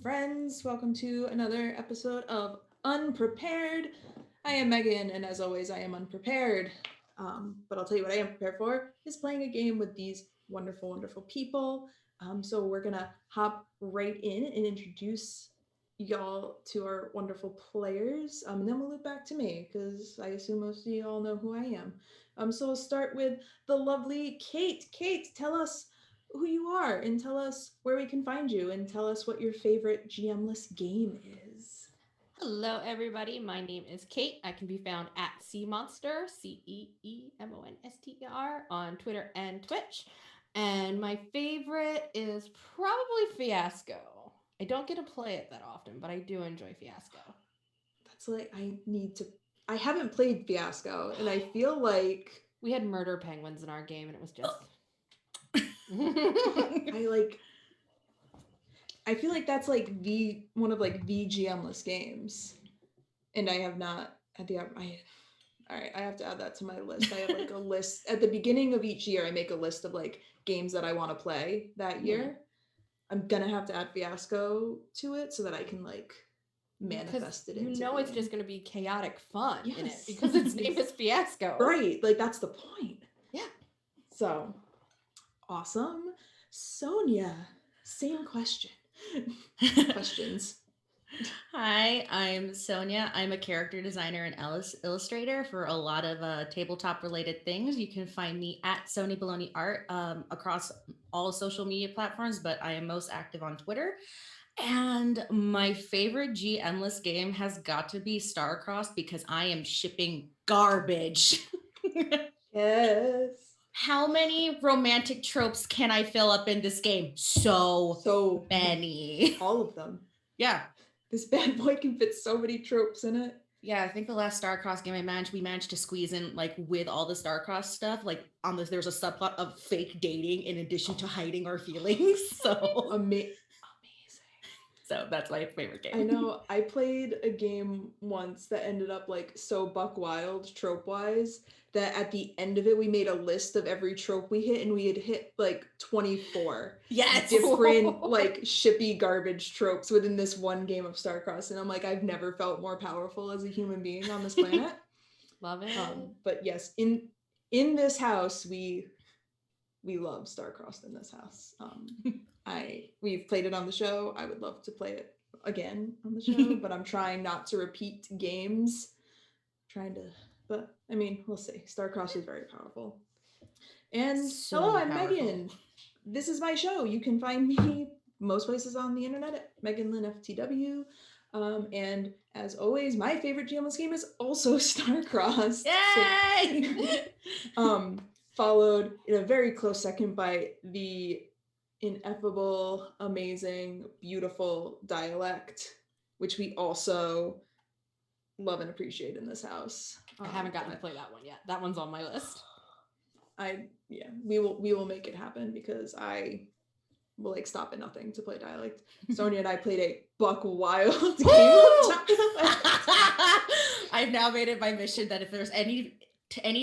friends. Welcome to another episode of Unprepared. I am Megan, and as always, I am unprepared. But I'll tell you what I am prepared for is playing a game with these wonderful, wonderful people. So we're gonna hop right in and introduce y'all to our wonderful players, and then we'll loop back to me because I assume most of y'all know who I am. So we'll start with the lovely Kate. Kate, tell us who you are and tell us where we can find you and tell us what your favorite GM-less game is. Hello, everybody. My name is Kate. I can be found at CMonster, CEEMONSTER, on Twitter and Twitch. And my favorite is probably Fiasco. I don't get to play it that often, but I do enjoy Fiasco. That's like, I haven't played Fiasco, and I feel like We had murder penguins in our game, and it was just. I like. I feel like that's like the one of like the GM-less games, and I have not had the. All right, I have to add that to my list. I have like a list at the beginning of each year. I make a list of like games that I want to play that year. I'm gonna have to add Fiasco to it so that I can like manifest it into it's being. just going to be chaotic fun in it Yes. because its name is Fiasco. Right, like that's the point. Yeah. So awesome. Sonia, same question. Questions. Hi, I'm Sonia. I'm a character designer and illustrator for a lot of tabletop related things. You can find me at Sony Baloney Art across all social media platforms, but I am most active on Twitter. And my favorite GMless game has got to be Starcross because I am shipping garbage. Yes. How many romantic tropes can I fill up in this game? So many. All of them. Yeah. This bad boy can fit so many tropes in it. Yeah, I think the last Starcross game we managed to squeeze in like with all the Starcross stuff. Like on this, there's a subplot of fake dating in addition to hiding our feelings. So Amazing. So that's my favorite game. I know. I played a game once that ended up like so buck wild trope wise that at the end of it we made a list of every trope we hit, and we had hit like 24 different like shippy garbage tropes within this one game of Starcross, and I'm like, I've never felt more powerful as a human being on this planet. Love it. But yes, in this house we love Starcrossed in this house. We've played it on the show. I would love to play it again on the show, but I'm trying not to repeat games. But I mean, we'll see. Starcross is very powerful. And So hello, I'm powerful. Megan. This is my show. You can find me most places on the internet at Megan Lynn FTW. And as always, my favorite GMless game is also Starcross. Yay! Followed in a very close second by the ineffable, amazing, beautiful Dialect, which we also love and appreciate in this house. I haven't gotten to play that one yet. That one's on my list. We will make it happen because I will like stop at nothing to play Dialect. Sonia and I played a buck wild game of Dialect. I've now made it my mission that if there's any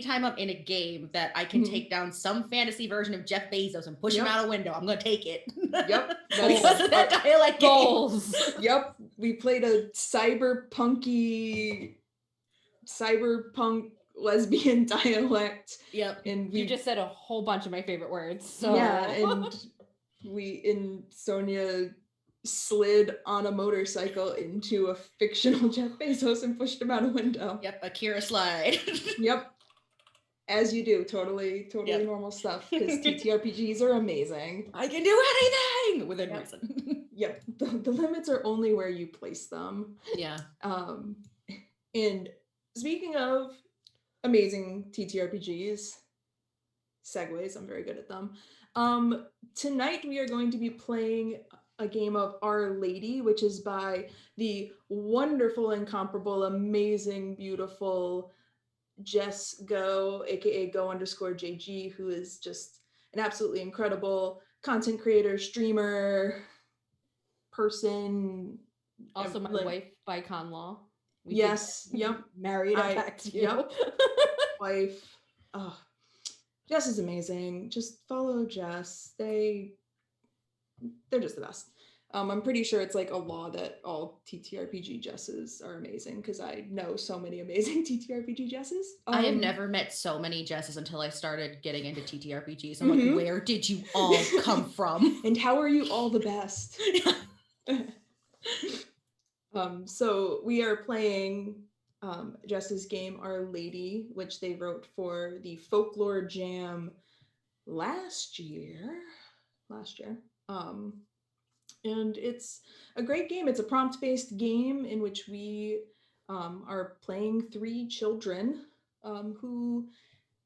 time I'm in a game that I can take down some fantasy version of Jeff Bezos and push him out a window, I'm gonna take it. Yep. Because of that Dialect goals. Yep. We played a cyberpunk lesbian Dialect. Yep. And you just said a whole bunch of my favorite words. So yeah, and Sonia slid on a motorcycle into a fictional Jeff Bezos and pushed him out a window. Yep, Akira slide. Yep. As you do, totally normal stuff, because TTRPGs are amazing. I can do anything within reason. Yep. The limits are only where you place them. Yeah. And speaking of amazing TTRPGs, segues, I'm very good at them. Tonight we are going to be playing a game of Our Lady, which is by the wonderful, incomparable, amazing, beautiful Jess Go, aka Go_JG, who is just an absolutely incredible content creator, streamer, person. Also my wife by con law. Yes. Yep. Married back to you. Yep. Wife. Oh, Jess is amazing. Just follow Jess. They're just the best. I'm pretty sure it's like a law that all TTRPG Jesses are amazing because I know so many amazing TTRPG Jesses. I have never met so many Jesses until I started getting into TTRPGs. I'm Mhm. like, where did you all come from? And how are you all the best? So we are playing Jess's game, Our Lady, which they wrote for the Folklore Jam last year. And it's a great game. It's a prompt-based game in which we are playing three children who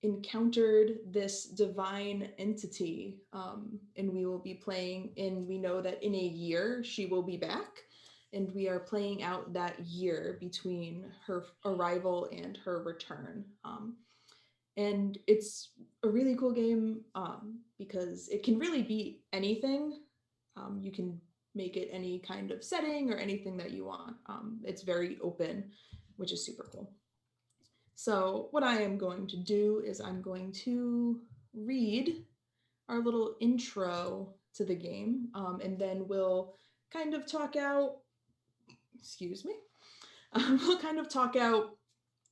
encountered this divine entity, and we will be playing, and we know that in a year she will be back, and we are playing out that year between her arrival and her return. And it's a really cool game because it can really be anything. You can make it any kind of setting or anything that you want. It's very open, which is super cool. So what I am going to do is I'm going to read our little intro to the game, and then we'll kind of talk out, excuse me, we'll kind of talk out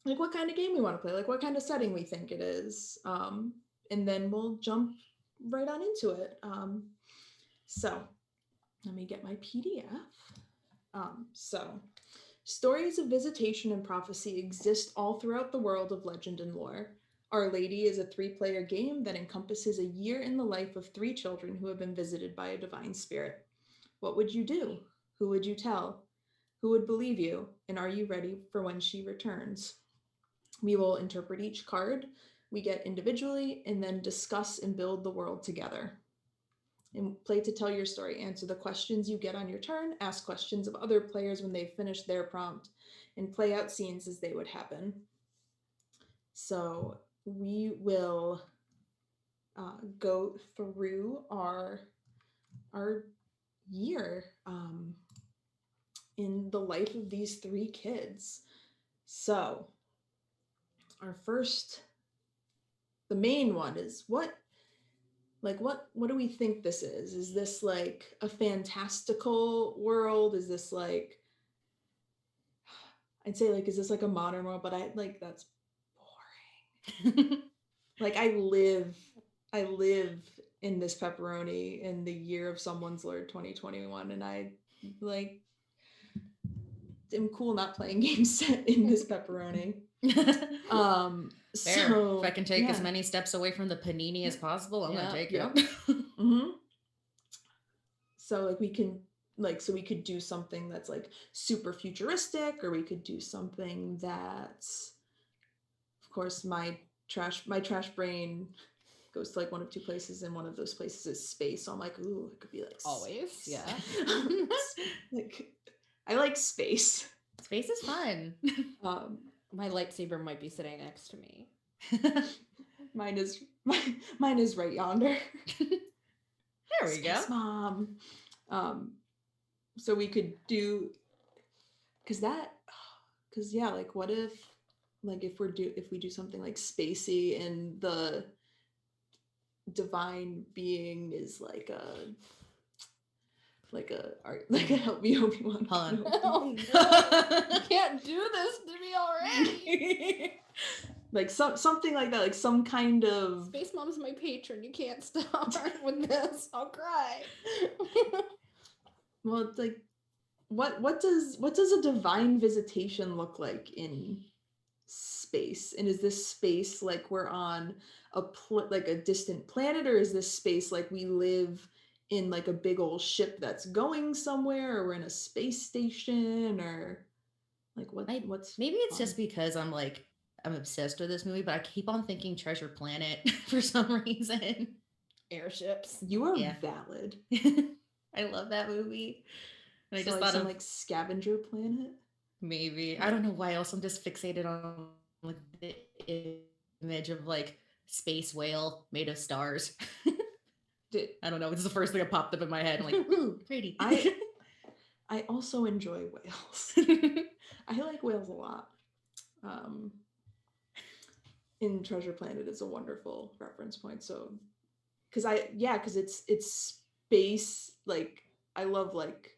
like what kind of game we want to play, like what kind of setting we think it is, and then we'll jump right on into it. So let me get my PDF. So stories of visitation and prophecy exist all throughout the world of legend and lore. Our Lady is a 3-player game that encompasses a year in the life of 3 children who have been visited by a divine spirit. What would you do? Who would you tell? Who would believe you? And are you ready for when she returns? We will interpret each card we get individually and then discuss and build the world together. And play to tell your story. Answer the questions you get on your turn, ask questions of other players when they've finished their prompt, and play out scenes as they would happen. So we will go through our year in the life of these 3 kids. So our first, the main one is what do we think this is? Is this like a fantastical world? Is this like, I'd say like, is this like a modern world? But I like, that's boring. Like I live in this pepperoni in the year of someone's Lord 2021, and I like am cool not playing games set in this pepperoni. Fair. So if I can take as many steps away from the panini as possible, I'm gonna take it. Mm-hmm. So like we could do something that's like super futuristic, or we could do something that's, of course, my trash brain goes to like one of 2 places, and one of those places is space. So I'm like, ooh, it could be like always space. Yeah. Like I like space. Space is fun. My lightsaber might be sitting next to me. Mine is right yonder. There we Space go. Mom. So we could do, because yeah, like what if, like if we do something like spacey, and the divine being is like a help me Obi-Wan. Hold on. Oh no! You can't do this to me already. Like something like that, like some kind of Space Mom's my patron. You can't start with this. I'll cry. well, it's like what does a divine visitation look like in space? And is this space like we're on like a distant planet, or is this space like we live in like a big old ship that's going somewhere, or we're in a space station, or like what's maybe it's just because I'm obsessed with this movie, but I keep on thinking Treasure Planet for some reason. Airships. You are valid. I love that movie. And I So just like thought some like scavenger planet. Maybe. I don't know why else I'm just fixated on like the image of like space whale made of stars. I don't know. It's the first thing that popped up in my head. I'm like, ooh, pretty. I also enjoy whales. I like whales a lot. In Treasure Planet is a wonderful reference point. So, because it's space, like I love like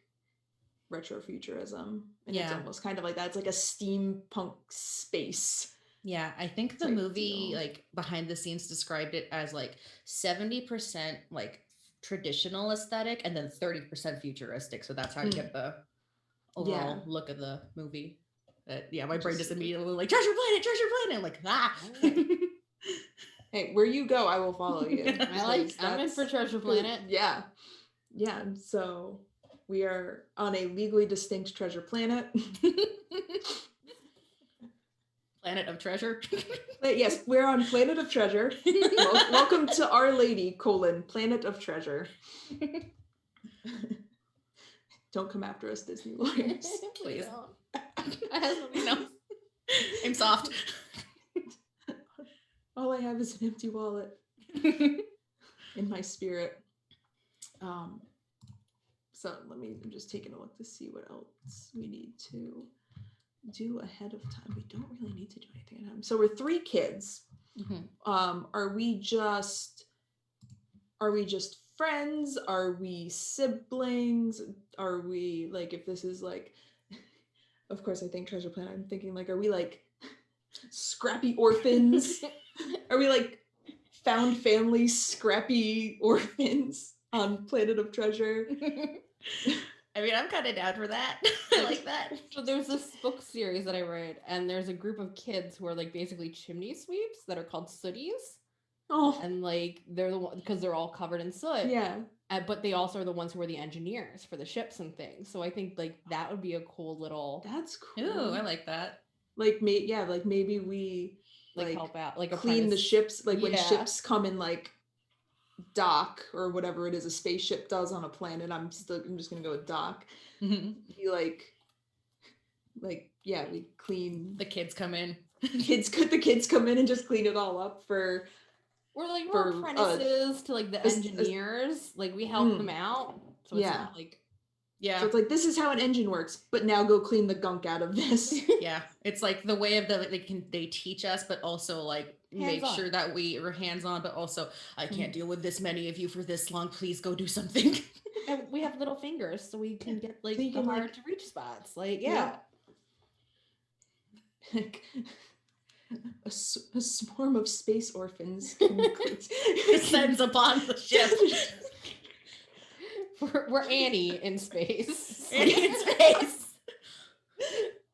retrofuturism, and it's Yeah. almost kind of like that. It's like a steampunk space. Yeah, I think the type movie, deal. like behind the scenes, described it as like 70% like traditional aesthetic and then 30% futuristic. So that's how you get the overall look of the movie. Yeah, my brain just immediately like treasure planet. I'm like, ah. Hey, where you go, I will follow you. I'm in for Treasure Planet. Yeah. Yeah. So we are on a legally distinct treasure planet. Planet of Treasure. Yes, we're on Planet of Treasure. Welcome to Our Lady, Planet of Treasure. Don't come after us, Disney lawyers. Please. I have something else. I'm soft. All I have is an empty wallet in my spirit. So I'm just taking a look to see what else we need to do ahead of time. We don't really need to do anything ahead of time. So we're 3 kids. Are we just friends? Are we siblings? Are we like, if this is like, of course I think Treasure Planet, I'm thinking like, are we like scrappy orphans? Are we like found family scrappy orphans on Planet of Treasure? I mean, I'm kind of down for that. I like that. So there's this book series that I read, and there's a group of kids who are like basically chimney sweeps that are called sooties. Oh, And like they're the one because they're all covered in soot. yeah. But they also are the ones who are the engineers for the ships and things. So I think like that would be a cool little. That's cool. Ooh, I like that. Like maybe we like help out, like clean the ships, like when Yeah. ships come in like dock or whatever it is a spaceship does on a planet. I'm just gonna go with dock. You like yeah, we clean. The kids come in. The kids come in and just clean it all up for. We're apprentices to like the engineers. Like we help them out. So it's not like. Yeah. So it's like, this is how an engine works, but now go clean the gunk out of this. Yeah. It's like the way of they teach us, but also like make sure that we are hands-on, but also I can't deal with this many of you for this long. Please go do something. And we have little fingers, so we can get like the hard to reach spots. Like, Like a swarm of space orphans descends upon the ship. We're Annie in space. Annie in space.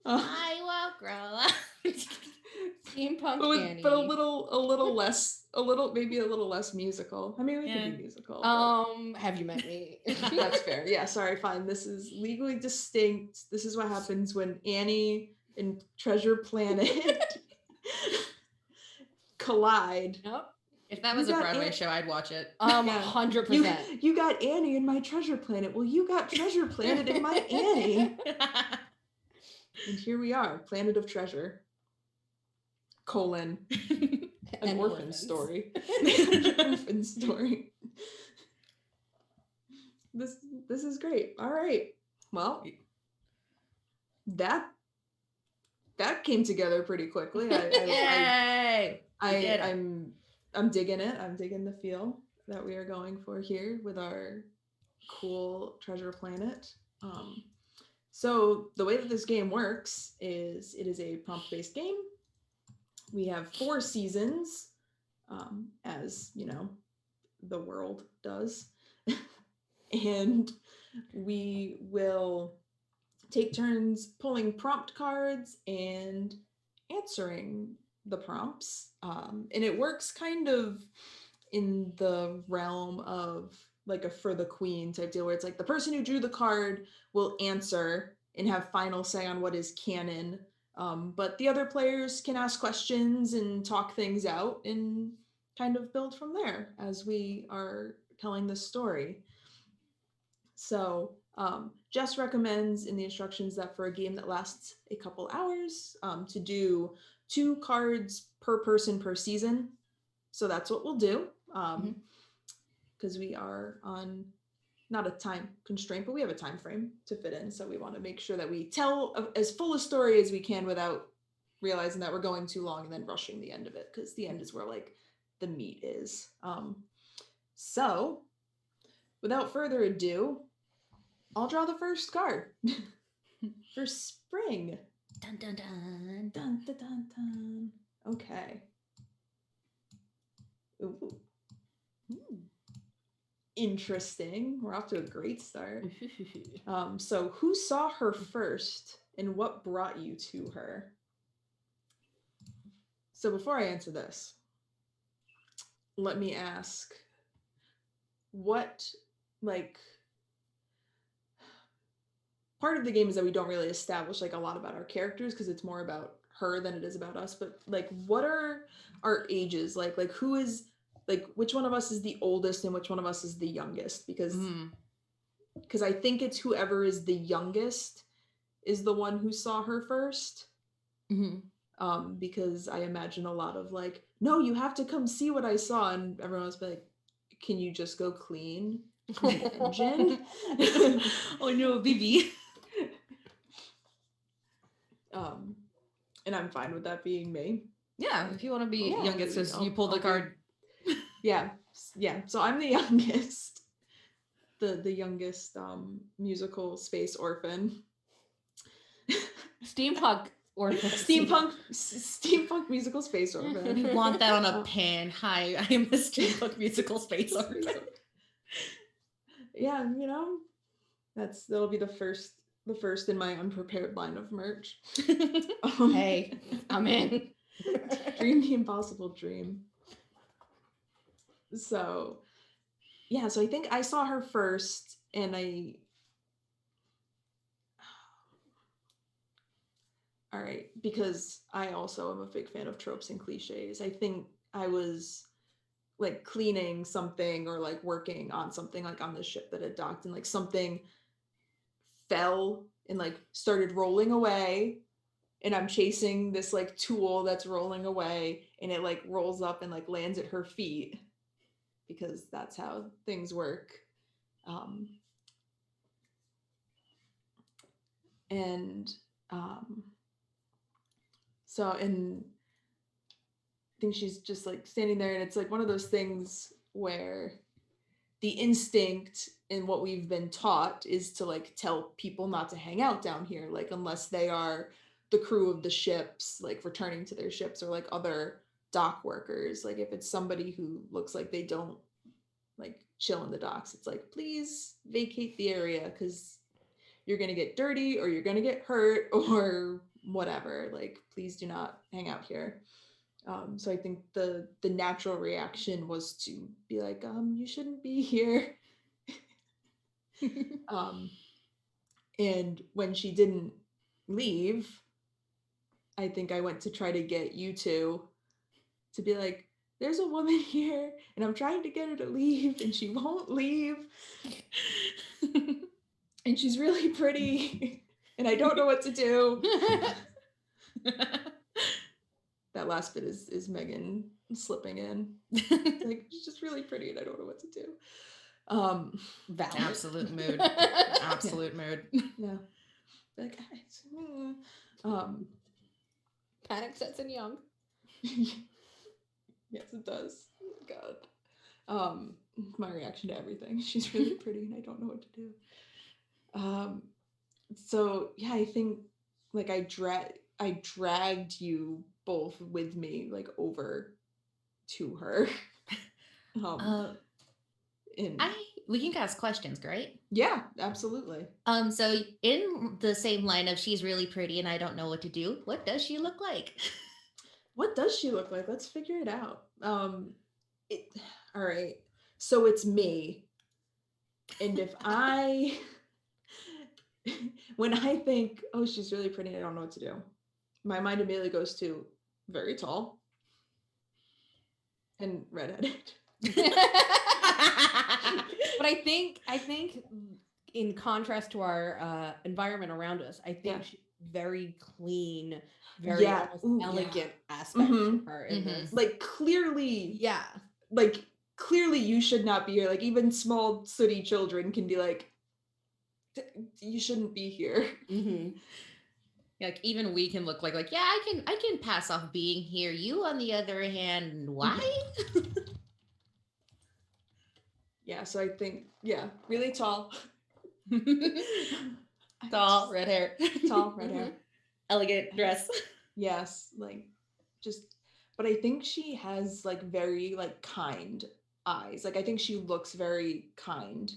I will grow up. Steampunk Annie. But maybe a little less musical. I mean, we could be musical. Have you met me? That's fair. Yeah, sorry, fine. This is legally distinct. This is what happens when Annie and Treasure Planet collide. Nope. If that was a Broadway show, I'd watch it. 100%. You got Annie in my Treasure Planet. Well, you got Treasure Planet in my Annie. And here we are, Planet of Treasure. An orphan story. Orphan story. This is great. All right. Well, that came together pretty quickly. I'm digging it. I'm digging the feel that we are going for here with our cool Treasure Planet. So the way that this game works is it is a prompt-based game. We have 4 seasons, as you know, the world does. And we will take turns pulling prompt cards and answering the prompts. And it works kind of in the realm of like a For the Queen type deal, where it's like the person who drew the card will answer and have final say on what is canon. But the other players can ask questions and talk things out and kind of build from there as we are telling the story. So Jess recommends in the instructions that for a game that lasts a couple hours, to do 2 cards per person per season. So that's what we'll do. Because we are on not a time constraint, but we have a time frame to fit in. So we want to make sure that we tell as full a story as we can without realizing that we're going too long and then rushing the end of it, because the end is where like the meat is. So without further ado, I'll draw the first card for spring. Dun dun dun. Dun, dun, dun, dun. Okay. Ooh. Interesting. We're off to a great start. So who saw her first and what brought you to her? So before I answer this, let me ask, what, like, part of the game is that we don't really establish like a lot about our characters because it's more about her than it is about us, but like what are our ages? Like who is, like, which one of us is the oldest and which one of us is the youngest? Because I think it's whoever is the youngest is the one who saw her 1st. Because I imagine a lot of like, no, you have to come see what I saw, and everyone was like, can you just go clean the engine? Oh no, BB. And I'm fine with that being me. Yeah, if you want to be Yeah, youngest, because you I'll- pulled the I'll card. Yeah. So I'm the youngest, the youngest musical space orphan. Steampunk or Steampunk musical space orphan. We want that on a pin. Hi, I am a steampunk musical space orphan. Yeah, you know, that'll be the first in my unprepared line of merch. Hey, I'm in. Dream the impossible dream. So yeah, so I think I saw her first, and all right, because I also am a big fan of tropes and cliches. I think I was like cleaning something or like working on something like on the ship that had docked, and like something fell and like started rolling away, and I'm chasing this like tool that's rolling away, and it like rolls up and like lands at her feet because that's how things work. And I think she's just like standing there, and it's like one of those things where the instinct in what we've been taught is to like tell people not to hang out down here, like unless they are the crew of the ships, like returning to their ships, or like other dock workers. Like if it's somebody who looks like they don't like chill in the docks, it's like, please vacate the area because you're gonna get dirty or you're gonna get hurt or whatever. Like please do not hang out here. So I think the natural reaction was to be like, you shouldn't be here. And when she didn't leave, I think I went to try to get you two to be like, there's a woman here and I'm trying to get her to leave and she won't leave. And she's really pretty and I don't know what to do. That last bit is Meghan slipping in. Like, she's just really pretty and I don't know what to do. Valid. Absolute mood. Absolute mood. Yeah. Like, Panic sets in young. yes, it does. God. My reaction to everything. She's really pretty and I don't know what to do. So yeah, I think like I dragged you both with me like over to her. We can ask questions, right? Yeah, absolutely. So in the same line of she's really pretty and I don't know what to do, what does she look like? What does she look like? Let's figure it out. All right. So it's me. And if when I think, oh, she's really pretty, I don't know what to do, my mind immediately goes to very tall and redheaded. But I think in contrast to our environment around us, I think she's very clean, very elegant aspect to her in this. Like clearly, yeah. Like clearly you should not be here. Like even small sooty children can be like, you shouldn't be here. Like even we can look like yeah, I can pass off being here. You on the other hand, why? Yeah, so I think really tall, Tall, red hair. Tall, red hair. Elegant dress. Yes, like just, but I think she has like very like kind eyes. Like I think she looks very kind.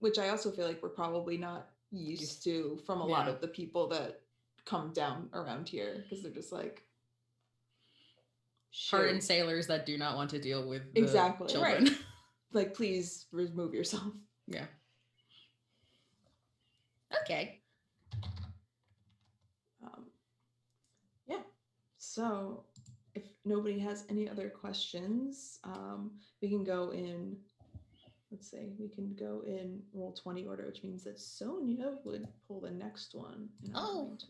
Which I also feel like we're probably not used to from a lot of the people that come down around here, because they're just like hardened sailors that do not want to deal with exactly children. Right. Like, please remove yourself. Yeah. Okay. Yeah. So if nobody has any other questions, we can go in. Let's say we can go in Roll20 order, which means that Sonia would pull the next one. And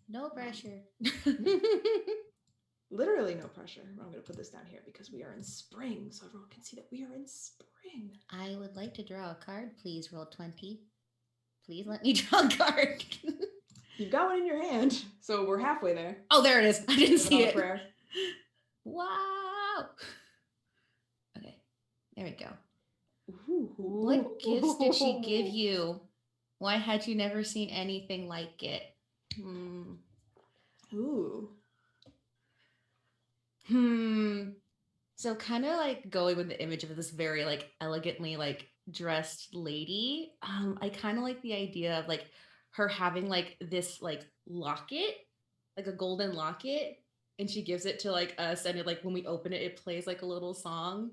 no pressure. Literally no pressure. I'm going to put this down here because we are in spring, so everyone can see that we are in spring. I would like to draw a card, please. Roll20. Please let me draw a card. You've got one in your hand, so we're halfway there. Oh, there it is. I didn't see it. Prayer. Wow. Okay, there we go. Ooh. What gifts did she give you? Why had you never seen anything like it? Ooh. So kind of like going with the image of this very like elegantly like dressed lady. I kind of like the idea of like her having like this like locket, like a golden locket, and she gives it to like us, and it like when we open it, it plays like a little song.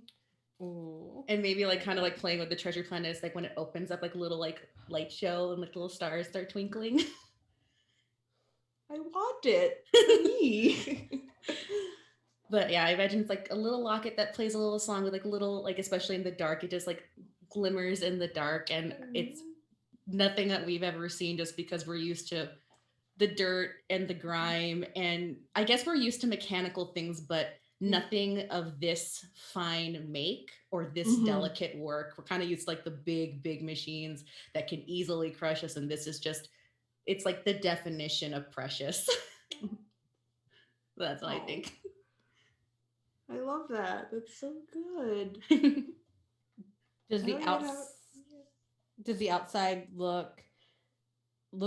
Ooh. And maybe like kind of like playing with the treasure planet is like when it opens up like a little like light show and like little stars start twinkling. I want it for me. But yeah, I imagine it's like a little locket that plays a little song with like little, like especially in the dark, it just like glimmers in the dark, and it's nothing that we've ever seen just because we're used to the dirt and the grime, and I guess we're used to mechanical things, but nothing of this fine make or this delicate work. We're kind of used to like the big machines that can easily crush us, and this is just, it's like the definition of precious. That's what I think. I love that. That's so good. Does the outside look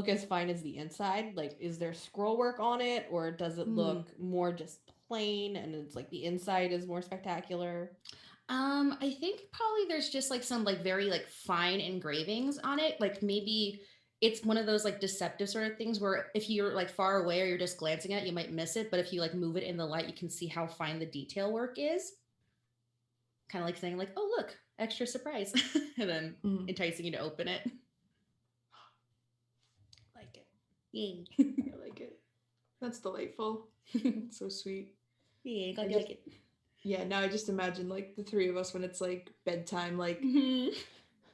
as fine as the inside? Like, is there scroll work on it, or does it look more just plain and it's like the inside is more spectacular? I think probably there's just like some like very like fine engravings on it. Like maybe it's one of those like deceptive sort of things where if you're like far away or you're just glancing at it, you might miss it. But if you like move it in the light, you can see how fine the detail work is. Kind of like saying like, oh, look, extra surprise. And then enticing you to open it. Like it. Yay. I like it. That's delightful. It's so sweet. Yeah, glad you like it. Yeah, now I just imagine like the three of us when it's like bedtime, like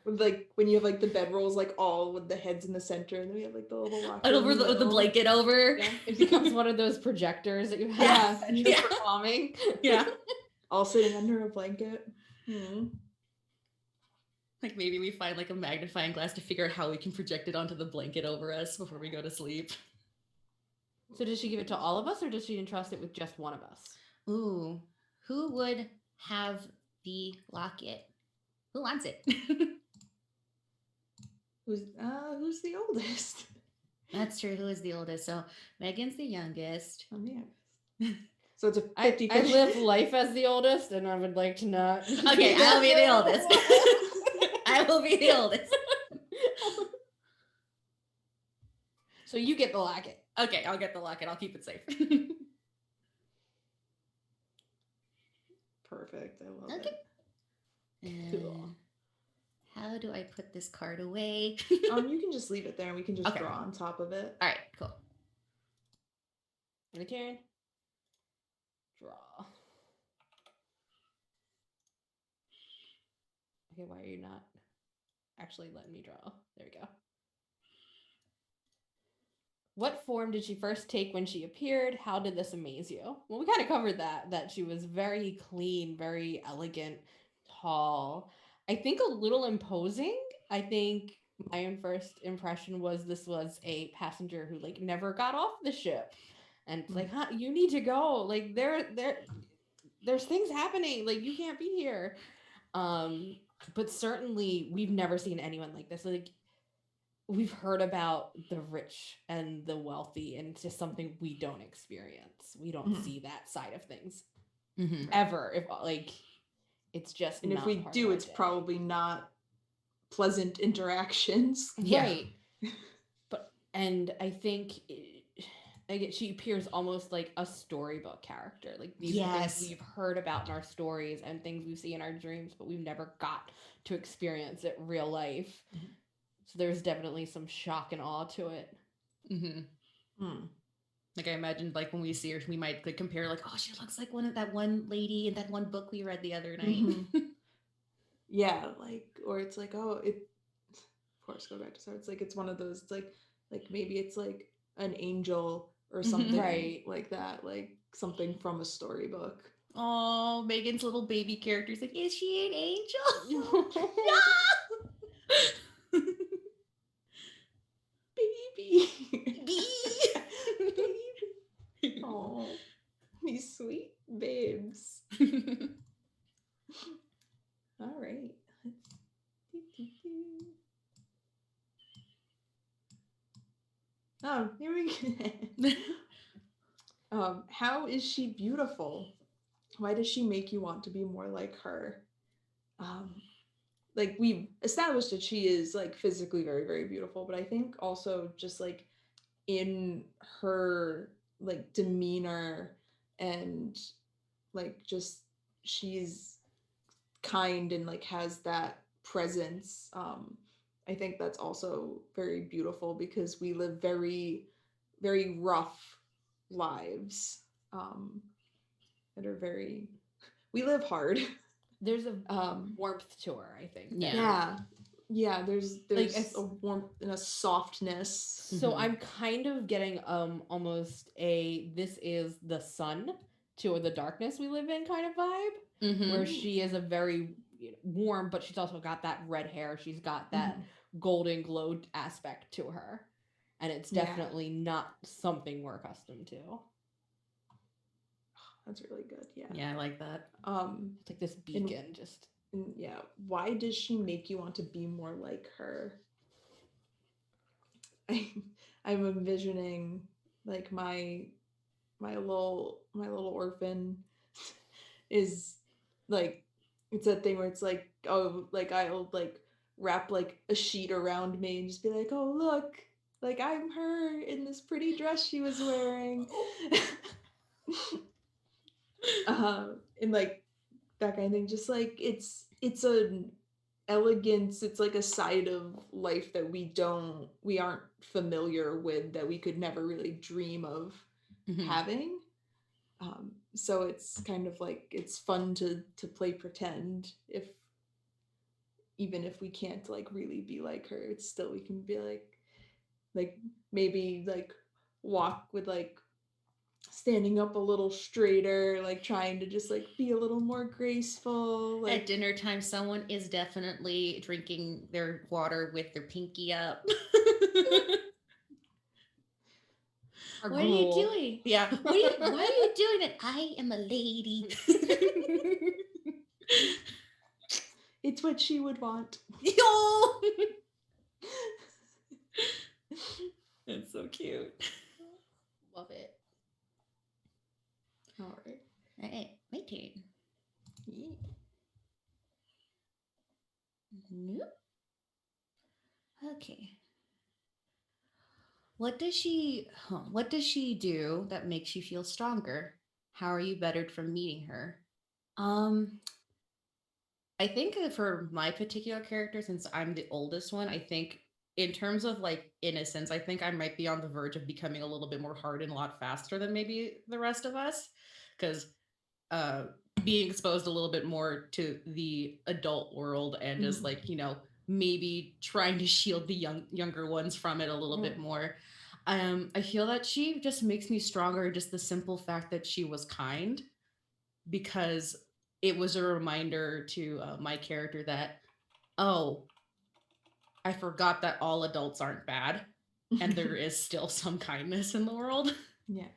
like when you have like the bedrolls like all with the heads in the center, and then we have like the little locker over the blanket over. Yeah. It becomes one of those projectors that you have for calming. Yeah. All sitting under a blanket. Like maybe we find like a magnifying glass to figure out how we can project it onto the blanket over us before we go to sleep. So does she give it to all of us, or does she entrust it with just one of us? Ooh, who would have the locket? Who wants it? Who's the oldest? That's true. Who is the oldest? So Megan's the youngest. I'm the youngest. So it's a 50-50. I live life as the oldest, and I would like to not. Okay, I'll be the oldest. I will be the oldest. So you get the locket. Okay, I'll get the locket. I'll keep it safe. Perfect. I love it. Cool. How do I put this card away? You can just leave it there and we can just draw on top of it. All right, cool. My turn. Draw. Okay, why are you not actually letting me draw? There we go. What form did she first take when she appeared? How did this amaze you? Well, we kind of covered that she was very clean, very elegant, tall. I think a little imposing. I think my first impression was this was a passenger who like never got off the ship. And it's like, you need to go. Like there's things happening. Like you can't be here. but certainly we've never seen anyone like this. Like, we've heard about the rich and the wealthy, and it's just something we don't experience. We don't see that side of things ever. If like, it's just, and not if we part do, of it's our day. probably not pleasant interactions. Right. But, and I think she appears almost like a storybook character. Like, these are things we've heard about in our stories and things we see in our dreams, but we've never got to experience it real life. So there's definitely some shock and awe to it. Like, I imagined, like, when we see her, we might like compare, like, oh, she looks like that one lady in that one book we read the other night. Yeah, like, or it's like, oh, it. Of course, go back to start. It's like it's one of those. It's like maybe it's like an angel or something Right. like that, like something from a storybook. Oh, Megan's little baby character's like, is she an angel? Baby. Baby. Oh, these sweet babes. All right. Oh, here we go. How is she beautiful? Why does she make you want to be more like her? Like, we've established that she is like physically very, very beautiful, but I think also just like in her like demeanor and like just she's kind and like has that presence. I think that's also very beautiful because we live very, very rough lives that are very, we live hard. There's a warmth to her, I think. Yeah, there's like a warmth and a softness. So I'm kind of getting almost a this is the sun to the darkness we live in kind of vibe, where she is a very warm, but she's also got that red hair. She's got that golden glow aspect to her, and it's definitely not something we're accustomed to. That's really good. Yeah, I like that. It's like this beacon, yeah. Why does she make you want to be more like her? I'm envisioning like my little orphan is like, it's that thing where it's like, oh, like I'll like wrap like a sheet around me and just be like, oh look, like I'm her in this pretty dress she was wearing. And like that kind of thing, just like it's an elegance, it's like a side of life that we aren't familiar with, that we could never really dream of having. So it's kind of like it's fun to play pretend, even if we can't like really be like her, it's still, we can be like maybe like walk with like standing up a little straighter, like trying to just like be a little more graceful. Like at dinner time, someone is definitely drinking their water with their pinky up. What are you doing? Yeah. Why are you doing it? I am a lady. It's what she would want. That's so cute. Love it. All right. All right, my turn. Yeah. Nope. Okay. What does she do that makes you feel stronger? How are you bettered from meeting her? I think for my particular character, since I'm the oldest one, I think in terms of like innocence, I think I might be on the verge of becoming a little bit more hardened a lot faster than maybe the rest of us, because being exposed a little bit more to the adult world and just like, maybe trying to shield the younger ones from it a little bit more. I feel that she just makes me stronger, just the simple fact that she was kind, because it was a reminder to my character that, oh, I forgot that all adults aren't bad and there is still some kindness in the world. Yeah.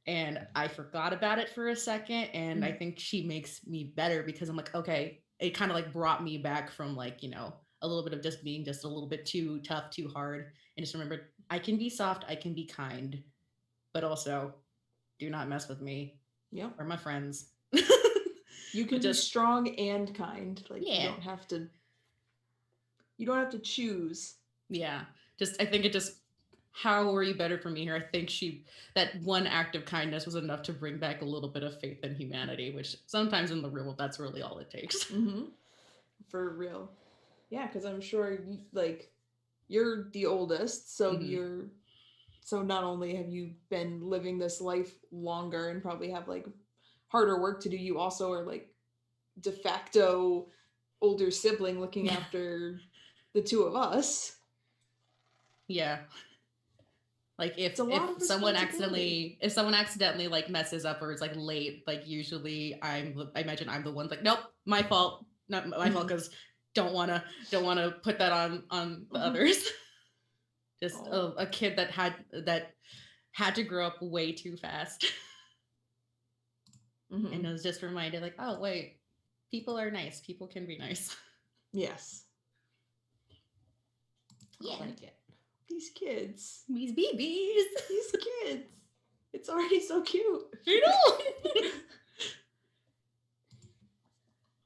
And I forgot about it for a second, and I think she makes me better because I'm like, okay, it kind of like brought me back from like, a little bit of just being just a little bit too tough, too hard. And just remember, I can be soft, I can be kind, but also do not mess with me. Yep. Or my friends. You can be strong and kind. Like you don't have to choose. Yeah. I think it just, how were you better for me here? I think that one act of kindness was enough to bring back a little bit of faith in humanity, which sometimes in the real world, that's really all it takes. Mm-hmm. For real. Yeah, because I'm sure you're the oldest, so so not only have you been living this life longer and probably have like harder work to do, you also are like de facto older sibling looking after the two of us. Yeah. Like if someone accidentally like messes up or is like late, like usually I imagine I'm the one like, nope, my fault, not my fault, because don't want to put that on the others. Just a kid that had to grow up way too fast. And I was just reminded like, oh wait, people are nice, people can be nice. Yes. Yeah. I like it. These kids. These babies. These kids. It's already so cute. I know.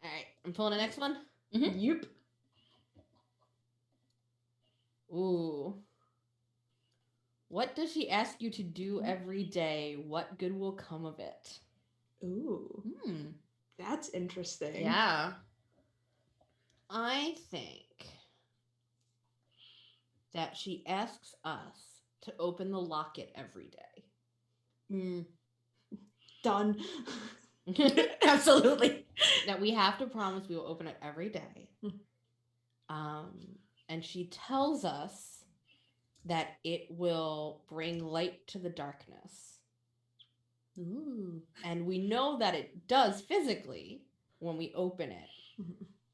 All right, I'm pulling the next one. Mm-hmm. Yep. Ooh. What does she ask you to do every day? What good will come of it? Ooh. That's interesting. Yeah. I think that she asks us to open the locket every day. Done. Absolutely. That we have to promise we will open it every day. And she tells us that it will bring light to the darkness. Ooh. And we know that it does physically when we open it.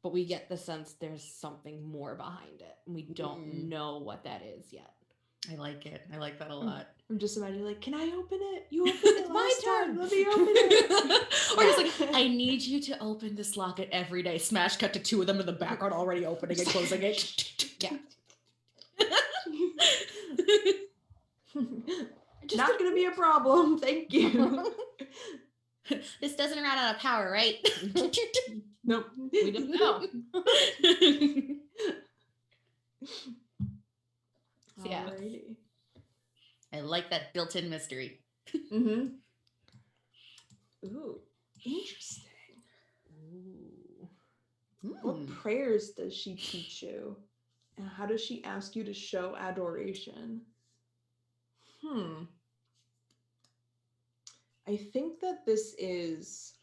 But we get the sense there's something more behind it. And we don't know what that is yet. I like it. I like that a lot. I'm just imagining like, can I open it? You opened it It's last my time. turn. Let me open it. Or just like, I need you to open this locket every day. Smash cut to two of them in the background already opening and closing it. Yeah. Not gonna be a problem. Thank you. This doesn't run out of power, right? Nope. We don't know. So, yeah. Alrighty. I like that built-in mystery. Mm-hmm. Ooh, interesting. What prayers does she teach you? And how does she ask you to show adoration? I think that this is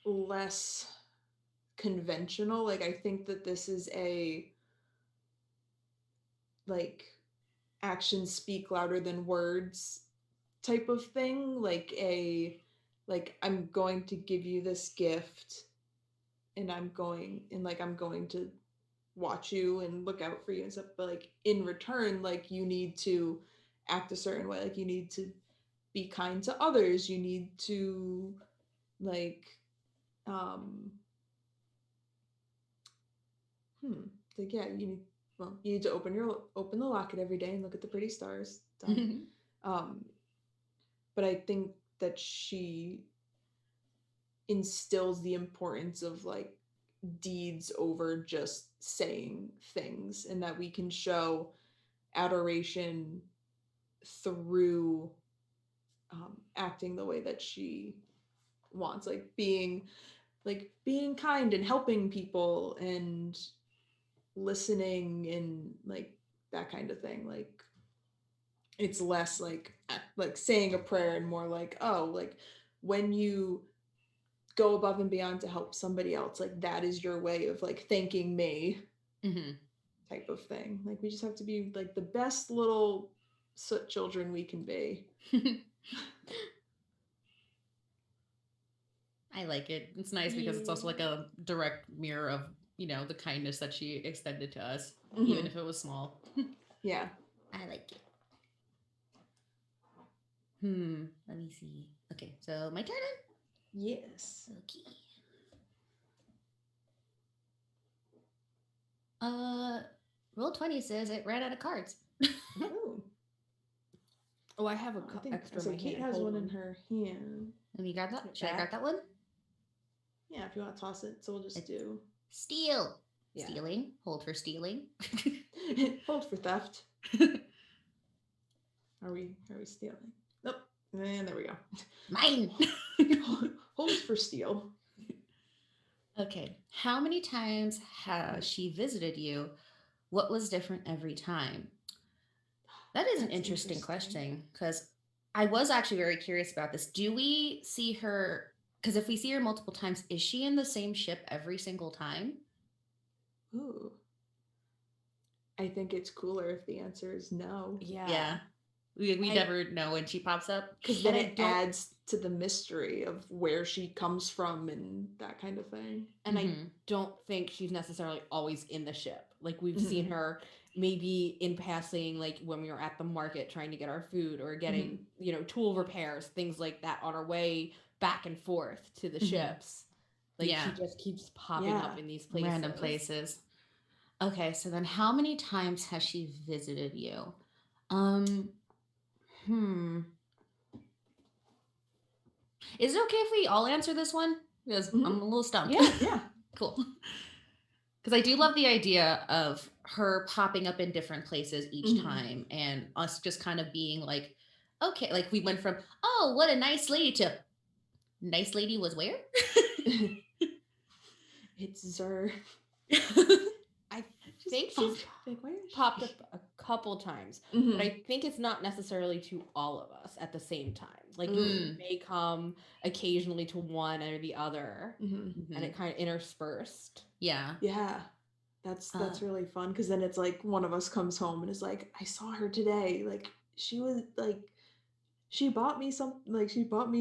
less conventional. Like, I think that this is a, like, actions speak louder than words type of thing. Like, I'm going to give you this gift and I'm going to watch you and look out for you and stuff, but like in return, like you need to act a certain way, like you need to be kind to others, you need to like yeah, you need to open the locket every day and look at the pretty stars. Done. But I think that she instills the importance of like deeds over just saying things, and that we can show adoration through acting the way that she wants, like being kind and helping people and listening and like that kind of thing. Like it's less like saying a prayer and more like, oh, like when you go above and beyond to help somebody else, like that is your way of like thanking me, type of thing. Like we just have to be like the best little soot children we can be. I like it. It's nice because it's also like a direct mirror of, the kindness that she extended to us, even if it was small. Yeah. I like it. Let me see. Okay, so my turn? Yes. Okay. Roll 20 says it ran out of cards. Oh, Oh, I have a I think extra in so. my Kate hand. has Hold one on. in her hand. Let me grab that. Put it Should I grab back. that one? Yeah, if you want to toss it. So we'll just do Steal. Yeah. Stealing. Hold for stealing. hold for theft. Are we stealing? Nope. And there we go. Mine. Hold for steal. Okay. How many times has she visited you? What was different every time? That is an That's interesting question because I was actually very curious about this. Do we see her? Because if we see her multiple times, is she in the same ship every single time? Ooh. I think it's cooler if the answer is no. Yeah. We never know when she pops up. Because then it adds to the mystery of where she comes from and that kind of thing. And I don't think she's necessarily always in the ship. Like we've seen her maybe in passing, like when we were at the market trying to get our food or getting, tool repairs, things like that on our way back and forth to the ships. Like she just keeps popping up in these places. Random places. Okay, so then how many times has she visited you? Is it okay if we all answer this one? Because I'm a little stumped. Yeah. Cool. Because I do love the idea of her popping up in different places each time and us just kind of being like, okay, like we went from, oh, what a nice lady to nice lady was where? It's Zer. I think she's popped up a couple times, but I think it's not necessarily to all of us at the same time. Like it may come occasionally to one or the other, and it kind of interspersed. Yeah. Yeah. That's really fun because then it's like one of us comes home and is like, I saw her today. Like she was like, she bought me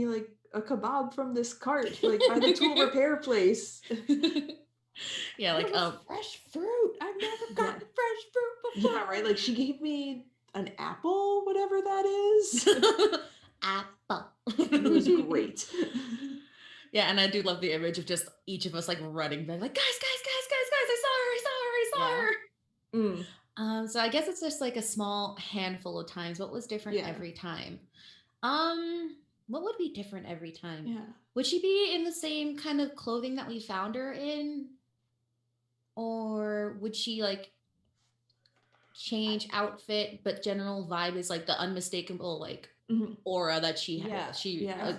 like a kebab from this cart, like by the tool repair place. Yeah, like fresh fruit. I've never gotten fresh fruit before. Yeah, right. Like she gave me an apple, whatever that is. Apple. It was great. Yeah, and I do love the image of just each of us like running back, like guys, I saw her. So I guess it's just like a small handful of times. What was different every time? What would be different every time? Yeah. Would she be in the same kind of clothing that we found her in? Or would she like change outfit, but general vibe is like the unmistakable like aura that she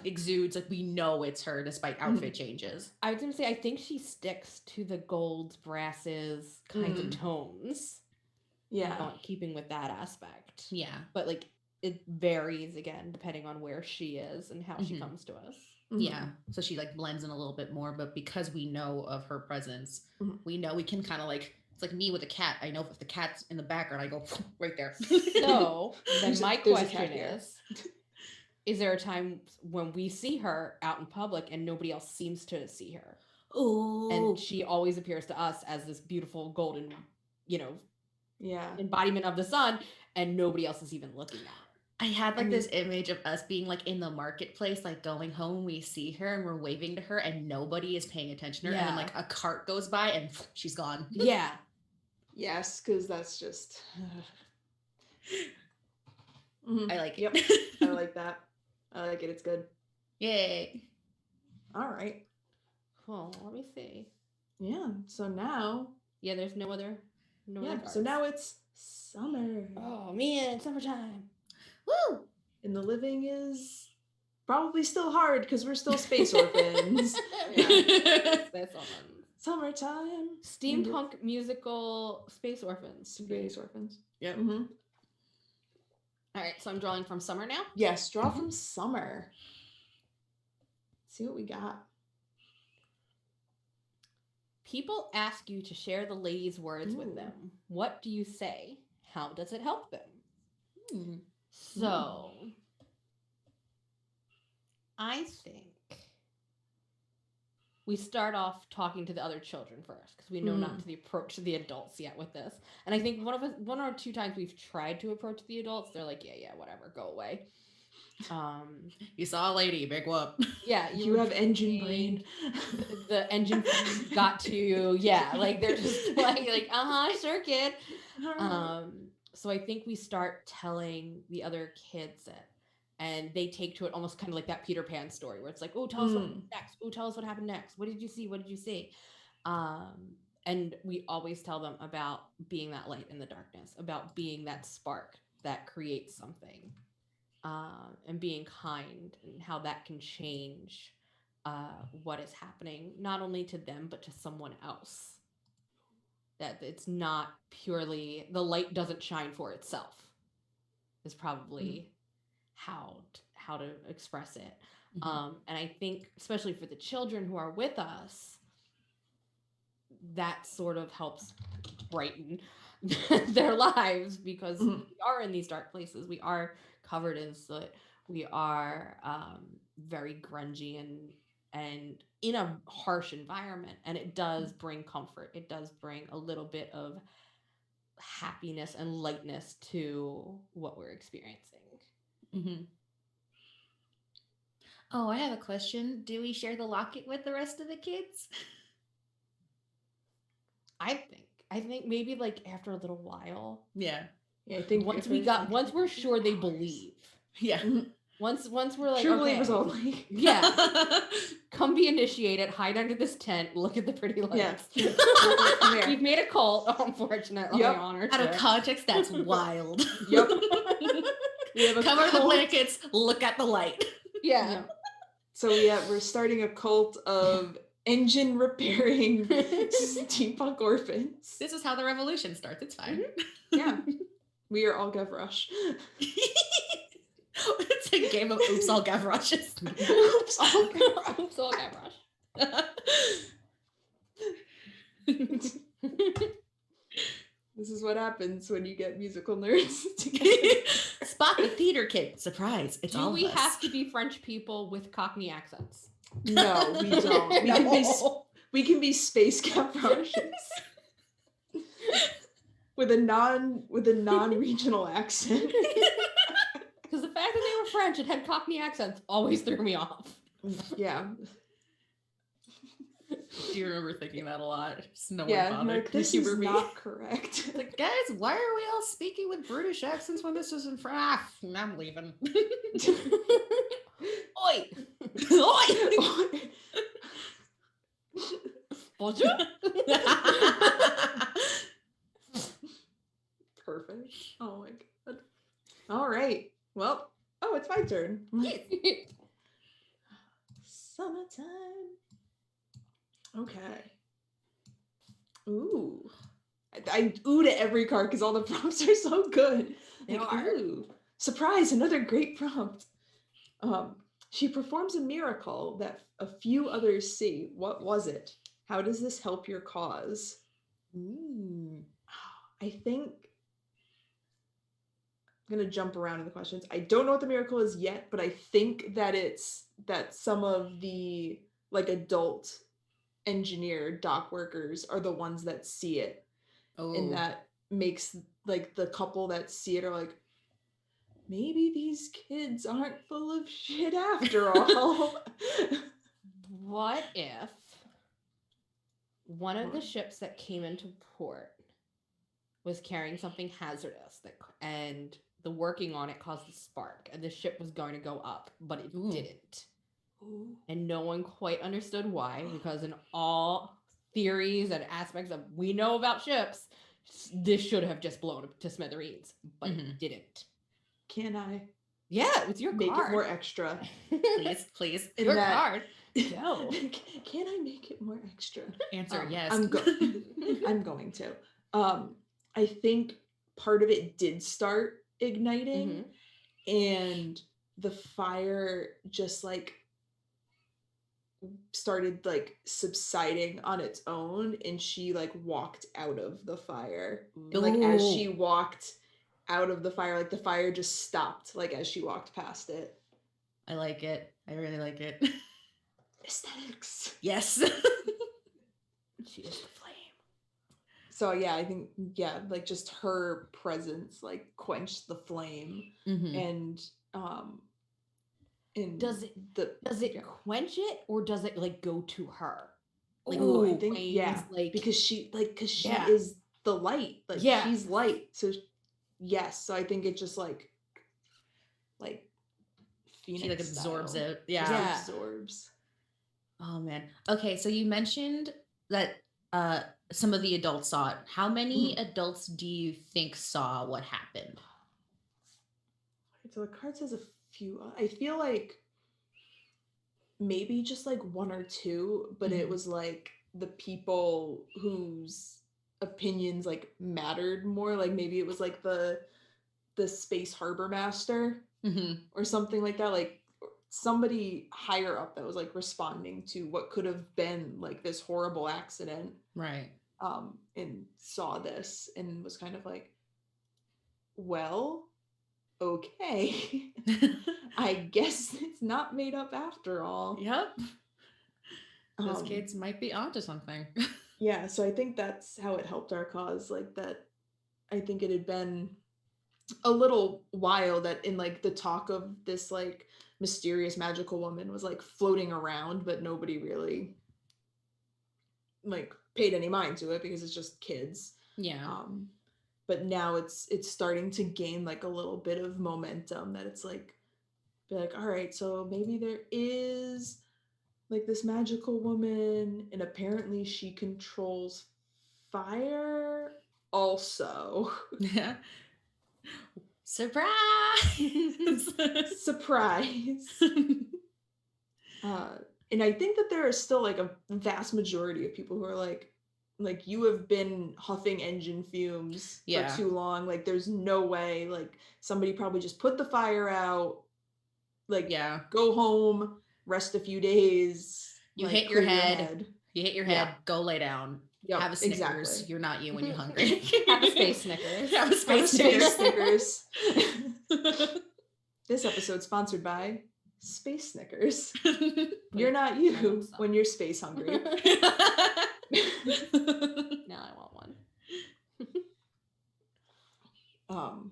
exudes? Like we know it's her despite outfit changes. I was gonna say I think she sticks to the golds, brasses kinds of tones. Yeah, keeping with that aspect. Yeah, but like it varies again depending on where she is and how she comes to us. Yeah, so she like blends in a little bit more, but because we know of her presence, we know we can kind of like, it's like me with a cat. I know if the cat's in the background, I go right there. So then my question is there a time when we see her out in public and nobody else seems to see her? Oh, and she always appears to us as this beautiful golden, embodiment of the sun, and nobody else is even looking at her. I had like this image of us being like in the marketplace, like going home, we see her and we're waving to her and nobody is paying attention to her. And then like a cart goes by and she's gone. Yeah. Yes, because that's just... I like it. Yep. I like that. I like it. It's good. Yay. All right. Cool. Let me see. Yeah. So now... Yeah, there's no other... So now it's summer. Oh, man. Summertime. Woo! And the living is probably still hard because we're still space orphans. Space orphans. Summertime. Steampunk musical space orphans. Space orphans. Yep. All right, so I'm drawing from summer now? Yes, draw from summer. Let's see what we got. People ask you to share the lady's words with them. What do you say? How does it help them? So, I think we start off talking to the other children first because we know not to approach the adults yet with this. And I think one or two times we've tried to approach the adults, they're like, yeah, whatever, go away. You saw a lady, big whoop. Yeah, you have engine brain. The engine got to, like they're just like sure, kid. So I think we start telling the other kids it, and they take to it almost kind of like that Peter Pan story where it's like, oh, tell us what happened next. Oh, tell us what happened next. What did you see? What did you see? And we always tell them about being that light in the darkness, about being that spark that creates something, and being kind, and how that can change what is happening, not only to them, but to someone else. That it's not purely, the light doesn't shine for itself, is probably how to express it. And I think, especially for the children who are with us, that sort of helps brighten their lives, because we are in these dark places. We are covered in soot. We are very grungy and in a harsh environment, and it does bring comfort. It does bring a little bit of happiness and lightness to what we're experiencing. Oh, I have a question. Do we share the locket with the rest of the kids? I think maybe like after a little while. Yeah. I think once we're sure they believe. Yeah. Once we're like, true okay, believers only. Yeah. Come be initiated, hide under this tent, look at the pretty lights. Yeah. We've made a cult, unfortunately. Yep. On our Out of context, that's wild. Yep. We have Cover the blankets, look at the light. Yeah. So we're starting a cult of engine repairing steampunk orphans. This is how the revolution starts. It's fine. Yeah. We are all Gavroche. It's a game of oops, all Gavroshes. Oops, all Gavroche. Oops, all Gavroche. This is what happens when you get musical nerds together. Spot the theater kid. Surprise. It's all Do we of us. have to be French people with Cockney accents? No, we don't. We can be space Gavroches. with a non-regional accent. Because the fact that they were French and had Cockney accents always threw me off. Yeah. Do you remember thinking that a lot? Just no Yeah, one bothered. like, this is not correct. Like, guys, why are we all speaking with British accents when this is in French? I'm leaving. Oi! Oi! Bonjour. Perfect. Oh my god. All right. Well, it's my turn. Summertime. Okay. Ooh. I ooh to every card because all the prompts are so good. They Like, are. ooh. Surprise, another great prompt. She performs a miracle that a few others see. What was it? How does this help your cause? I think I'm gonna jump around in the questions. I don't know what the miracle is yet, but I think that it's that some of the like adult engineer dock workers are the ones that see it. And that makes like the couple that see it are like, maybe these kids aren't full of shit after all. What if one of the ships that came into port was carrying something hazardous and the working on it caused a spark and the ship was going to go up, but it didn't. Ooh. And no one quite understood why, because in all theories and aspects of we know about ships, this should have just blown to smithereens, but it didn't. Can I? Yeah, it's your make card. it more extra. Please. Your card. Go. Can I make it more extra? Answer yes. I'm going to. I think part of it did start igniting, and the fire just like started like subsiding on its own, and she like walked out of the fire. And like as she walked out of the fire, like the fire just stopped like as she walked past it. I like it. I really like it. Aesthetics. Yes. She is the flame. So yeah, I think like just her presence like quenched the flame, and And does it quench it, or does it like go to her? Like, I think like because she is the light, like she's light, so yes, so I think it just like Phoenix she like absorbs style. it. Absorbs. Oh man. Okay, so you mentioned that some of the adults saw it. How many adults do you think saw what happened? So the card says a few. I feel like maybe just like one or two, but it was like the people whose opinions like mattered more. Like maybe it was like the space harbor master or something like that. Like somebody higher up that was like responding to what could have been like this horrible accident. Right. And saw this and was kind of like, well, okay. I guess it's not made up after all. Yep. Those kids might be onto something. Yeah, so I think that's how it helped our cause. Like that, I think it had been a little while that in like the talk of this like mysterious magical woman was like floating around, but nobody really like paid any mind to it because it's just kids. Yeah. But now it's starting to gain like a little bit of momentum that it's like, be like, all right, so maybe there is like this magical woman, and apparently she controls fire also. Yeah. Surprise! Surprise. And I think that there are still like a vast majority of people who are like you have been huffing engine fumes for too long. Like there's no way. Like somebody probably just put the fire out. Like go home, rest a few days. You like, hit your head. You hit your head. Go lay down. Yep, have a Snickers. Exactly. You're not you when you're hungry. Have a space Snickers. Have a space Snickers. This episode sponsored by Space Snickers. You're not you when you're space hungry. Now I want one.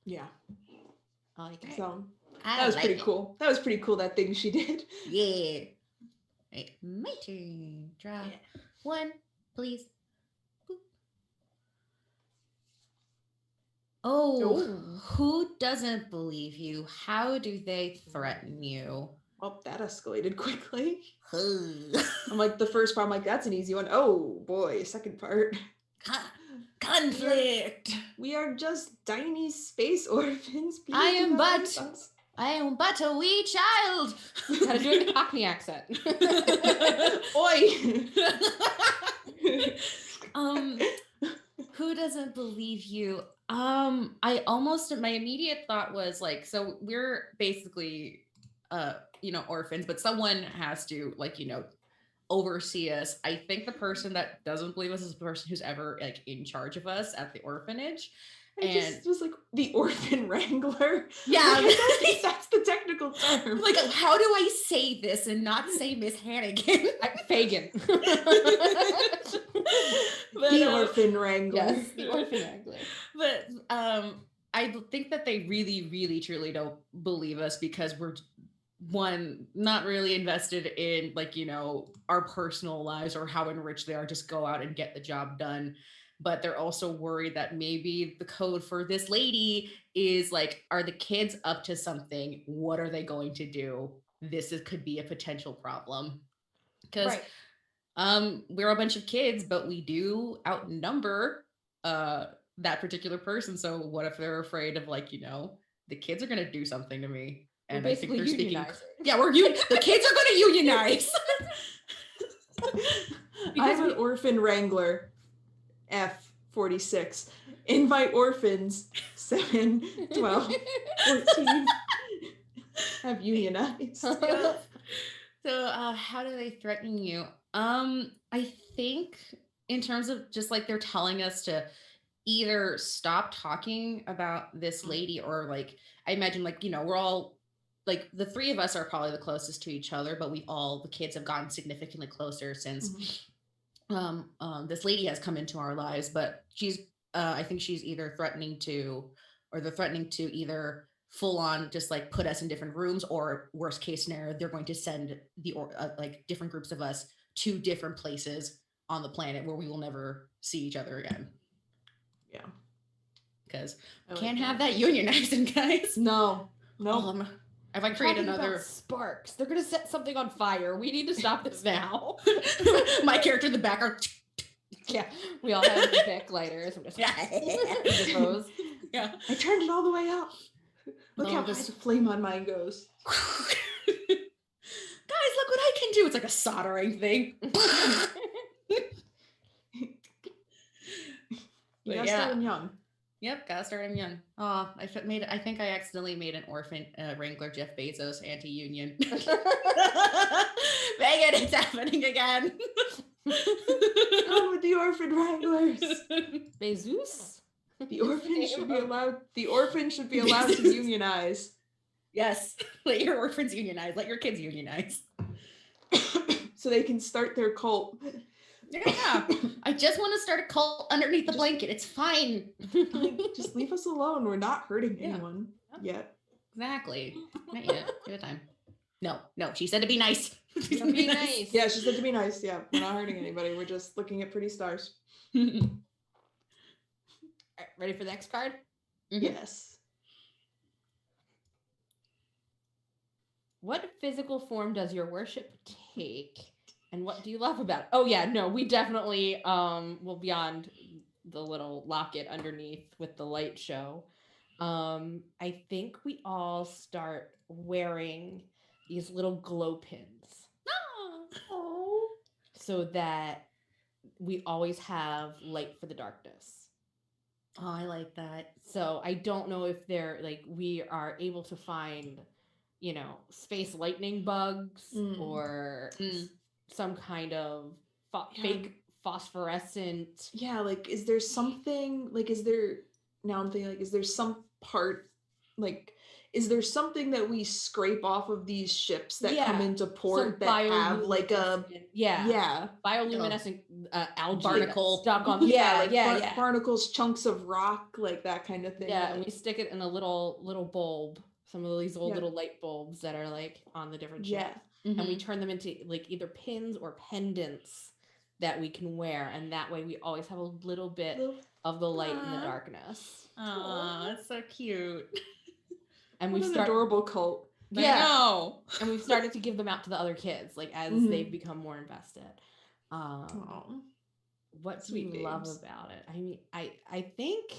Yeah. Okay. So that was pretty cool. That was pretty cool, that thing she did. Yeah. Right. My turn. Draw one, please. Boop. Oh, who doesn't believe you? How do they threaten you? Well, that escalated quickly. I'm like, the first part, I'm like, that's an easy one. Oh boy, second part. Conflict. We are just tiny space orphans. I am but a wee child. Gotta do it in a Cockney accent. Oi. Who doesn't believe you? My immediate thought was like, so we're basically orphans, but someone has to oversee us. I think the person that doesn't believe us is the person who's ever like in charge of us at the orphanage. It was like the orphan wrangler. Yeah, I don't think that's the technical term. Like, how do I say this and not say Miss Hannigan? Fagan. The orphan wrangler. Yes, the orphan wrangler. But I think that they really, really, truly don't believe us because we're not really invested in our personal lives or how enriched they are. Just go out and get the job done. But they're also worried that maybe the code for this lady is like, are the kids up to something? What are they going to do? Could be a potential problem. Because we're a bunch of kids, but we do outnumber that particular person. So what if they're afraid of the kids are going to do something to me? And I think they're speaking. Yeah, the kids are going to unionize. I'm an orphan wrangler. F46. Invite orphans 7, 12, 14 have unionized. So how do they threaten you? I think in terms of just like they're telling us to either stop talking about this lady or I imagine we're all the three of us are probably the closest to each other, but the kids have gotten significantly closer since this lady has come into our lives, but she's I think she's either threatening to either full on just like put us in different rooms, or worst case scenario, they're going to send like different groups of us to different places on the planet where we will never see each other again. Yeah. Because can't have that unionizing, guys. No. If I create another sparks, they're gonna set something on fire. We need to stop this now. My character in the background. Yeah, we all have Vic lighters. Yeah. I turned it all the way up. Look how high the flame on mine goes. Guys, look what I can do. It's like a soldering thing. You gotta start them young. Yep, gotta start him young. Oh, I think I accidentally made an orphan Wrangler Jeff Bezos anti-union. Meghan, it's happening again. Oh, with the orphan Wranglers. Bezos? The orphan should be allowed to unionize. Yes, let your orphans unionize. Let your kids unionize. So they can start their cult. Yeah, I just want to start a cult underneath the blanket. It's fine. Just leave us alone. We're not hurting anyone yet. Exactly. Not yet. Give it time. No. She said to be nice. She said to be nice. Yeah, she said to be nice. Yeah, we're not hurting anybody. We're just looking at pretty stars. All right, ready for the next card? Mm-hmm. Yes. What physical form does your worship take? And what do you love about it? Oh yeah, no, we definitely will beyond the little locket underneath with the light show. I think we all start wearing these little glow pins. Oh. So that we always have light for the darkness. Oh, I like that. So I don't know if they're like we are able to find, space lightning bugs or some kind of fake phosphorescent. Yeah, like, is there something, like, is there some part, like, is there something that we scrape off of these ships that come into port that have, like, a... Yeah. Bioluminescent algae barnacle stuck on... barnacles, chunks of rock, like, that kind of thing. Yeah, and we stick it in a little bulb. Some of these old little light bulbs that are, like, on the different ships. Yeah. And we turn them into like either pins or pendants that we can wear, and that way we always have a little bit of the light in the darkness. Oh, that's so cute. And we start adorable cult. Yeah, I know. And we've started to give them out to the other kids, like as they've become more invested. What do we love about it? I mean, I think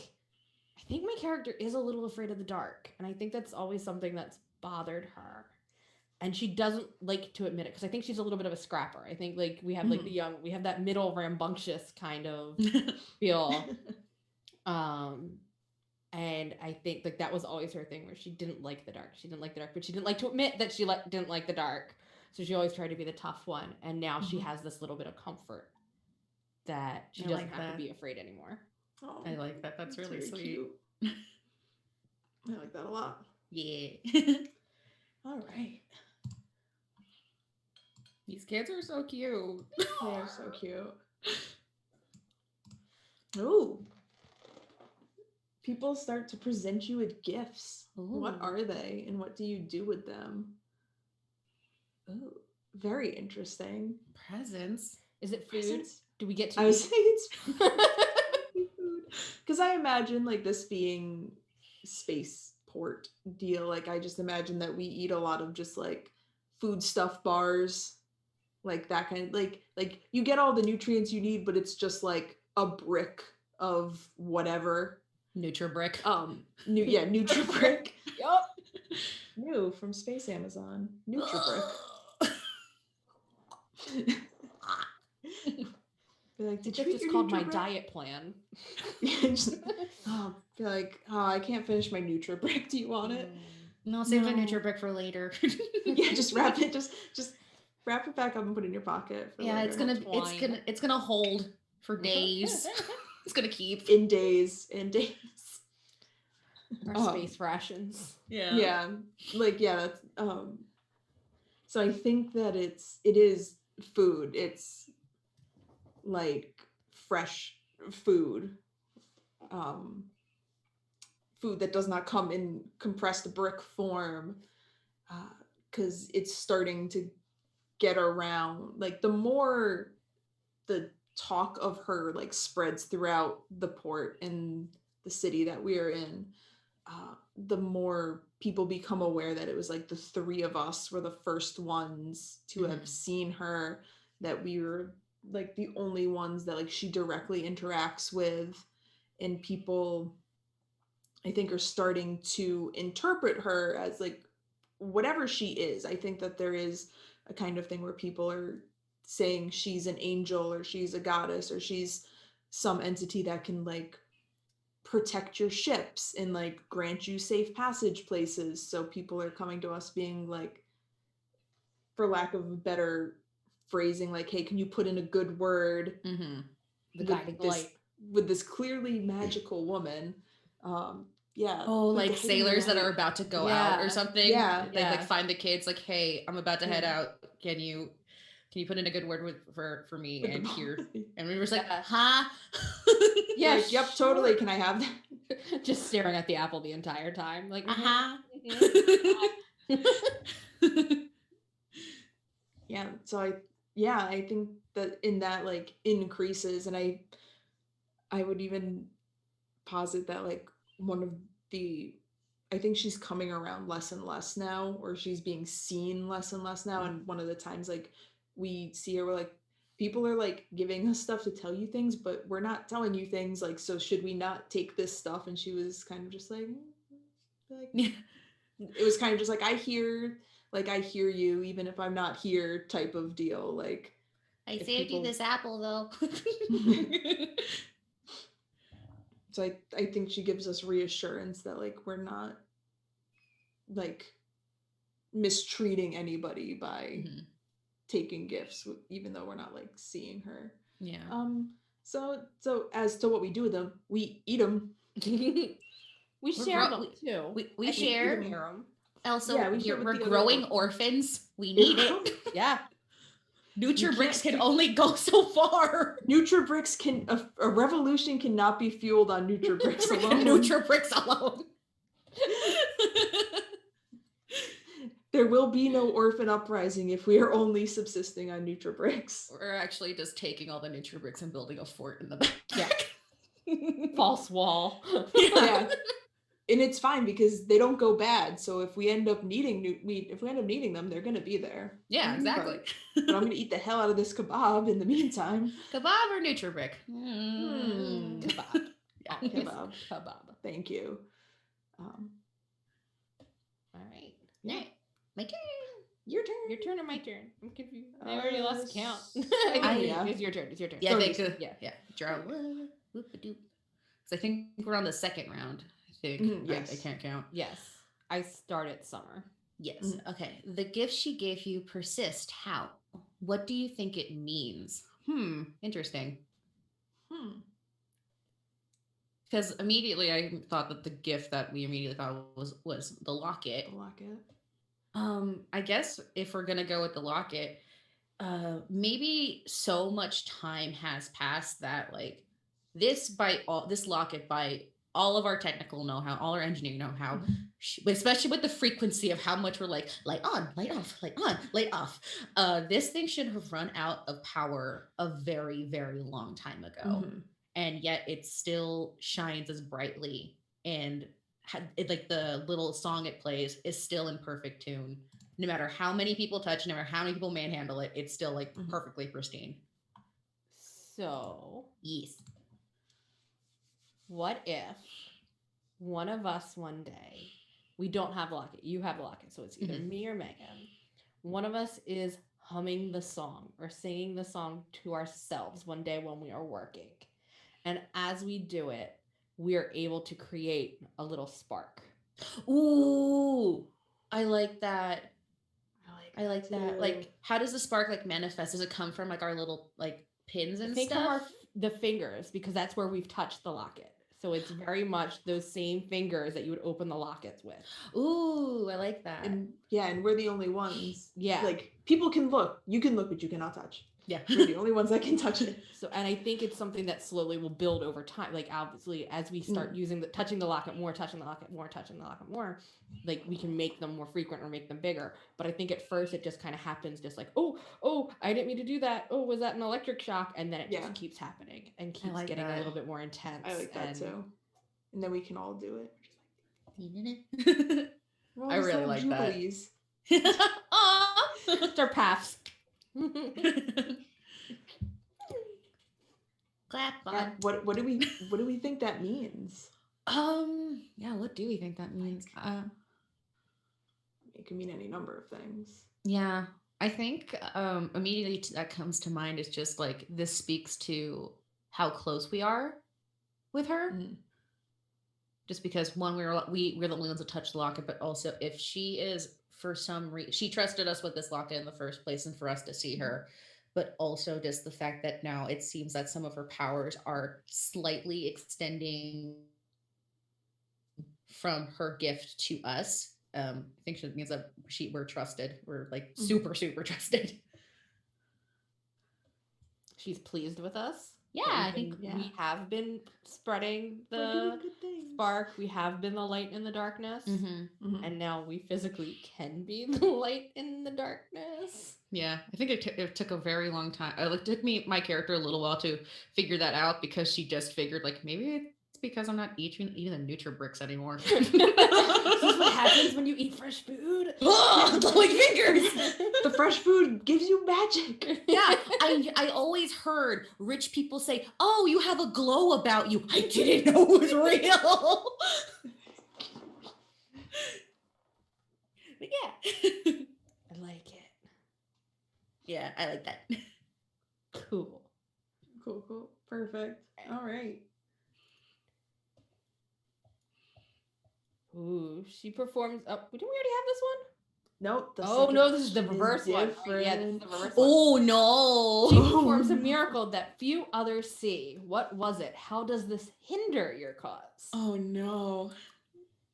my character is a little afraid of the dark, and I think that's always something that's bothered her. And she doesn't like to admit it because I think she's a little bit of a scrapper. I think like we have like we have that middle rambunctious kind of feel. And I think like that was always her thing where she didn't like the dark. She didn't like the dark, but she didn't like to admit that she didn't like the dark. So she always tried to be the tough one. And now she has this little bit of comfort that she doesn't have to be afraid anymore. Oh, I like that. That's really sweet. Cute. I like that a lot. Yeah. All right. These kids are so cute. They are so cute. Ooh. People start to present you with gifts. Ooh. What are they and what do you do with them? Oh, very interesting. Presents. Is it food? Presents? Do we get to I was saying it's food. Because I imagine like this being spaceport deal. Like I just imagine that we eat a lot of just like food stuff bars. Like that kind of like you get all the nutrients you need, but it's just like a brick of whatever. Nutribrick. Nutribrick. Yup. New from Space Amazon. Nutribrick. Like, did you just called my diet plan? Be like, I can't finish my Nutribrick. Do you want it? No, save the Nutribrick for later. Yeah, just wrap it. Just wrap it back up and put it in your pocket. For later. It's gonna hold for days. It's gonna keep in days. Our space rations. Yeah. That's so I think that it is food. It's like fresh food. food that does not come in compressed brick form, because it's starting to get around. Like the more the talk of her like spreads throughout the port and the city that we are in, the more people become aware that it was like the three of us were the first ones to have seen her, that we were like the only ones that like she directly interacts with, and people I think are starting to interpret her as like whatever she is. I think that there is a kind of thing where people are saying she's an angel or she's a goddess or she's some entity that can like protect your ships and like grant you safe passage places. So people are coming to us being like, for lack of better phrasing, like, hey, can you put in a good word The guiding light with this clearly magical woman? Yeah. Oh, like sailors that are about to go out or something. Yeah. They like find the kids like, hey, I'm about to head out. Can you put in a good word for me With and the here? body. And we were just like, huh? Yeah, like, yep, totally. Can I have that? Just staring at the apple the entire time, like Yeah. So I think that in that like increases, and I would even posit that like one of the I think she's coming around less and less now, or she's being seen less and less now. And one of the times like we see her, we're like, people are like giving us stuff to tell you things, but we're not telling you things. Like, so should we not take this stuff? And she was kind of just like it was kind of just like, I hear you, even if I'm not here type of deal. Like, I saved you this apple though. So I think she gives us reassurance that like we're not like mistreating anybody by taking gifts, even though we're not like seeing her. Yeah. So as to what we do with them, we eat them. We share them too. We share them. Also, yeah, we're growing orphans. We need it. Yeah. NutriBricks can only go so far. NutriBricks can a revolution cannot be fueled on NutriBricks alone. NutriBricks alone. There will be no orphan uprising if we are only subsisting on NutriBricks. We're actually just taking all the NutriBricks and building a fort in the back. Yeah. False wall. Yeah. And it's fine because they don't go bad. So if we end up needing them, they're gonna be there. Yeah, exactly. But I'm gonna eat the hell out of this kebab in the meantime. Kebab or NutriBrick? Kebab. Yeah. Kebab. Thank you. All right. Yeah. My turn. Your turn. Your turn or my turn? I'm confused. I already lost count. Yeah. It's your turn. It's your turn. Yeah, thanks. Yeah. Draw. Whoop-a-doop. So I think we're on the second round. I think. Yes. I can't count. Yes. I started summer. Yes. Okay. The gift she gave you persist. How? What do you think it means? Interesting. Because immediately I thought that the gift that we immediately thought was the locket. The locket. I guess if we're gonna go with the locket, maybe so much time has passed that like this locket, by all of our technical know-how, all our engineering know-how, especially with the frequency of how much we're like light on, light off, light on, light off. This thing should have run out of power a very, very long time ago. And yet it still shines as brightly, and like the little song it plays is still in perfect tune. No matter how many people touch, no matter how many people manhandle it, it's still like perfectly pristine. So, yes. What if one of us one day, we don't have a locket, you have a locket, so it's either me or Megan. One of us is humming the song or singing the song to ourselves one day when we are working. And as we do it, we are able to create a little spark. Ooh, I like that. I like that. Like, how does the spark like manifest? Does it come from like our little like pins and stuff? From the fingers, because that's where we've touched the locket. So it's very much those same fingers that you would open the lockets with. Ooh, I like that. And we're the only ones. Yeah. Like, people can look. You can look, but you cannot touch. Yeah. We're the only ones that can touch it. So, and I think it's something that slowly will build over time. Like, obviously, as we start touching the locket more, like we can make them more frequent or make them bigger. But I think at first it just kind of happens just like, oh, I didn't mean to do that. Oh, was that an electric shock? And then it just keeps happening and keeps getting a little bit more intense. I like that too. And then we can all do it. I really like jubilees. that. It's our paths. Clap on. Yeah, what do we think that means? Yeah, what do we think that means? It can mean any number of things. Yeah, I think immediately that comes to mind is just like this speaks to how close we are with her. Just because one, we're the only ones that touch the locket, but also if she is for some reason she trusted us with this locket in the first place and for us to see her, but also just the fact that now it seems that some of her powers are slightly extending from her gift to us. I think it means that we're trusted. We're like super trusted. She's pleased with us. Yeah, I think we have been spreading the spark. We have been the light in the darkness. And now we physically can be the light in the darkness. Yeah, I think it took a very long time. It took my character a little while to figure that out because she just figured like maybe it's because I'm not eating the NutriBricks anymore. This is what happens when you eat fresh food. Glowing fingers. The fresh food gives you magic. Yeah, I always heard rich people say, "Oh, you have a glow about you." I didn't know it was real. But yeah. I like it. Yeah, I like that. Cool. Perfect. All right. Ooh, she performs up. Didn't we already have this one? Nope. No, this is the reverse one. Yeah, this is the reverse one. Oh no. She performs a miracle that few others see. What was it? How does this hinder your cause? Oh no.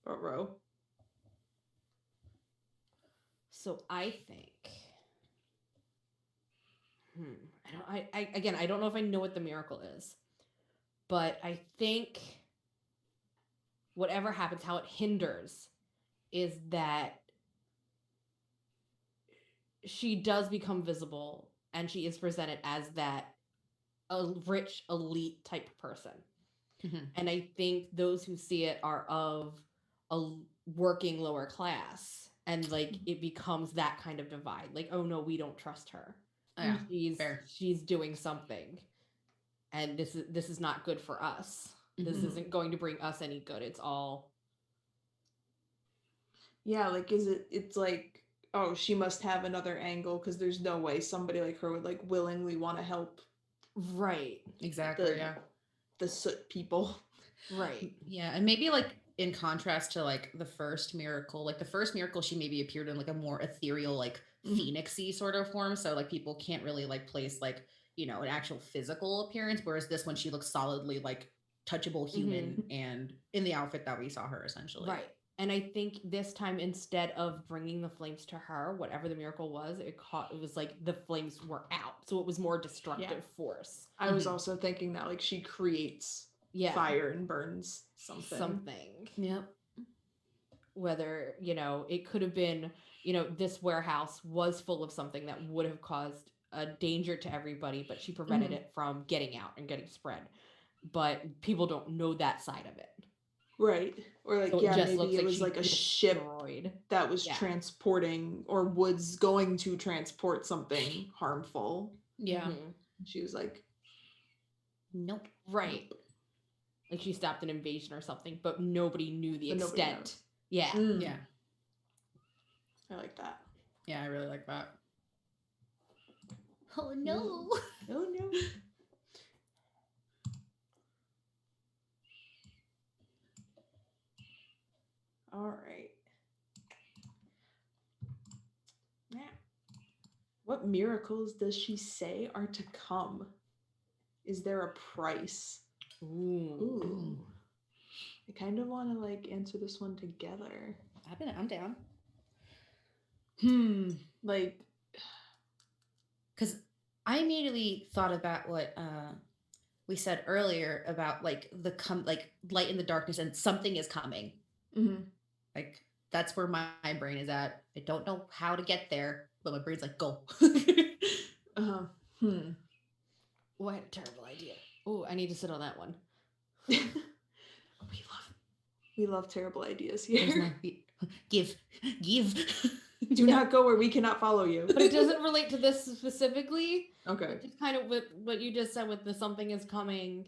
Row. So I think I don't know if I know what the miracle is, but I think whatever happens, how it hinders is that she does become visible and she is presented as that a rich elite type person. And I think those who see it are of a working lower class, and like it becomes that kind of divide. Like, oh no, we don't trust her. Yeah, she's doing something, and this is not good for us. This isn't going to bring us any good. It's all. Yeah, like it's like, oh, she must have another angle because there's no way somebody like her would like willingly want to help. Right. Exactly. The soot people. Right. Yeah, and maybe like in contrast to like the first miracle, she maybe appeared in like a more ethereal, like phoenixy sort of form. So like people can't really like place like, an actual physical appearance. Whereas this one, she looks solidly like touchable human and in the outfit that we saw her essentially. Right. And I think this time, instead of bringing the flames to her, whatever the miracle was, it was like the flames were out. So it was more destructive force. I was also thinking that like she creates fire and burns something. Yep. Whether, it could have been, this warehouse was full of something that would have caused a danger to everybody, but she prevented it from getting out and getting spread. But people don't know that side of it. Right. Or like, so maybe it was like a ship that was transporting or was going to transport something harmful. Yeah. She was like, nope. Right. Like she stopped an invasion or something, but nobody knew the extent. Yeah. Yeah. I like that. Yeah, I really like that. Oh no. Oh no. All right. Now, what miracles does she say are to come? Is there a price? Ooh. I kind of want to like answer this one together. I'm down. Like, because I immediately thought about what we said earlier about like like light in the darkness and something is coming. Mm-hmm. Like that's where my brain is at. I don't know how to get there, but my brain's like, go. What a terrible idea. Oh, I need to sit on that one. we love terrible ideas here. Give. Do not go where we cannot follow you. But it doesn't relate to this specifically. Okay. It's kind of what you just said with the something is coming,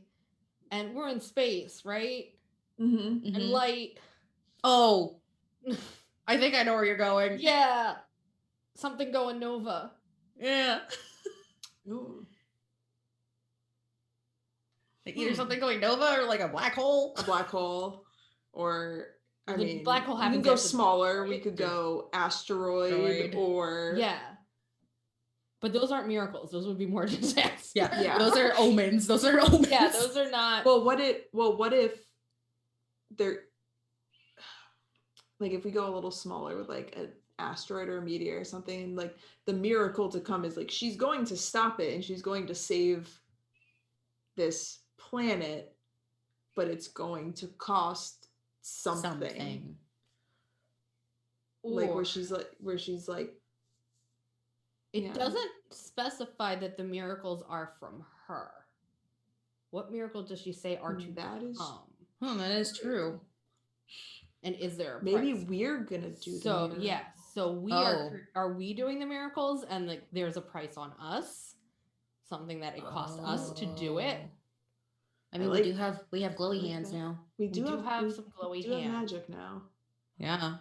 and we're in space, right? Mm-hmm. And light. Oh, I think I know where you're going. Yeah, something going nova. Yeah. Ooh. Like either something going nova or like a black hole. A black hole, or I mean, black hole we can happens go after the smaller. right? We could go asteroid, or yeah. But those aren't miracles. Those would be more disasters. Yeah. Those are omens. Those are omens. Yeah, those are not. Well, what if they're like if we go a little smaller with like an asteroid or a meteor or something, like the miracle to come is like she's going to stop it and she's going to save this planet, but it's going to cost something. Like where she's like it doesn't specify that the miracles are from her. What miracle does she say are to come? That is true. And is there a maybe price? We're gonna do so we are we doing the miracles and like there's a price on us, something that it costs us to do it. I mean, we have glowy hands now. We do have some glowy hands. Have magic now. Yeah.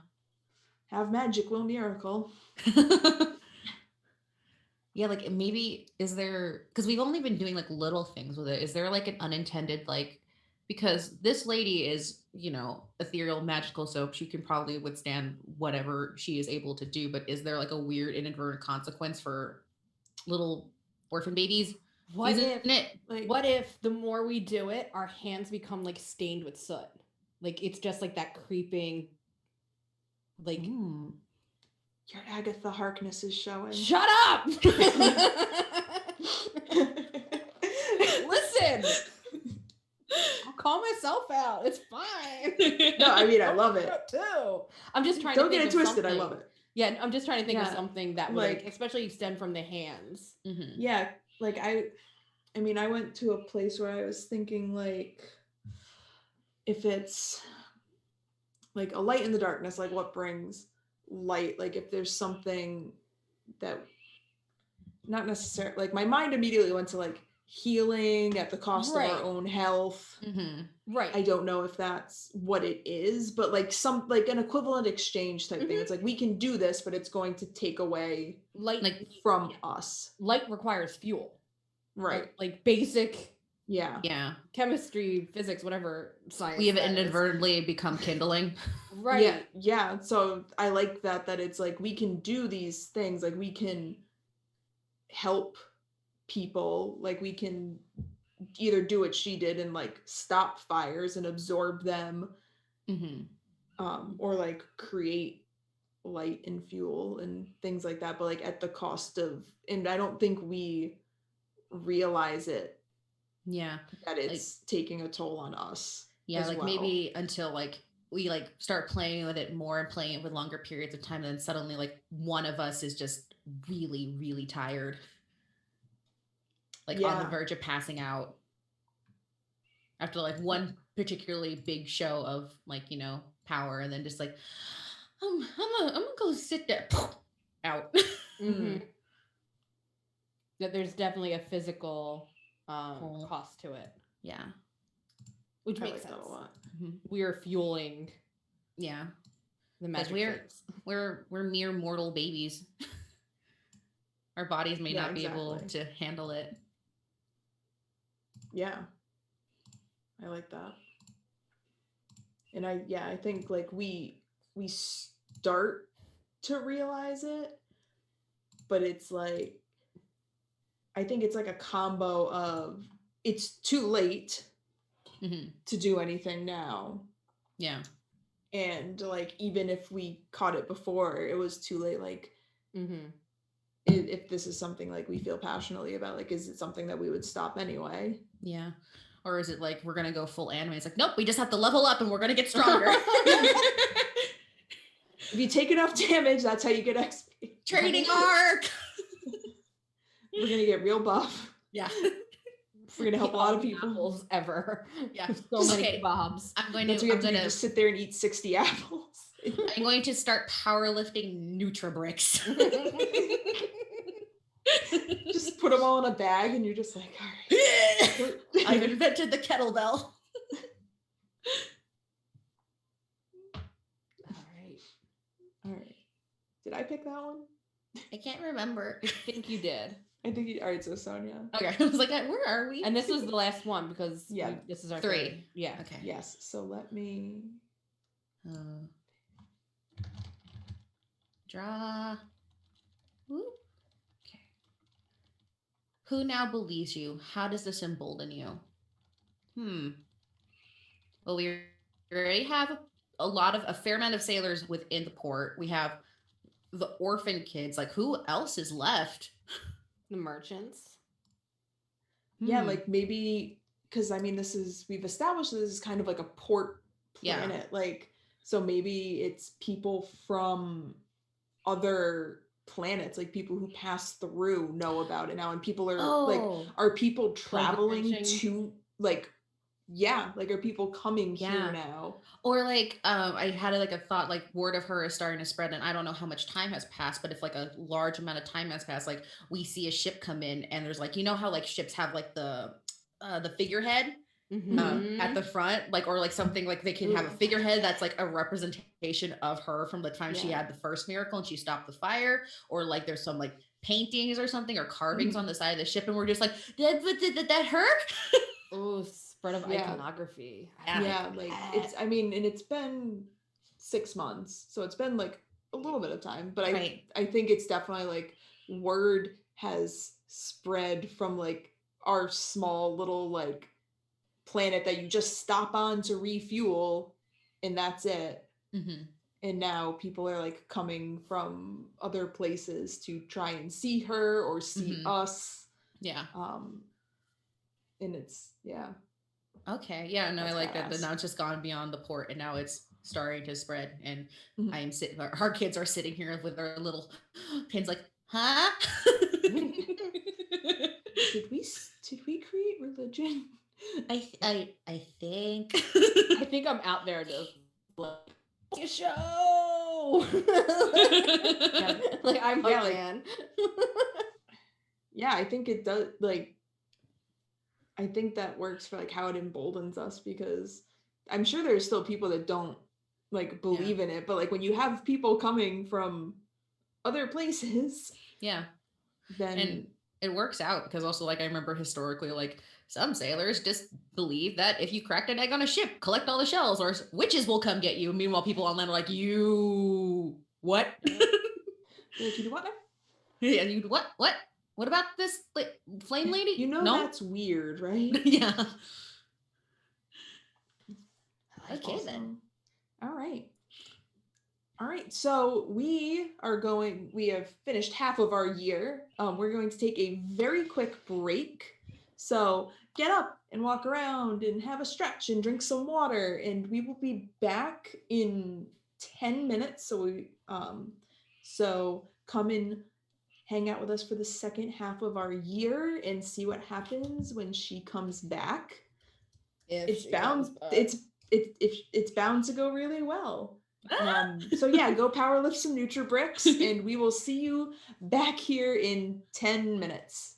Have magic, will miracle. Yeah, like maybe is there, because we've only been doing like little things with it. Is there like an unintended like, because this lady is, you know, ethereal magical soap. She can probably withstand whatever she is able to do. But is there like a weird inadvertent consequence for little orphan babies? What if the more we do it, our hands become like stained with soot? Like it's just like that creeping, like your Agatha Harkness is showing. Shut up! Listen, I'll call myself out. It's fine. No, I mean I love it too. I'm just trying. Don't to get think it of twisted. something. I love it. Yeah, I'm just trying to think of something that would like especially extend from the hands. Mm-hmm. Yeah, like I mean, I went to a place where I was thinking like, if it's like a light in the darkness, like what brings light? Like if there's something that not necessarily, like my mind immediately went to like healing at the cost of our own health. Right. I don't know if that's what it is, but like some like an equivalent exchange type thing. It's like we can do this, but it's going to take away light from us. Light requires fuel. Right. Like basic yeah chemistry, physics, whatever science. We have inadvertently become kindling. Right. Yeah. So I like that it's like we can do these things, like we can help people, like we can either do what she did and like stop fires and absorb them, or like create light and fuel and things like that, but like at the cost of, and I don't think we realize it that it's like, taking a toll on us. Like maybe until like we like start playing with it more and playing it with longer periods of time, and then suddenly like one of us is just really, really tired, like on the verge of passing out after like one particularly big show of like, you know, power, and then just like I'm gonna go sit there out. That there's definitely a physical cost to it. Yeah. Which makes sense. A lot. We're fueling the magic. We're mere mortal babies. Our bodies may not be able to handle it. Yeah. I like that. And I think like we start to realize it, but it's like, I think it's like a combo of it's too late to do anything now. Yeah. And like, even if we caught it before, it was too late. Like, if this is something like we feel passionately about, like, is it something that we would stop anyway? Yeah. Or is it like we're gonna go full anime? It's like, nope, we just have to level up and we're gonna get stronger. If you take enough damage, that's how you get XP. Training arc. We're gonna get real buff. Yeah. We're gonna help a lot of people. Apples ever. Yeah. So many bobs. I'm going That's to. what I'm you have to do, gonna just sit there and eat 60 apples. I'm going to start powerlifting Nutribricks. Just put them all in a bag, and you're just like, all right. I've invented the kettlebell. All right. Did I pick that one? I can't remember. I think you did. I think you. All right. So Sonia. Okay, I was like, where are we? And this was the last one because Yeah. this is our 3. third. Yeah. Okay. Yes. So let me. Draw. Whoop. Okay. Who now believes you? How does this embolden you? Well, we already have a fair amount of sailors within the port. We have the orphan kids. Like, who else is left? The merchants. Yeah, like maybe because I mean, we've established this is kind of like a port planet. Yeah. Like, so maybe it's people from other planets, like people who pass through know about it now, and people are like, are people traveling to like, yeah, like are people coming here now? Or like, I had like a thought, like word of her is starting to spread, and I don't know how much time has passed, but if like a large amount of time has passed, like we see a ship come in, and there's like, you know how like ships have like the figurehead at the front, like, or like something like they can have a figurehead that's like a representation of her from the time she had the first miracle and she stopped the fire, or like there's some like paintings or something or carvings on the side of the ship, and we're just like, did that her? Oh, spread of iconography. Yeah, like it's, I mean, and it's been 6 months, so it's been like a little bit of time, but I think it's definitely like word has spread from like our small little like planet that you just stop on to refuel, and that's it. And now people are like coming from other places to try and see her or see us. Yeah. And it's Okay. Yeah. No, That's I like that. badass. But now it's just gone beyond the port, and now it's starting to spread. And I am sitting. Our kids are sitting here with their little pins, like, huh? Did we create religion? I think. I think I'm out there to like a show. Like I'm a fan. Yeah, I think it does. Like, I think that works for like how it emboldens us, because I'm sure there's still people that don't like believe in it, but like when you have people coming from other places, then and it works out, because also like I remember historically, like some sailors just believe that if you cracked an egg on a ship, collect all the shells, or witches will come get you. Meanwhile, people on land are like, you what? Like, you do what now? Yeah, you what? What about this flame lady? You know, no? That's weird, right? Yeah. Okay, Awesome. then. All right. So we have finished half of our year. We're going to take a very quick break. So get up and walk around and have a stretch and drink some water, and we will be back in 10 minutes. So come and hang out with us for the second half of our year and see what happens when she comes back. It's bound to go really well. So yeah, go power lift some Nutribricks, and we will see you back here in 10 minutes.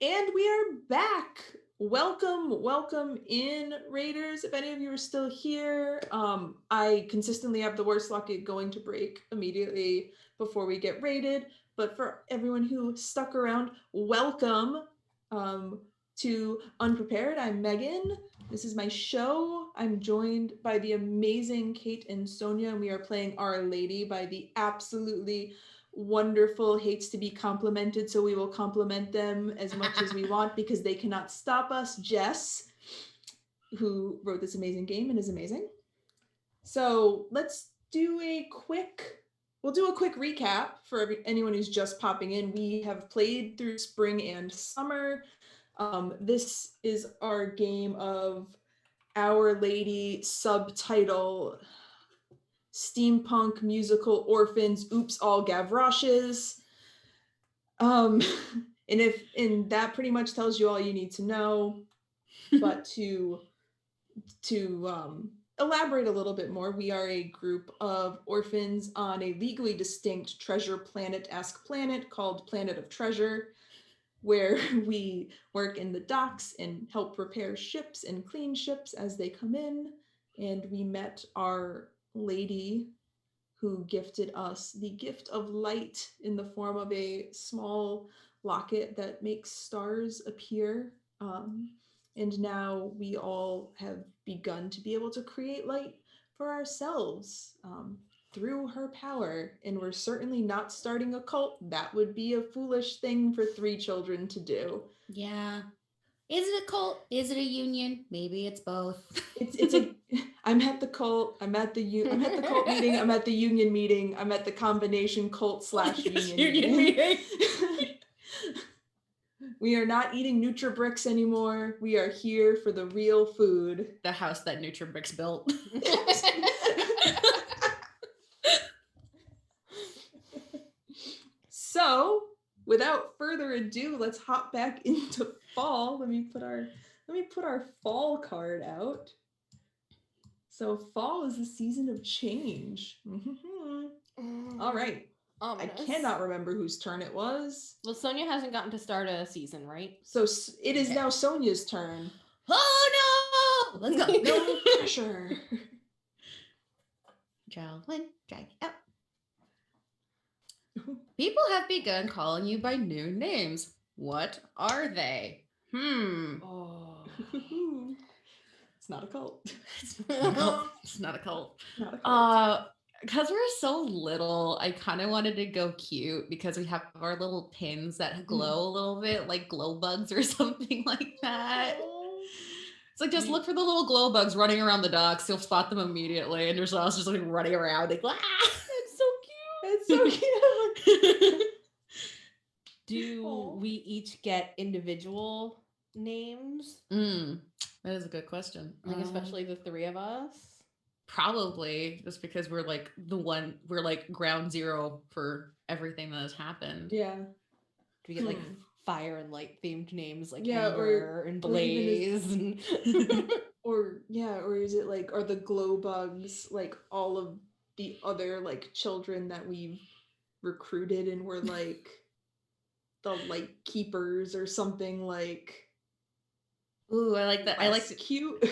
And we are back. Welcome in, Raiders. If any of you are still here, I consistently have the worst luck at going to break immediately before we get raided. But for everyone who stuck around, welcome to Unprepared. I'm Megan. This is my show. I'm joined by the amazing Kate and Sonia, and we are playing Our Lady by the absolutely wonderful Hates to be complimented, so we will compliment them as much as we want because they cannot stop us, Jess, who wrote this amazing game and is amazing. So let's do a quick recap for anyone who's just popping in. We have played through spring and summer. This is our game of Our Lady, subtitle steampunk musical orphans, oops, all Gavroches. And that pretty much tells you all you need to know. But to elaborate a little bit more, we are a group of orphans on a legally distinct treasure planet-esque planet called Planet of Treasure. where we work in the docks and help repair ships and clean ships as they come in. And we met our lady who gifted us the gift of light in the form of a small locket that makes stars appear. And now we all have begun to be able to create light for ourselves through her power. And we're certainly not starting a cult. That would be a foolish thing for 3 children to do. Yeah. Is it a cult? Is it a union? Maybe it's both. It's a I'm at the cult. I'm at the cult meeting. I'm at the union meeting. I'm at the combination cult / union meeting. We are not eating Nutribricks anymore. We are here for the real food. The house that Nutribricks built. So, without further ado, let's hop back into fall. Let me put our fall card out. So fall is the season of change. All right. Ominous. I cannot remember whose turn it was. Well, Sonia hasn't gotten to start a season, right? So it is now Sonia's turn. Oh no! Let's go. No pressure. Jolene, drag it out. People have begun calling you by new names. What are they? Oh. It's not a cult. It's not a cult. It's not a cult. Not a cult. Because we're so little, I kind of wanted to go cute because we have our little pins that glow a little bit, like glow bugs or something like that. It's like just look for the little glow bugs running around the docks. You'll spot them immediately, and there's us just like running around, like, ah! It's so cute. It's so cute. Do we each get individual names? That is a good question. Like especially the 3 of us? Probably, just because we're like we're like ground zero for everything that has happened. Yeah. Do we get like fire and light themed names like Yeah, Ember and Blaze or is it like, are the glow bugs like all of the other like children that we've recruited and we're like the light keepers or something like? Ooh, I like that. I like cute.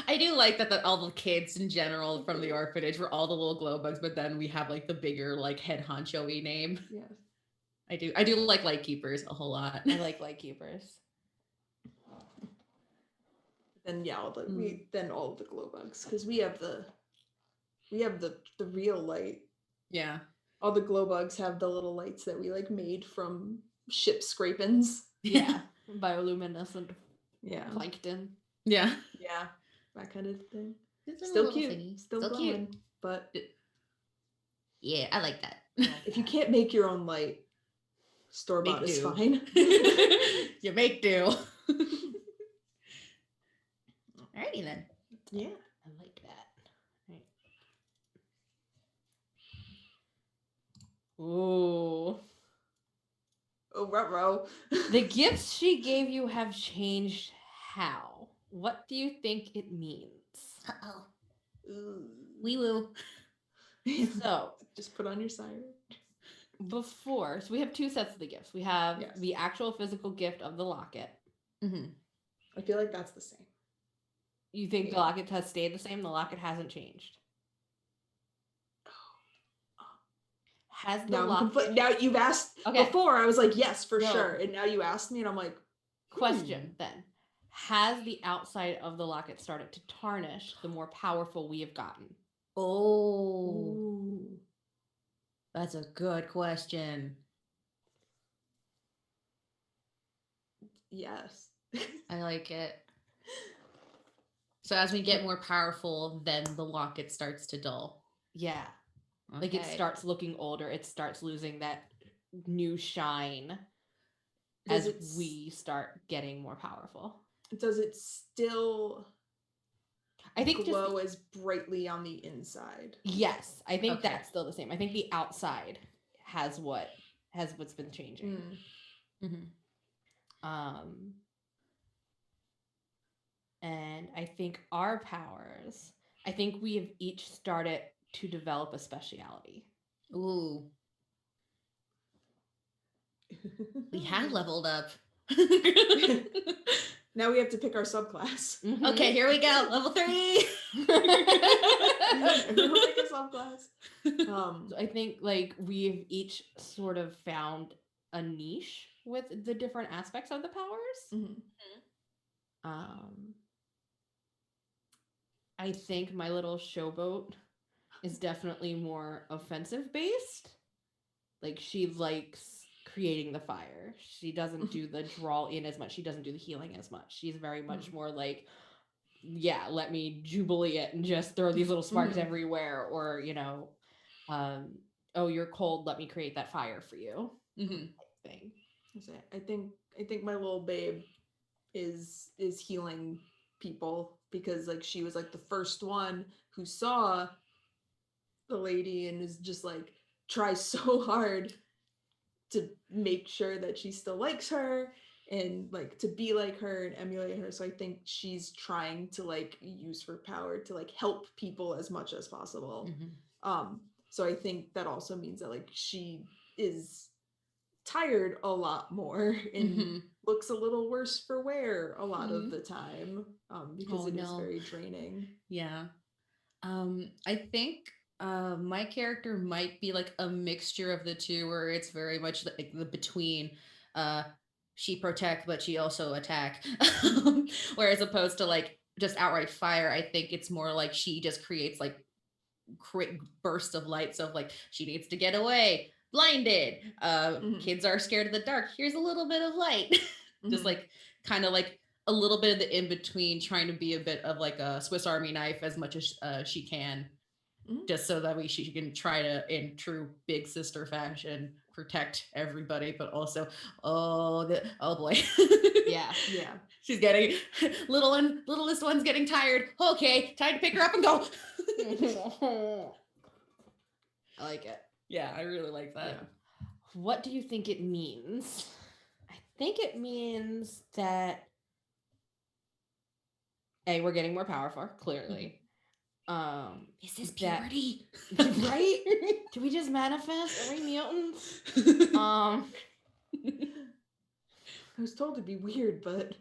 I do like that all the kids in general from the orphanage were all the little glow bugs, but then we have like the bigger like head honcho-y name. Yeah. I do like light keepers a whole lot. I like light keepers. Then all of the glow bugs, because we have the real light. Yeah. All the glow bugs have the little lights that we like made from ship scrapings. Yeah. Bioluminescent. Yeah. Plankton. Yeah. Yeah. That kind of thing. It's Still cute. Thingy. Still glowing. Cute. But yeah, I like that. If you can't make your own light, store-bought is fine. You make do. Alrighty then. Yeah. I like that. Right. Ooh. Oh, ruh-roh. The gifts she gave you have changed how? What do you think it means? Uh-oh. Wee woo. So, just put on your siren. So we have 2 sets of the gifts. We have the actual physical gift of the locket. Mm-hmm. I feel like that's the same. You think the locket has stayed the same? The locket hasn't changed. Has the locket... Now you've asked before, I was like, yes, for sure. And now you asked me and I'm like, Question then. Has the outside of the locket started to tarnish the more powerful we have gotten? Oh. That's a good question. Yes. I like it. So as we get more powerful, then the locket starts to dull. Yeah. Okay. Like it starts looking older. It starts losing that new shine as we start getting more powerful. Does it still glow just as brightly on the inside? Yes. I think that's still the same. I think the outside has what's been changing. And I think our powers, I think we have each started to develop a speciality. Ooh. We had leveled up. Now we have to pick our subclass. Mm-hmm. Okay, here we go. Level 3. Everyone pick a subclass. So I think like we've each sort of found a niche with the different aspects of the powers. Mhm. I think my little showboat is definitely more offensive based. Like she likes creating the fire. She doesn't do the draw in as much. She doesn't do the healing as much. She's very much more like, yeah, let me jubilee it and just throw these little sparks everywhere. Or, you know, oh, you're cold, let me create that fire for you. Thing. I think my little babe is healing people because like she was like the first one who saw the lady and is just like tries so hard to make sure that she still likes her and like to be like her and emulate her. So I think she's trying to like use her power to like help people as much as possible. So I think that also means that like she is tired a lot more and looks a little worse for wear a lot of the time because it is very draining. Yeah. I think my character might be like a mixture of the two, where it's very much like the between she protect but she also attack. Whereas opposed to like just outright fire, I think it's more like she just creates like quick bursts of light. So if, like she needs to get away, blinded. Kids are scared of the dark. Here's a little bit of light. Just like kind of like a little bit of the in between, trying to be a bit of like a Swiss Army knife as much as she can, just so that way she can try to, in true big sister fashion, protect everybody, but also oh boy. Yeah. She's getting littlest one's getting tired. Okay, time to pick her up and go. I like it. Yeah, I really like that. Yeah. What do you think it means? I think it means that we're getting more powerful, clearly. Is this puberty? Right? Do we just manifest? Are we mutants? I was told to be weird, but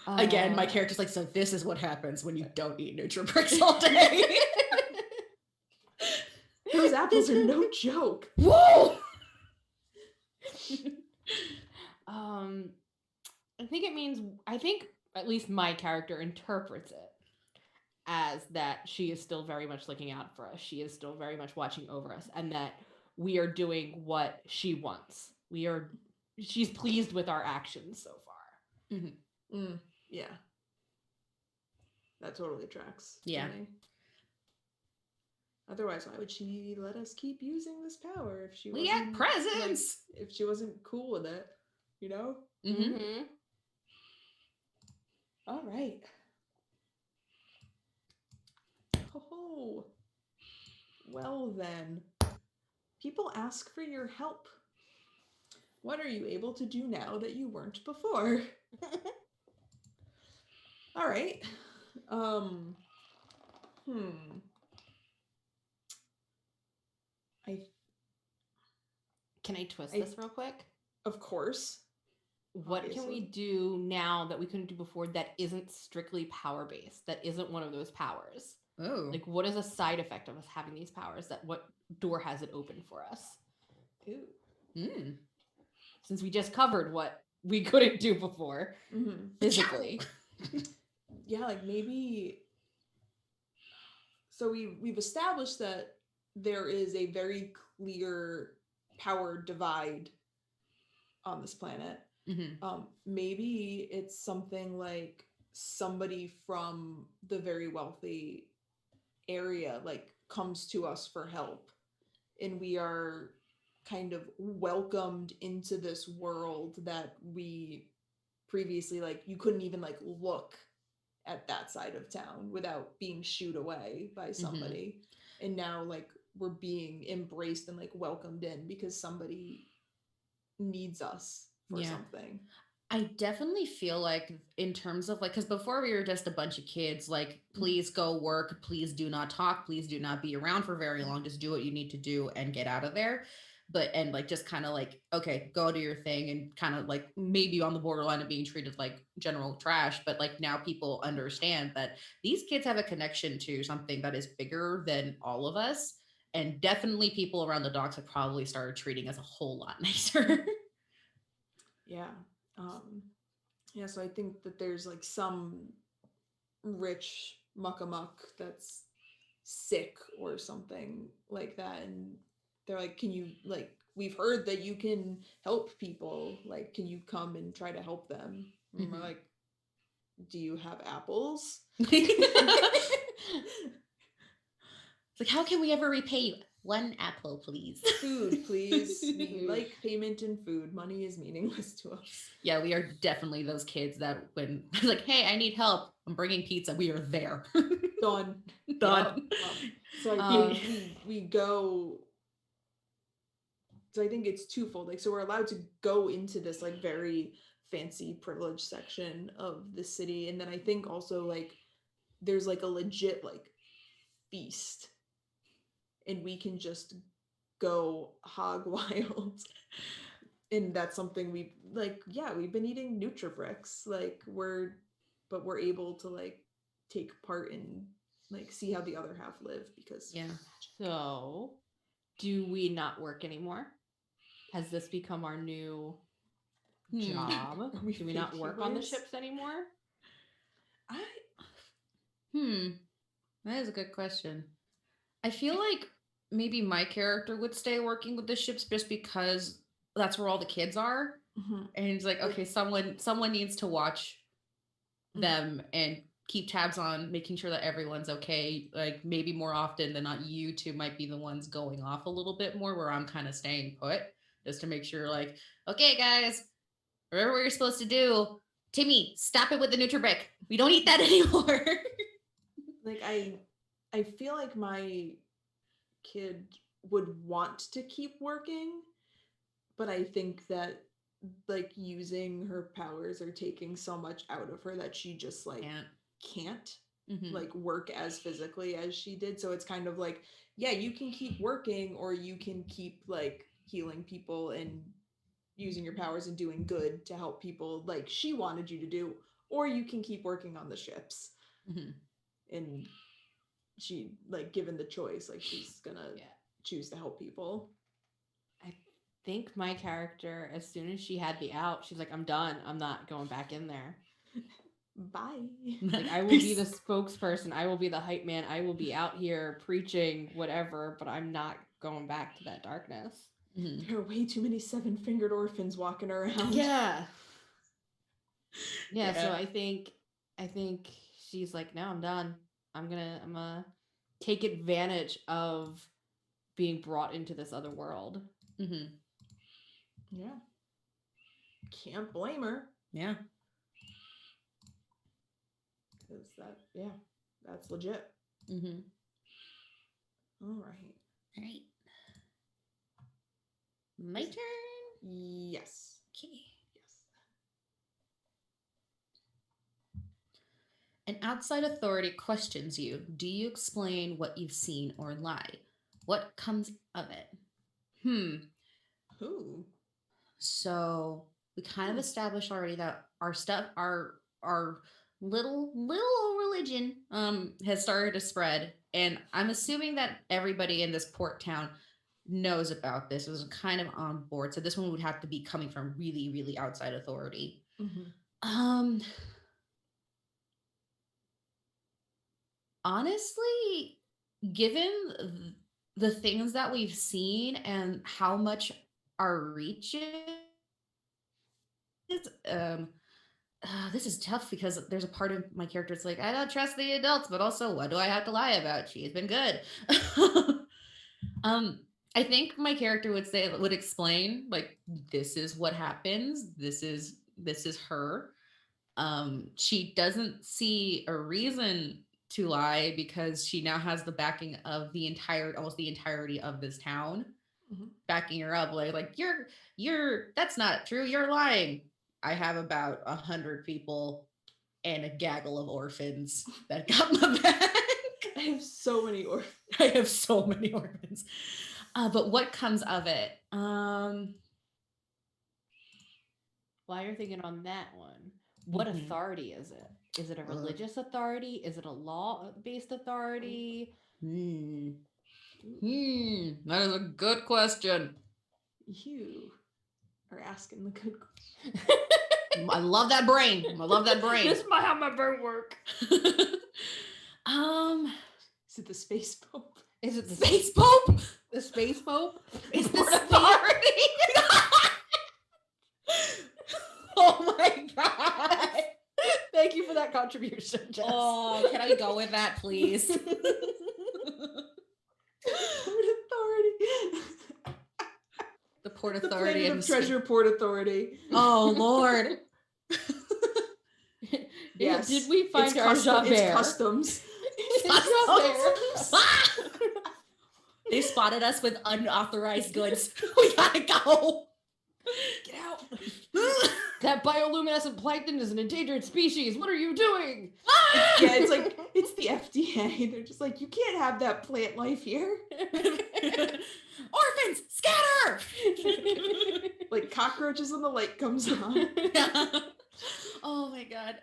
again, my character's like, so this is what happens when you don't eat Nutribricks all day. Those apples are no joke. Whoa! I think at least my character interprets it as that she is still very much looking out for us. She is still very much watching over us, and that we are doing what she wants. She's pleased with our actions so far. Yeah. That totally tracks. Yeah. Otherwise, why would she let us keep using this power if she we wasn't got presents? Like, if she wasn't cool with it, you know? All right. Oh, well then. People ask for your help. What are you able to do now that you weren't before? All right. Can I twist this real quick? Of course. What can we do now that we couldn't do before that isn't strictly power based? That isn't one of those powers? Oh. Like, what is a side effect of us having these powers? What door has it open for us? Ooh. Since we just covered what we couldn't do before physically. Yeah, like maybe. So we've established that there is a very clear power divide on this planet. Maybe it's something like somebody from the very wealthy area like comes to us for help, and we are kind of welcomed into this world that we previously like you couldn't even like look at that side of town without being shooed away by somebody. And now like we're being embraced and like welcomed in because somebody needs us for something. I definitely feel like in terms of like, because before we were just a bunch of kids, like, please go work, please do not talk, please do not be around for very long, just do what you need to do and get out of there. and like just kind of like, okay, go do your thing, and kind of like maybe on the borderline of being treated like general trash. But like now people understand that these kids have a connection to something that is bigger than all of us. And definitely people around the docks have probably started treating us a whole lot nicer. Yeah. Yeah, so I think that there's like some rich muckamuck that's sick or something like that, and they're like, can you, like, we've heard that you can help people, like, can you come and try to help them? And we're like, do you have apples? It's like, how can we ever repay you? 1 apple, please. Food, please. We like payment in food. Money is meaningless to us. Yeah, we are definitely those kids that when like, hey, I need help, I'm bringing pizza, we are there. Done. Done. So I think we go. So I think it's twofold. Like, so we're allowed to go into this like very fancy privileged section of the city, and then I think also like there's like a legit like feast, and we can just go hog wild. And that's something we like, yeah, we've been eating NutriBricks, like we're able to like take part in like see how the other half live, because yeah. So do we not work anymore? Has this become our new job? Do we not work on the ships anymore? That is a good question. I feel like maybe my character would stay working with the ships just because that's where all the kids are. And he's like, okay, someone needs to watch them and keep tabs on making sure that everyone's okay. Like maybe more often than not, you two might be the ones going off a little bit more, where I'm kind of staying put just to make sure, like, okay, guys, remember what you're supposed to do. Timmy, stop it with the NutriBrick. We don't eat that anymore. Like I feel like my kid would want to keep working, but I think that like using her powers are taking so much out of her that she just like can't like work as physically as she did. So it's kind of like, yeah, you can keep working, or you can keep like healing people and using your powers and doing good to help people like she wanted you to do, or you can keep working on the ships. And she, like, given the choice, like she's gonna choose to help people. I think my character, as soon as she had the out, she's like, I'm done. I'm not going back in there. Bye. Like, I will be the spokesperson. I will be the hype man. I will be out here preaching whatever, but I'm not going back to that darkness. There are way too many 7-fingered orphans walking around. Yeah. So I think she's like, no, I'm done. I'm gonna take advantage of being brought into this other world. Yeah. Can't blame her. Yeah. Because that's legit. All right. My turn? Yes. Okay. An outside authority questions you. Do you explain what you've seen or lie? What comes of it? Who? So we kind of established already that our stuff, our little old religion has started to spread, and I'm assuming that everybody in this port town knows about this, is kind of on board. So this one would have to be coming from really, really outside authority. Honestly, given the things that we've seen and how much our reach is, this is tough because there's a part of my character that's like, I don't trust the adults, but also, what do I have to lie about? She's been good. I think my character would explain, like, this is what happens. This is her. She doesn't see a reason to lie because she now has the backing of almost the entirety of this town backing her up. Like you're that's not true. You're lying. I have about 100 people and a gaggle of orphans that got my back. I have so many orphans. I have so many orphans. But what comes of it? While you're thinking on that one, what authority is it? Is it a religious authority? Is it a law-based authority? That is a good question. You are asking the good question. I love that brain. This is how my brain work. Is it the space pope? Is it the space pope? The space pope? Is the authority? Oh my god! Thank you for that contribution, Jess. Oh, can I go with that, please? Port Authority. The Port The Authority Planet of Treasure Port Authority. Oh Lord! Yes. Did we find it's our custom, Javert? It's customs. They spotted us with unauthorized goods. We gotta go. Get out. That bioluminescent plankton is an endangered species. What are you doing? Yeah, it's like, it's the FDA. They're just like, you can't have that plant life here. Orphans, scatter! Like cockroaches when the light comes on. Oh my god.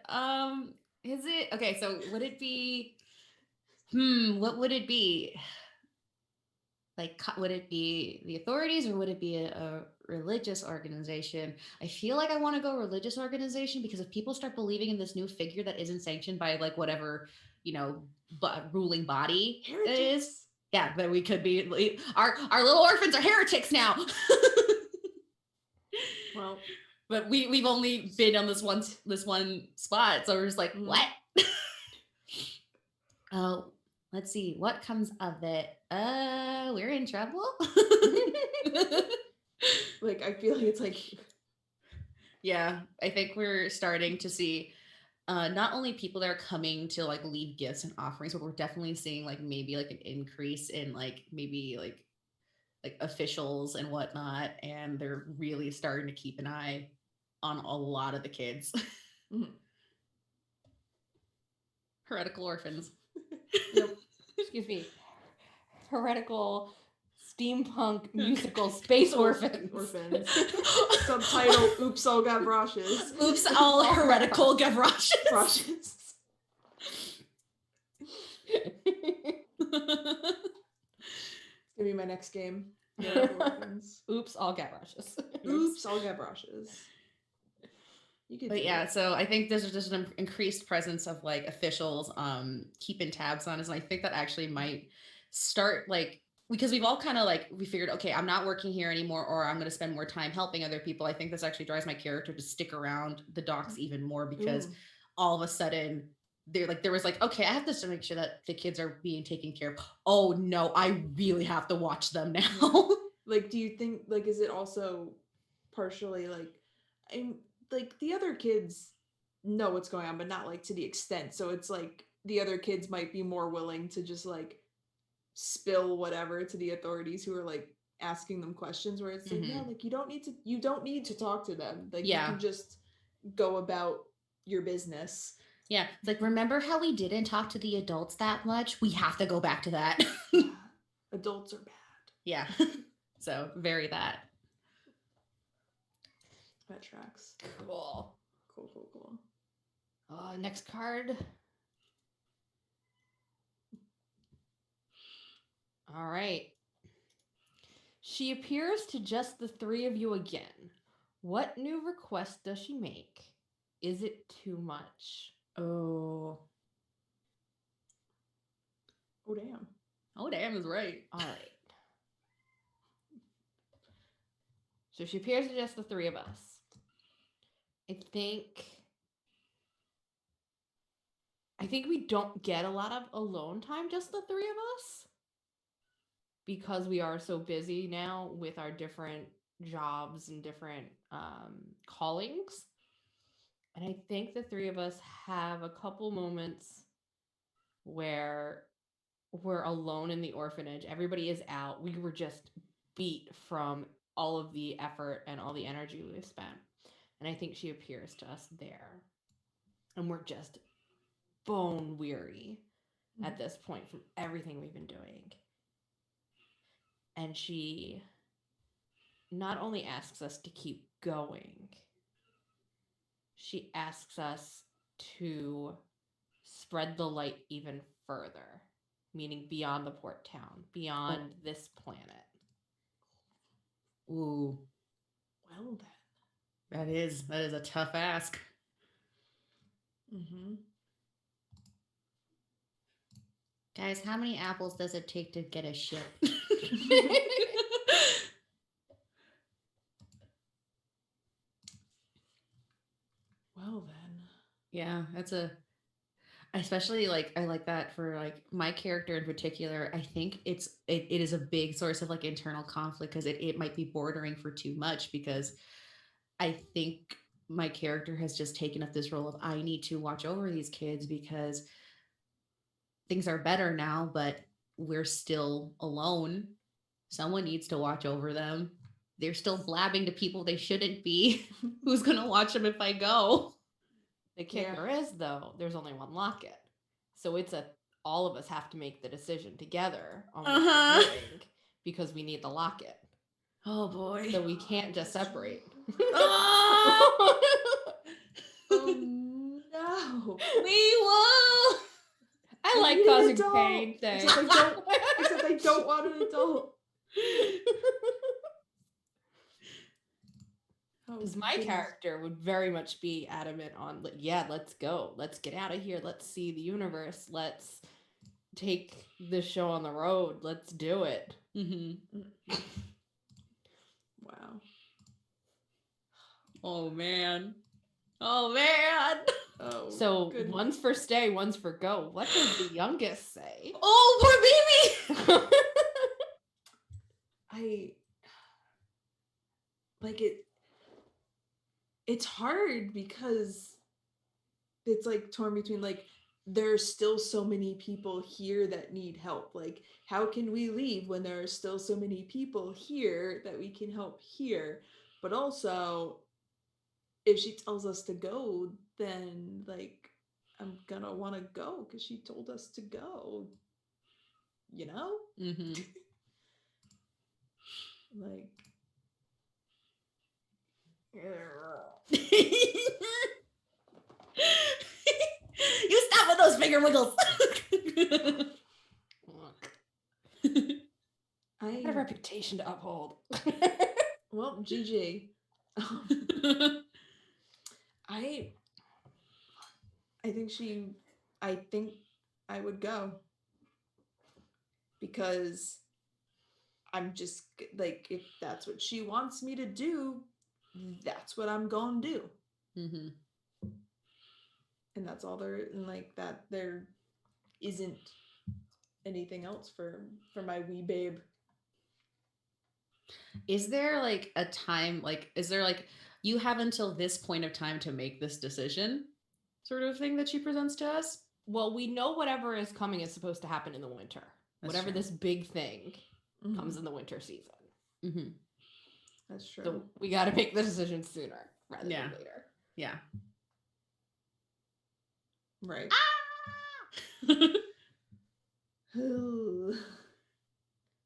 Is it okay? So would it be? What would it be? Like, would it be the authorities or would it be a religious organization? I feel like I want to go religious organization because if people start believing in this new figure that isn't sanctioned by like whatever, ruling body it is, yeah, then we could be our little orphans are heretics now. Well, but we've only been on this one spot, so we're just like, what? Oh, let's see what comes of it. We're in trouble. like I feel like it's like, yeah, I think we're starting to see not only people that are coming to like leave gifts and offerings, but we're definitely seeing like maybe like an increase in like maybe like officials and whatnot, and they're really starting to keep an eye on a lot of the kids. Heretical orphans. Yep. Excuse me. Heretical steampunk musical space orphans. Subtitle: Oops, all Gavrashes. Oops, all heretical Gavrashes. It's gonna be my next game. Oops, all Gavrashes. Oops, all Gavrashes. But yeah, so I think there's just an increased presence of like officials keeping tabs on us, and I think that actually might start like, because we've all kind of like, we figured, okay, I'm not working here anymore, or I'm going to spend more time helping other people. I think this actually drives my character to stick around the docks even more, because all of a sudden there was like, okay, I have to make sure that the kids are being taken care of. Oh no, I really have to watch them now. Like, do you think, like, is it also partially like, like the other kids know what's going on, but not like to the extent. So it's like the other kids might be more willing to just like spill whatever to the authorities who are like asking them questions, where it's like, no, like you don't need to talk to them. Like you can just go about your business. Yeah. It's like, remember how we didn't talk to the adults that much? We have to go back to that. Adults are bad. Yeah. So very that. That tracks. Cool. Next card. All right. She appears to just the three of you again. What new request does she make? Is it too much? Oh damn. Oh damn is right. All right. So she appears to just the three of us. I think we don't get a lot of alone time, just the three of us, because we are so busy now with our different jobs and different callings. And I think the three of us have a couple moments where we're alone in the orphanage. Everybody is out. We were just beat from all of the effort and all the energy we've spent. And I think she appears to us there. And we're just bone weary at this point from everything we've been doing. And she not only asks us to keep going, she asks us to spread the light even further, meaning beyond the port town, beyond this planet. Ooh. Well then. That is a tough ask. Mm-hmm. Guys, how many apples does it take to get a ship? Well then. Yeah, that's especially like I like that for like my character in particular. I think it is a big source of like internal conflict because it might be bordering for too much because I think my character has just taken up this role of I need to watch over these kids because things are better now, but we're still alone. Someone needs to watch over them. They're still blabbing to people they shouldn't be. Who's gonna watch them if I go? The kicker is, though, there's only one locket. So it's all of us have to make the decision together on what we're doing because we need the locket. Oh boy. So we can't just separate. Oh, no. We will. I like causing pain. Thanks. Except I don't want an adult. Because my character would very much be adamant on, yeah, let's go. Let's get out of here. Let's see the universe. Let's take this show on the road. Let's do it. Mm-hmm. Wow. Oh man. Oh man. Oh. So goodness. one's for stay, one's for go. What does the youngest say? Oh, poor baby. It's hard because it's like torn between like there's still so many people here that need help. Like, how can we leave when there are still so many people here that we can help here? But also, if she tells us to go, then like I'm gonna want to go because she told us to go. You know? Mm-hmm. Like. You stop with those finger wiggles. I had a reputation to uphold. Well, GG. I think I would go because I'm just like, if that's what she wants me to do, that's what I'm gonna do. Mm-hmm. And that's all there, and like that there isn't anything else for my wee babe. Is there like a time, like, is there like, you have until this point of time to make this decision sort of thing that she presents to us? Well, we know whatever is coming is supposed to happen in the winter. That's whatever true. This big thing Mm-hmm. comes in the winter season. Mm-hmm. That's true. So we got to make the decision sooner rather than later. Yeah. Right. Ah!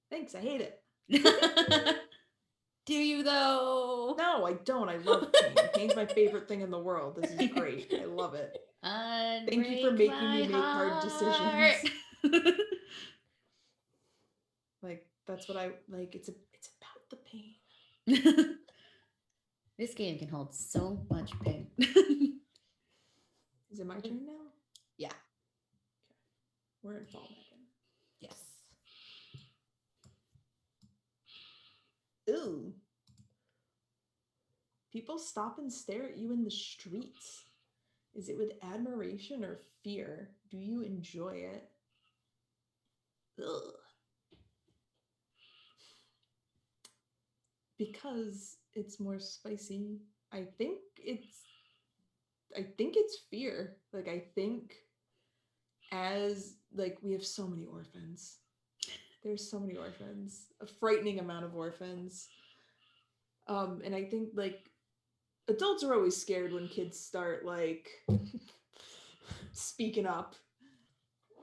Thanks, I hate it. Do you though? No, I don't. I love pain. Pain's my favorite thing in the world. This is great. I love it. Thank you for making me make hard decisions. Like, that's what I like. It's about the pain. This game can hold so much pain. Is it my turn now? Yeah. Okay. We're in fall, Megan. Yes. Ooh. People stop and stare at you in the streets. Is it with admiration or fear? Do you enjoy it? Ugh. Because it's more spicy. I think it's fear. Like, I think as like we have so many orphans. There's so many orphans. A frightening amount of orphans. And I think like adults are always scared when kids start like speaking up.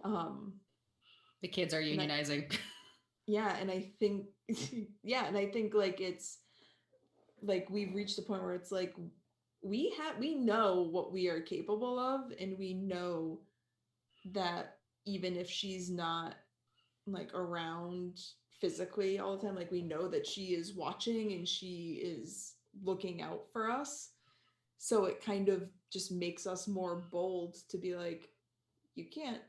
The kids are unionizing. yeah, and I think yeah, and I think like it's like we've reached the point where it's like we know what we are capable of, and we know that even if she's not like around physically all the time, like we know that she is watching and she is looking out for us. So it kind of just makes us more bold to be like, you can't,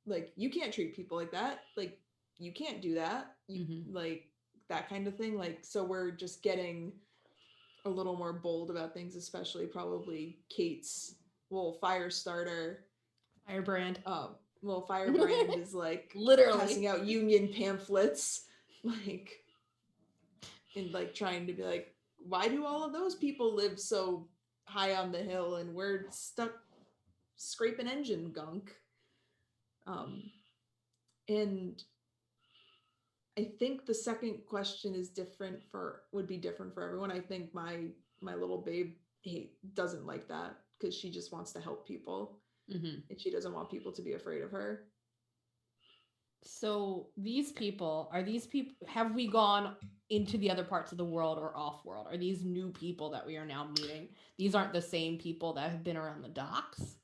like you can't treat people like that, like you can't do that, you like that kind of thing. Like, so we're just getting a little more bold about things, especially probably Kate's little fire starter. Firebrand. Little firebrand is like literally passing out union pamphlets, like, and like trying to be like, why do all of those people live so high on the hill and we're stuck scraping engine gunk? And I think the second question is different for would be different for everyone. I think my little babe doesn't like that because she just wants to help people, and she doesn't want people to be afraid of her. So these people, have we gone into the other parts of the world or off world? Are these new people that we are now meeting? These aren't the same people that have been around the docks?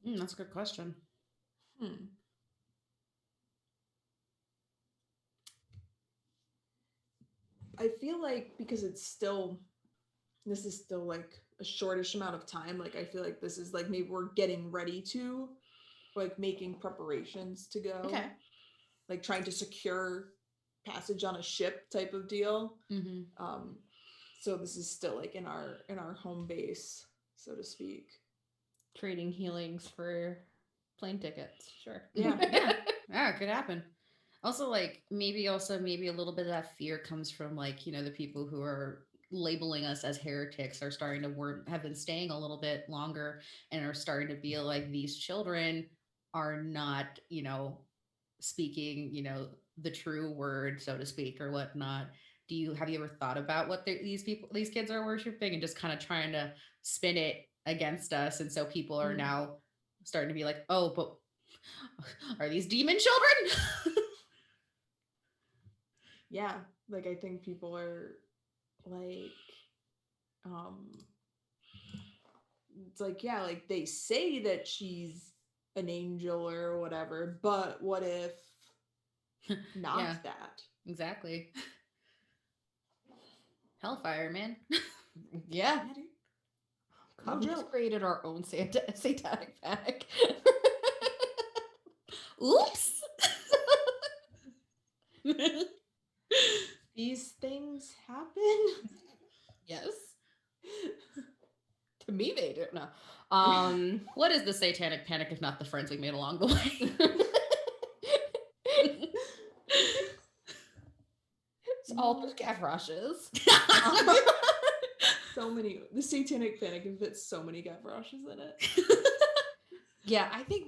That's a good question. I feel like because this is still like a shortish amount of time, like I feel like this is like maybe we're getting ready to like making preparations to go. Okay. Like trying to secure passage on a ship type of deal. So this is still like in our home base, so to speak. Trading healings for plane tickets. Sure. Yeah, it could happen. Also, like maybe a little bit of that fear comes from like, the people who are labeling us as heretics are starting to have been staying a little bit longer and are starting to feel like these children are not, speaking, the true word, so to speak, or whatnot. Have you ever thought about what these kids are worshiping and just kind of trying to spin it against us? And so people are now starting to be like, oh, but are these demon children? Yeah, like I think people are like it's like, yeah, like they say that she's an angel or whatever, but what if not that? Exactly. Hellfire, man. Yeah. No We just joke. created our own satanic panic. Oops. These things happen. Yes. To me, they do. No. What is the satanic panic if not the friends we made along the way? It's all just Gavroshes. So many. The satanic panic fits so many Gavroshes in it. Yeah, I think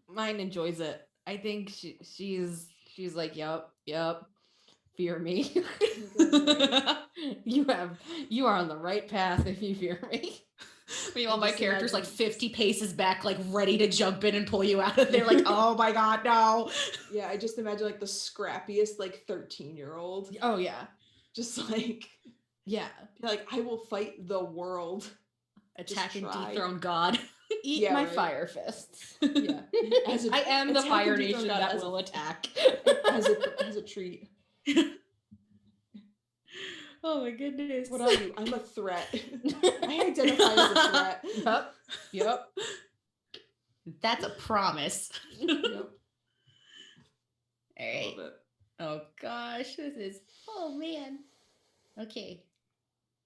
mine enjoys it. I think she's like, yep, fear me. You are on the right path if you fear me. Meanwhile, my character's like 50 paces back, like ready to jump in and pull you out of there. Like, oh my god, no. Yeah, I just imagine like the scrappiest like 13-year-old. Oh yeah. Just like, yeah, like I will fight the world. Attack and dethrone God. Eat my fire fists. Yeah. I am the Fire Nation that will attack. As a treat. Oh my goodness. What are you? I'm a threat. I identify as a threat. Yep. That's a promise. Yep. All right. Oh gosh, oh man. Okay.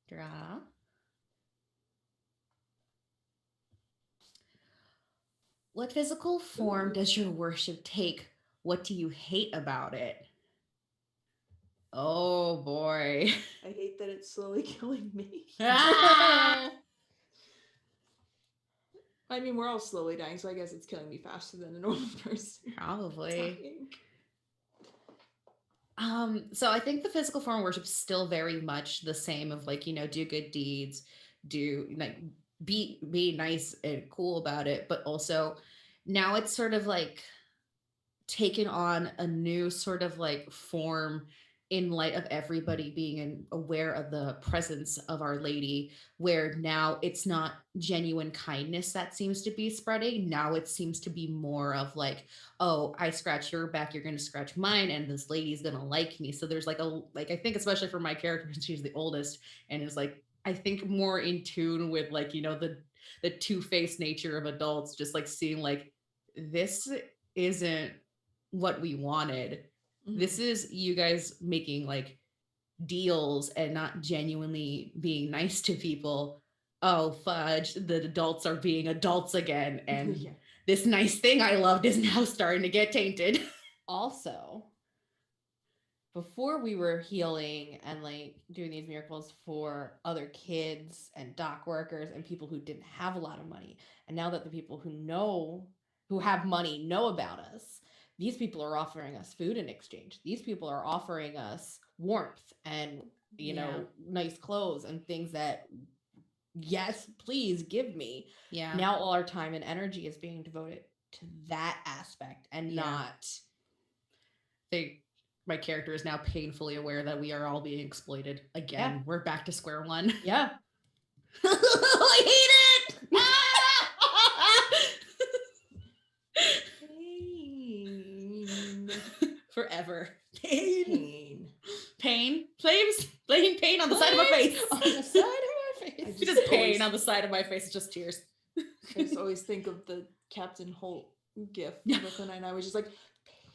Draw. What physical form does your worship take? What do you hate about it? Oh boy. I hate that it's slowly killing me. Ah! I mean, we're all slowly dying, so I guess it's killing me faster than a normal person. Probably. So I think the physical form of worship is still very much the same of like, do good deeds, do like be nice and cool about it, but also now it's sort of like taken on a new sort of like form in light of everybody being aware of the presence of Our Lady, where now it's not genuine kindness that seems to be spreading. Now it seems to be more of like, oh, I scratch your back, you're going to scratch mine, and this lady's going to like me. So there's like I think, especially for my character, since she's the oldest and is like, I think more in tune with like, the two-faced nature of adults, just like seeing like, this isn't what we wanted. This is you guys making like deals and not genuinely being nice to people. Oh, fudge, the adults are being adults again. And this nice thing I loved is now starting to get tainted. Also, before we were healing and like doing these miracles for other kids and dock workers and people who didn't have a lot of money, and now that the people who have money know about us, these people are offering us food in exchange. These people are offering us warmth and, nice clothes and things that, yes, please give me. Yeah. Now all our time and energy is being devoted to that aspect and not. My character is now painfully aware that we are all being exploited again. Yeah. We're back to square one. Yeah. I hate it. Pain. Forever. Pain. Plain pain on the side of my face. On the side of my face. Just pain on the side of my face. It's just tears. I just always think of the Captain Holt gif. Brooklyn and I was just like,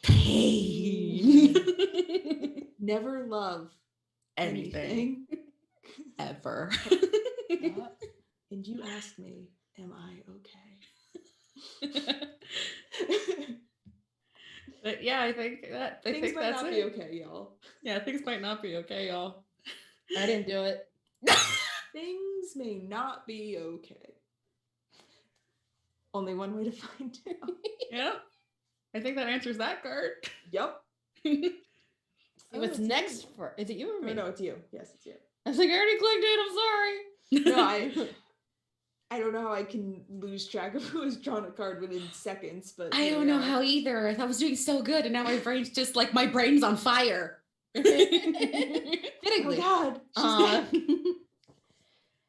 pain. Never love anything. Ever. And you ask me, am I okay? But yeah, I think things might not be okay, y'all. Yeah, things might not be okay, y'all. I didn't do it. Things may not be okay. Only one way to find out. Yeah. I think that answers that card. Yep. What's next for? Is it you or me? No, it's you. Yes, it's you. I was like, I already clicked it. I'm sorry. No, I don't know how I can lose track of who has drawn a card within seconds, but I don't know how either. I was doing so good, and now my brain's just like my brain's on fire. Oh God, she's dead.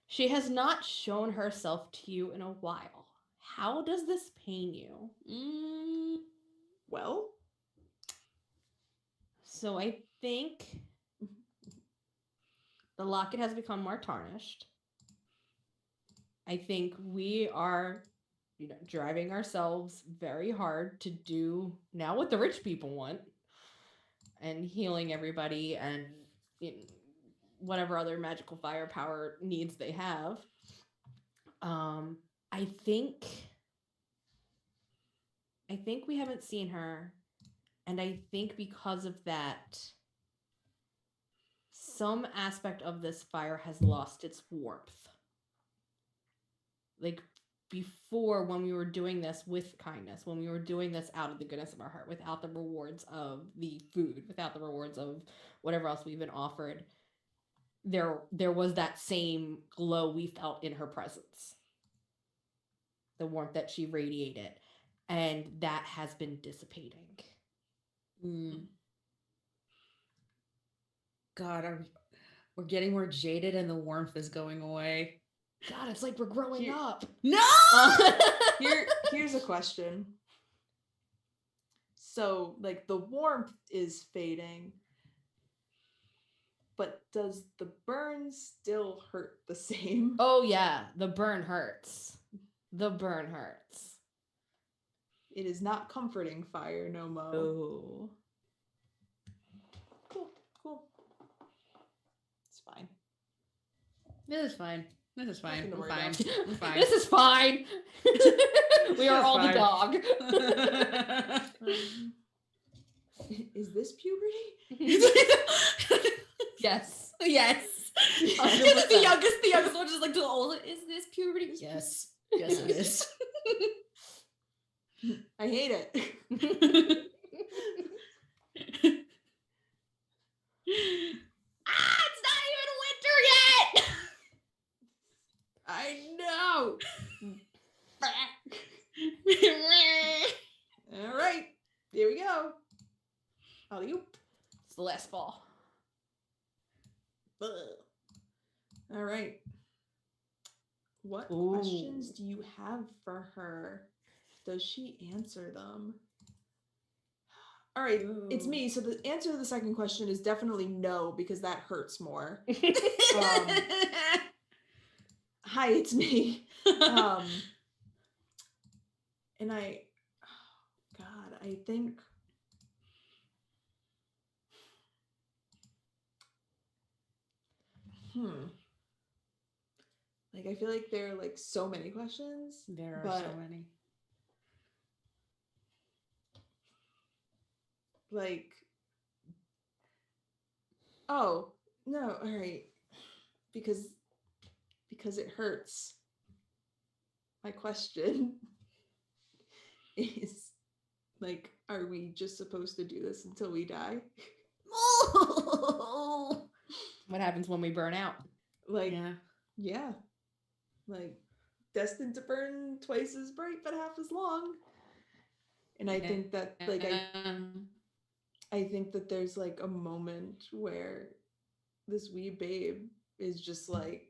She has not shown herself to you in a while. How does this pain you? Well, so I think the locket has become more tarnished. I think we are, driving ourselves very hard to do now what the rich people want and healing everybody and whatever other magical firepower needs they have. I think we haven't seen her, and I think because of that, some aspect of this fire has lost its warmth. Like before, when we were doing this with kindness, when we were doing this out of the goodness of our heart, without the rewards of the food, without the rewards of whatever else we've been offered, there was that same glow we felt in her presence. The warmth that she radiated. And that has been dissipating. God, we're getting more jaded and the warmth is going away. God, it's like we're growing up. No! Here's a question. So, like, the warmth is fading, but does the burn still hurt the same? Oh, yeah. The burn hurts. It is not comforting fire no more. Oh. Cool. It's fine. This is fine. This is fine. Nothing to We're worry fine. about. We're fine. This is fine. We are all the dog. Is this puberty? Yes. Yes. The youngest one is like to the oldest. Is this puberty? Yes. Yes, it is. I hate it. It's not even winter yet. I know. All right, here we go. Alley-oop. It's the last ball. All right. What questions do you have for her? Does she answer them? All right, it's me. So the answer to the second question is definitely no, because that hurts more. Hi, it's me. And I think like I feel like there are like so many questions. There are so many. Like, oh no, all right, because it hurts. My question is like, are we just supposed to do this until we die? What happens when we burn out? Like, yeah, like destined to burn twice as bright but half as long. And I think that like I think that there's like a moment where this wee babe is just like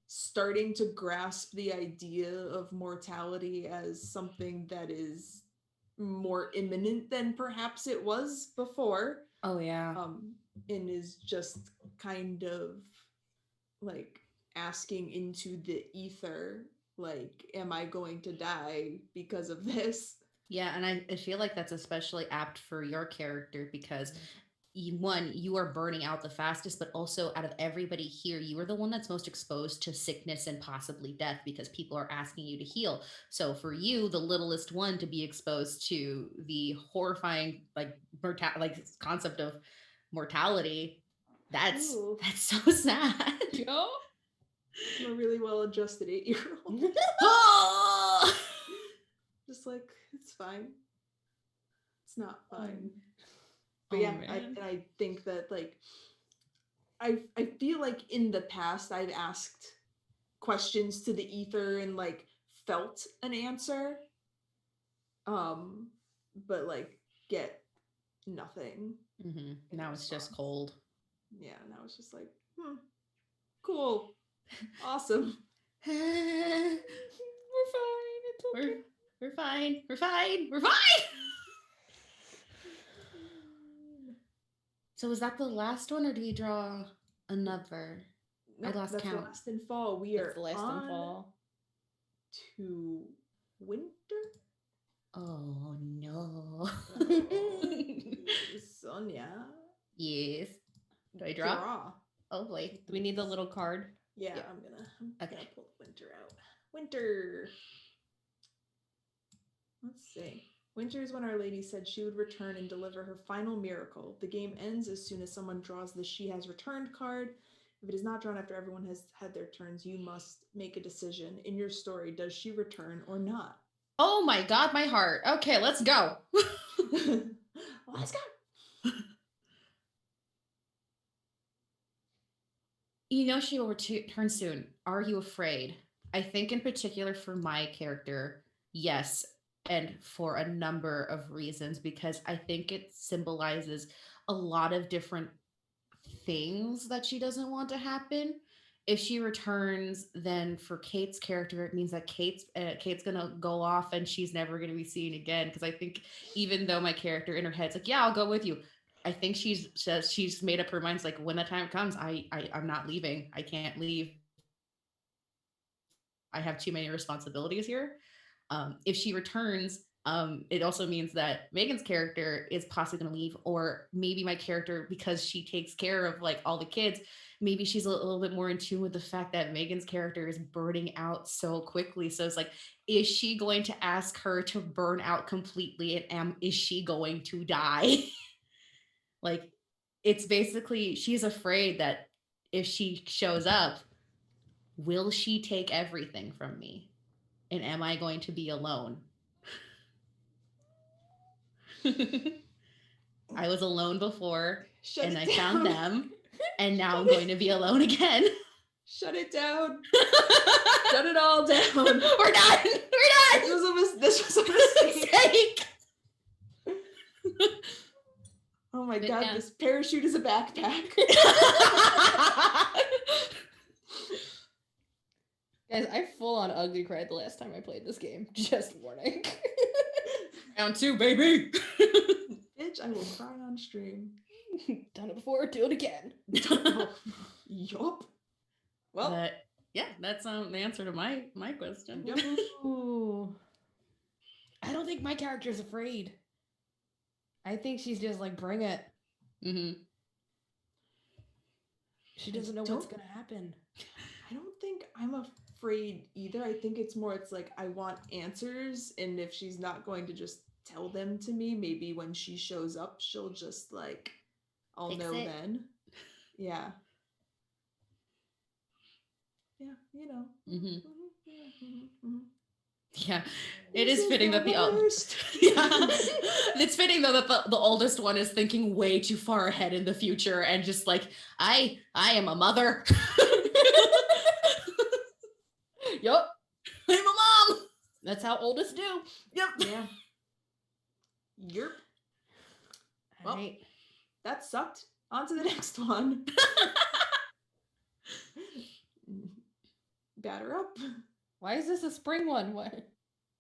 starting to grasp the idea of mortality as something that is more imminent than perhaps it was before. Oh yeah. And is just kind of like asking into the ether, like, am I going to die because of this? Yeah, and I feel like that's especially apt for your character because you are burning out the fastest, but also out of everybody here, you are the one that's most exposed to sickness and possibly death because people are asking you to heal. So for you, the littlest one to be exposed to the horrifying like concept of mortality, that's so sad. Yeah. I'm a really well-adjusted 8-year-old. Just like, it's fine. It's not fine. But yeah, I think that like I feel like in the past I've asked questions to the ether and like felt an answer, but like get nothing. Now it's just cold. Yeah, now it's just like cool, awesome. We're fine. It's okay. We're fine. So is that the last one, or do we draw another? Nope, I lost that's count. Last in Fall. We that's are last on in fall to winter. Oh no. Sonia. Yes. Do I draw? Oh boy. Do we need the little card? Yeah, I'm gonna pull winter out. Winter. Let's see. Winter is when Our Lady said she would return and deliver her final miracle. The game ends as soon as someone draws the She Has Returned card. If it is not drawn after everyone has had their turns, you must make a decision. In your story, does she return or not? Oh my god, my heart. Okay, let's go. Let's go. You know she will return soon. Are you afraid? I think in particular for my character, yes. And for a number of reasons, because I think it symbolizes a lot of different things that she doesn't want to happen. If she returns, then for Kate's character, it means that Kate's gonna go off and she's never gonna be seen again. Because I think even though my character in her head's like, yeah, I'll go with you, I think she's made up her mind. It's like, when the time comes, I'm not leaving. I can't leave. I have too many responsibilities here. If she returns, it also means that Meghan's character is possibly going to leave, or maybe my character, because she takes care of like all the kids, maybe she's a little bit more in tune with the fact that Meghan's character is burning out so quickly. So it's like, is she going to ask her to burn out completely, and is she going to die? Like, it's basically, she's afraid that if she shows up, will she take everything from me? And am I going to be alone? I was alone before, and I found them, and now I'm going to be alone again. Shut it down. Shut it all down. We're done. This was a mistake. my But god, yeah. this parachute is a backpack. Guys, I full on ugly cried the last time I played this game. Just warning. Round 2, baby. Bitch, I will cry on stream. Done it before, do it again. Yup. Well, But yeah, that's the answer to my question. Yep. Ooh. I don't think my character's afraid. I think she's just like, bring it. Mm-hmm. She doesn't know what's gonna happen. I don't think I'm afraid either. I think it's like I want answers, and if she's not going to just tell them to me, maybe when she shows up, she'll just like, I'll Fix know it. then. Yeah. Yeah, you know. Mm-hmm. Mhm. Yeah, it This is fitting that the worst. yeah, it's fitting though that the oldest one is thinking way too far ahead in the future and just like I am a mother. Yup. I'm a mom. That's how oldest do. Yep. Yeah. Yerp. Well, Alright. that sucked. On to the next one. Batter up. Why is this a spring one? What?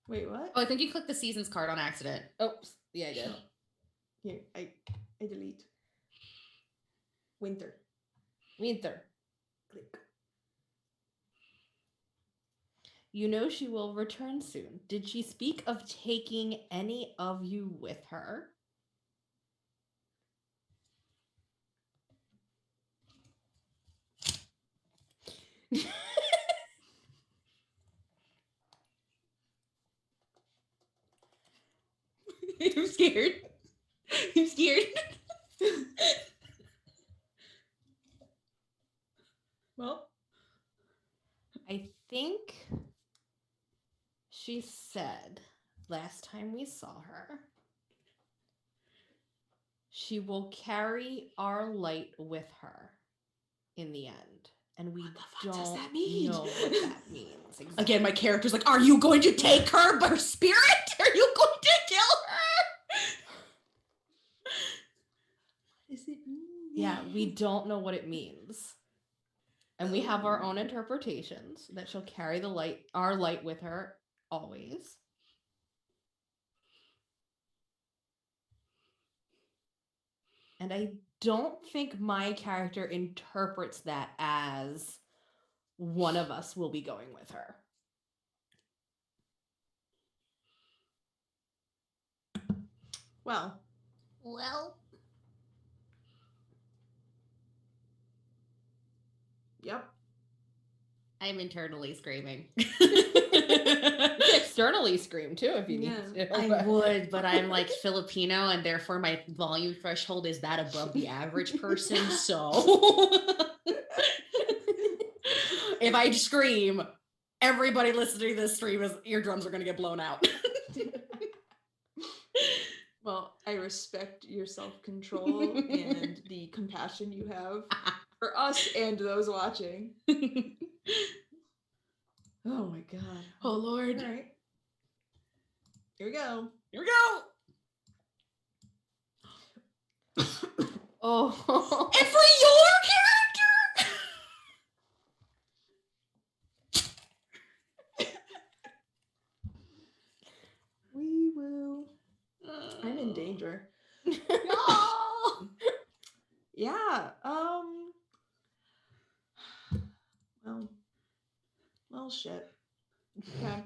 Wait, what? Oh, I think you clicked the seasons card on accident. Oops. Yeah, I did. Here, I delete. Winter. Winter. Click. You know she will return soon. Did she speak of taking any of you with her? I'm scared. I'm scared. Well, I think she said last time we saw her, she will carry our light with her in the end. And we What the fuck don't does that mean? know what that means. Exactly. Again, my character's like, are you going to take her, her spirit? Are you going to kill her? what does it mean? Yeah, we don't know what it means. And we have our own interpretations that she'll carry our light with her always. And I don't think my character interprets that as one of us will be going with her. Well, yep. I'm internally screaming. You can externally scream too if you need to. I would, but I'm like Filipino and therefore my volume threshold is that above the average person. So if I scream, everybody listening to this stream eardrums are going to get blown out. Well, I respect your self-control and the compassion you have for us and those watching. Oh my god. Oh Lord. All right. Here we go. Here we go. Oh. And for your character? We will. I'm in danger. No. Yeah. Well, shit. Okay.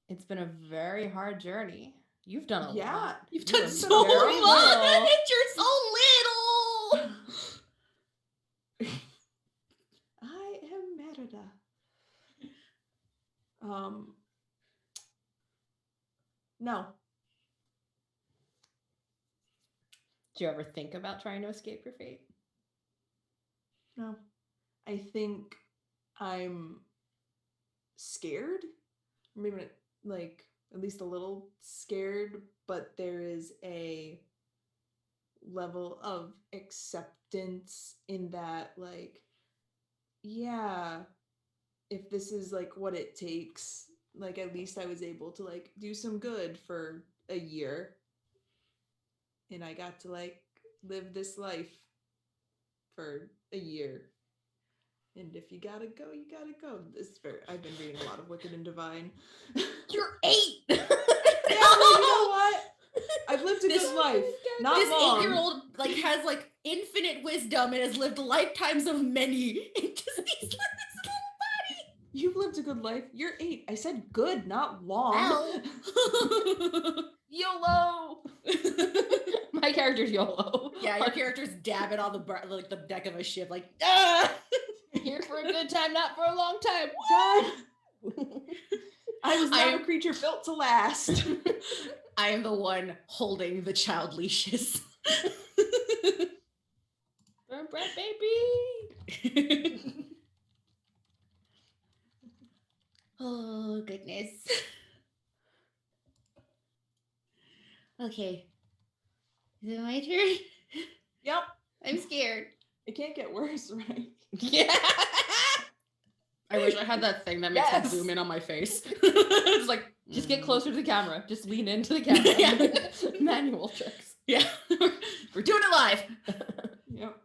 It's been a very hard journey. You've done a lot. You've You done are so very much. little. You're so little. I am Merida. No. Do you ever think about trying to escape your fate? No. I think I'm scared. Maybe not, like at least a little scared, but there is a level of acceptance in that, like, yeah, if this is like what it takes, like at least I was able to like do some good for a year, and I got to like live this life for a year. And if you gotta go, you gotta go. I've been reading a lot of Wicked and Divine. You're 8. Yeah, well, you know what? I've lived a good life. Not this long. 8-year-old like has like infinite wisdom and has lived lifetimes of many. And just this little body. You've lived a good life. You're 8. I said good, not long. Well. YOLO. My character's YOLO. Yeah, your character's dabbing on the deck of a ship, like, ah! Here for a good time, not for a long time. I was not a creature built to last. I am the one holding the child leashes. Burn bread, baby. Oh, goodness. Okay. Is it my turn? Yep. I'm scared. It can't get worse, right? Yeah. I wish I had that thing that makes Yes. it zoom in on my face. It's like, Just get closer to the camera. Just lean into the camera. Yeah. Manual tricks. Yeah. We're doing it live. Yep.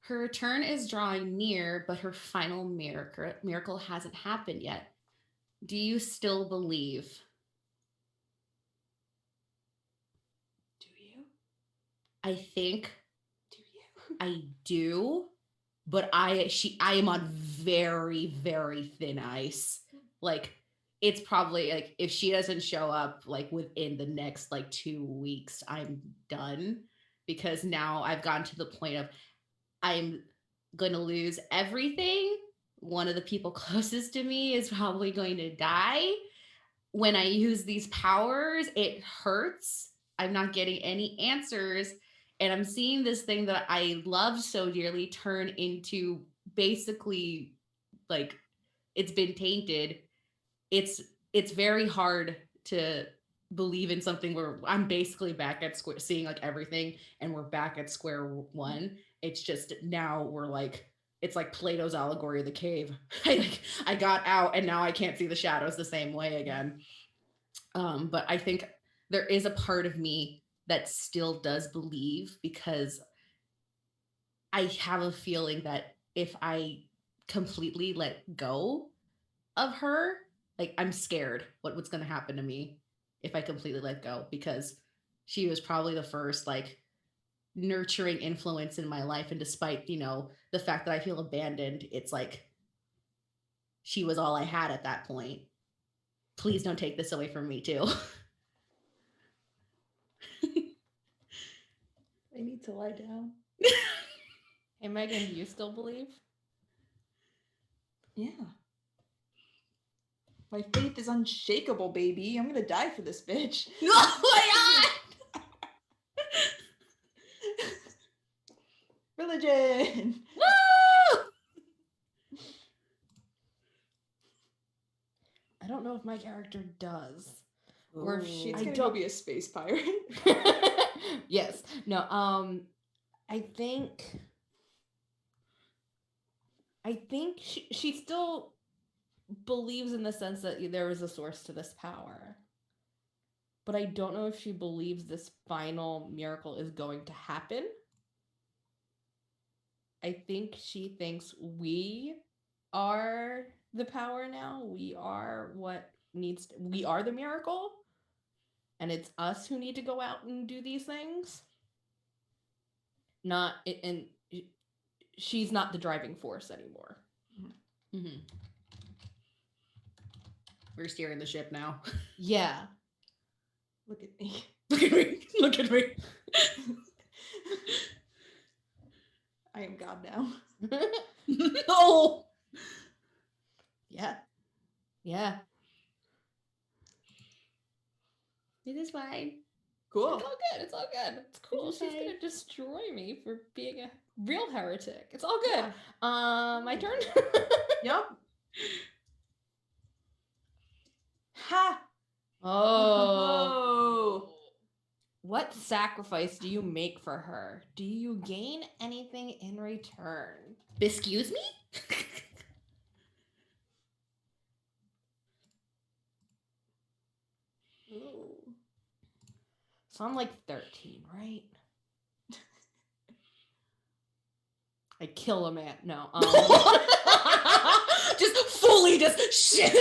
Her return is drawing near, but her final miracle hasn't happened yet. Do you still believe? Do you? I think Do you? I do, but I am on very, very thin ice. Like, it's probably like if she doesn't show up like within the next like 2 weeks, I'm done, because now I've gotten to the point of I'm going to lose everything. One of the people closest to me is probably going to die. When I use these powers, it hurts. I'm not getting any answers. And I'm seeing this thing that I love so dearly turn into basically like it's been tainted. It's very hard to believe in something where I'm basically back at seeing like everything, and we're back at square one. It's just now we're like, it's like Plato's allegory of the cave. I got out and now I can't see the shadows the same way again. But I think there is a part of me that still does believe, because I have a feeling that if I completely let go of her, like I'm scared what's going to happen to me if I completely let go, because she was probably the first like nurturing influence in my life. And despite, the fact that I feel abandoned, it's like she was all I had at that point. Please don't take this away from me too. I need to lie down. Hey, Megan, do you still believe? Yeah. My faith is unshakable, baby. I'm gonna die for this bitch. Oh my god! Religion. Woo! I don't know if my character does. Or if She's I gonna go don't be a space pirate. Yes. No, I think she still believes in the sense that there is a source to this power. But I don't know if she believes this final miracle is going to happen. I think she thinks we are the power now. We are we are the miracle. And it's us who need to go out and do these things. And she's not the driving force anymore. Mm-hmm. We're steering the ship now. Yeah. Look at me. Look at me. Look at me. I am God now. Oh. Yeah. Yeah. It is fine. Cool. It's all good. It's all good. It's cool. It's She's okay. gonna destroy me for being a real heretic. It's all good. Yeah. My turn. Yep. Ha! Oh. What sacrifice do you make for her? Do you gain anything in return? Excuse me? Ooh. So I'm like 13, right? I kill a man. No. Just fully just shing.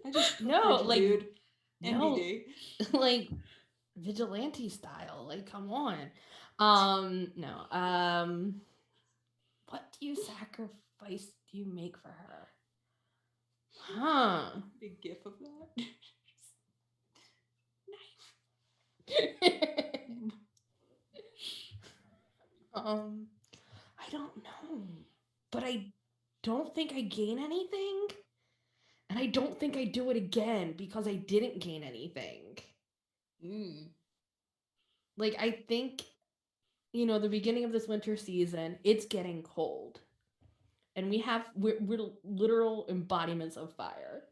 I just No, like, dude. no, NBD. like vigilante style. Like, come on. No. What do you sacrifice do you make for her? Huh. Big gif of that. I don't know. But I don't think I gain anything. And I don't think I do it again because I didn't gain anything. Like, I think, the beginning of this winter season, it's getting cold. And we're literal embodiments of fire.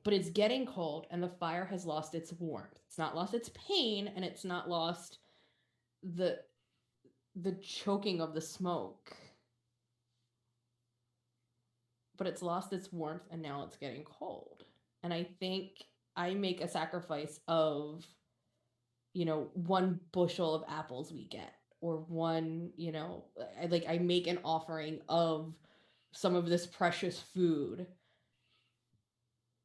But it's getting cold and the fire has lost its warmth. It's not lost its pain and it's not lost the choking of the smoke. But it's lost its warmth and now it's getting cold. And I think I make a sacrifice of, 1 bushel of apples we get, or one, I make an offering of some of this precious food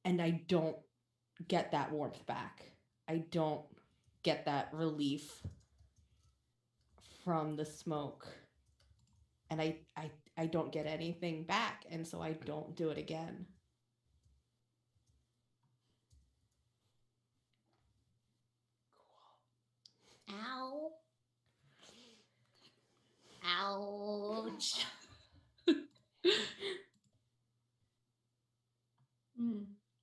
and I don't get that warmth back. I don't get that relief from the smoke. And I don't get anything back, and so I don't do it again. Cool. Ow. Ouch.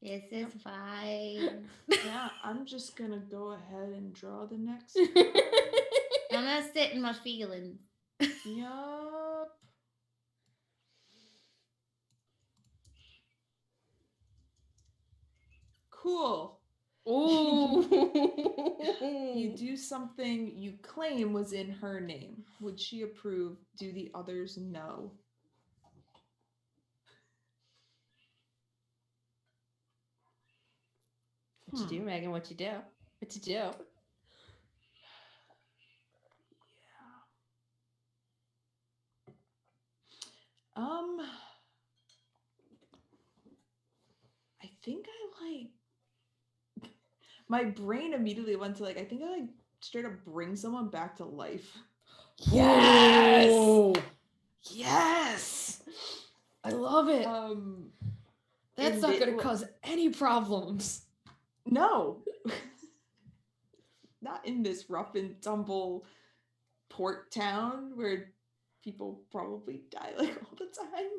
This is fine. Yeah, I'm just gonna go ahead and draw the next I'm gonna sit in my feelings. Yup. Cool. Ooh. You do something you claim was in her name. Would she approve? Do the others know? What you do, Megan? What you do? What you do? I think I my brain immediately went to I think I straight up bring someone back to life. Yes! Ooh. Yes! I love it. That's not gonna cause any problems. No. Not in this rough and tumble port town where people probably die all the time.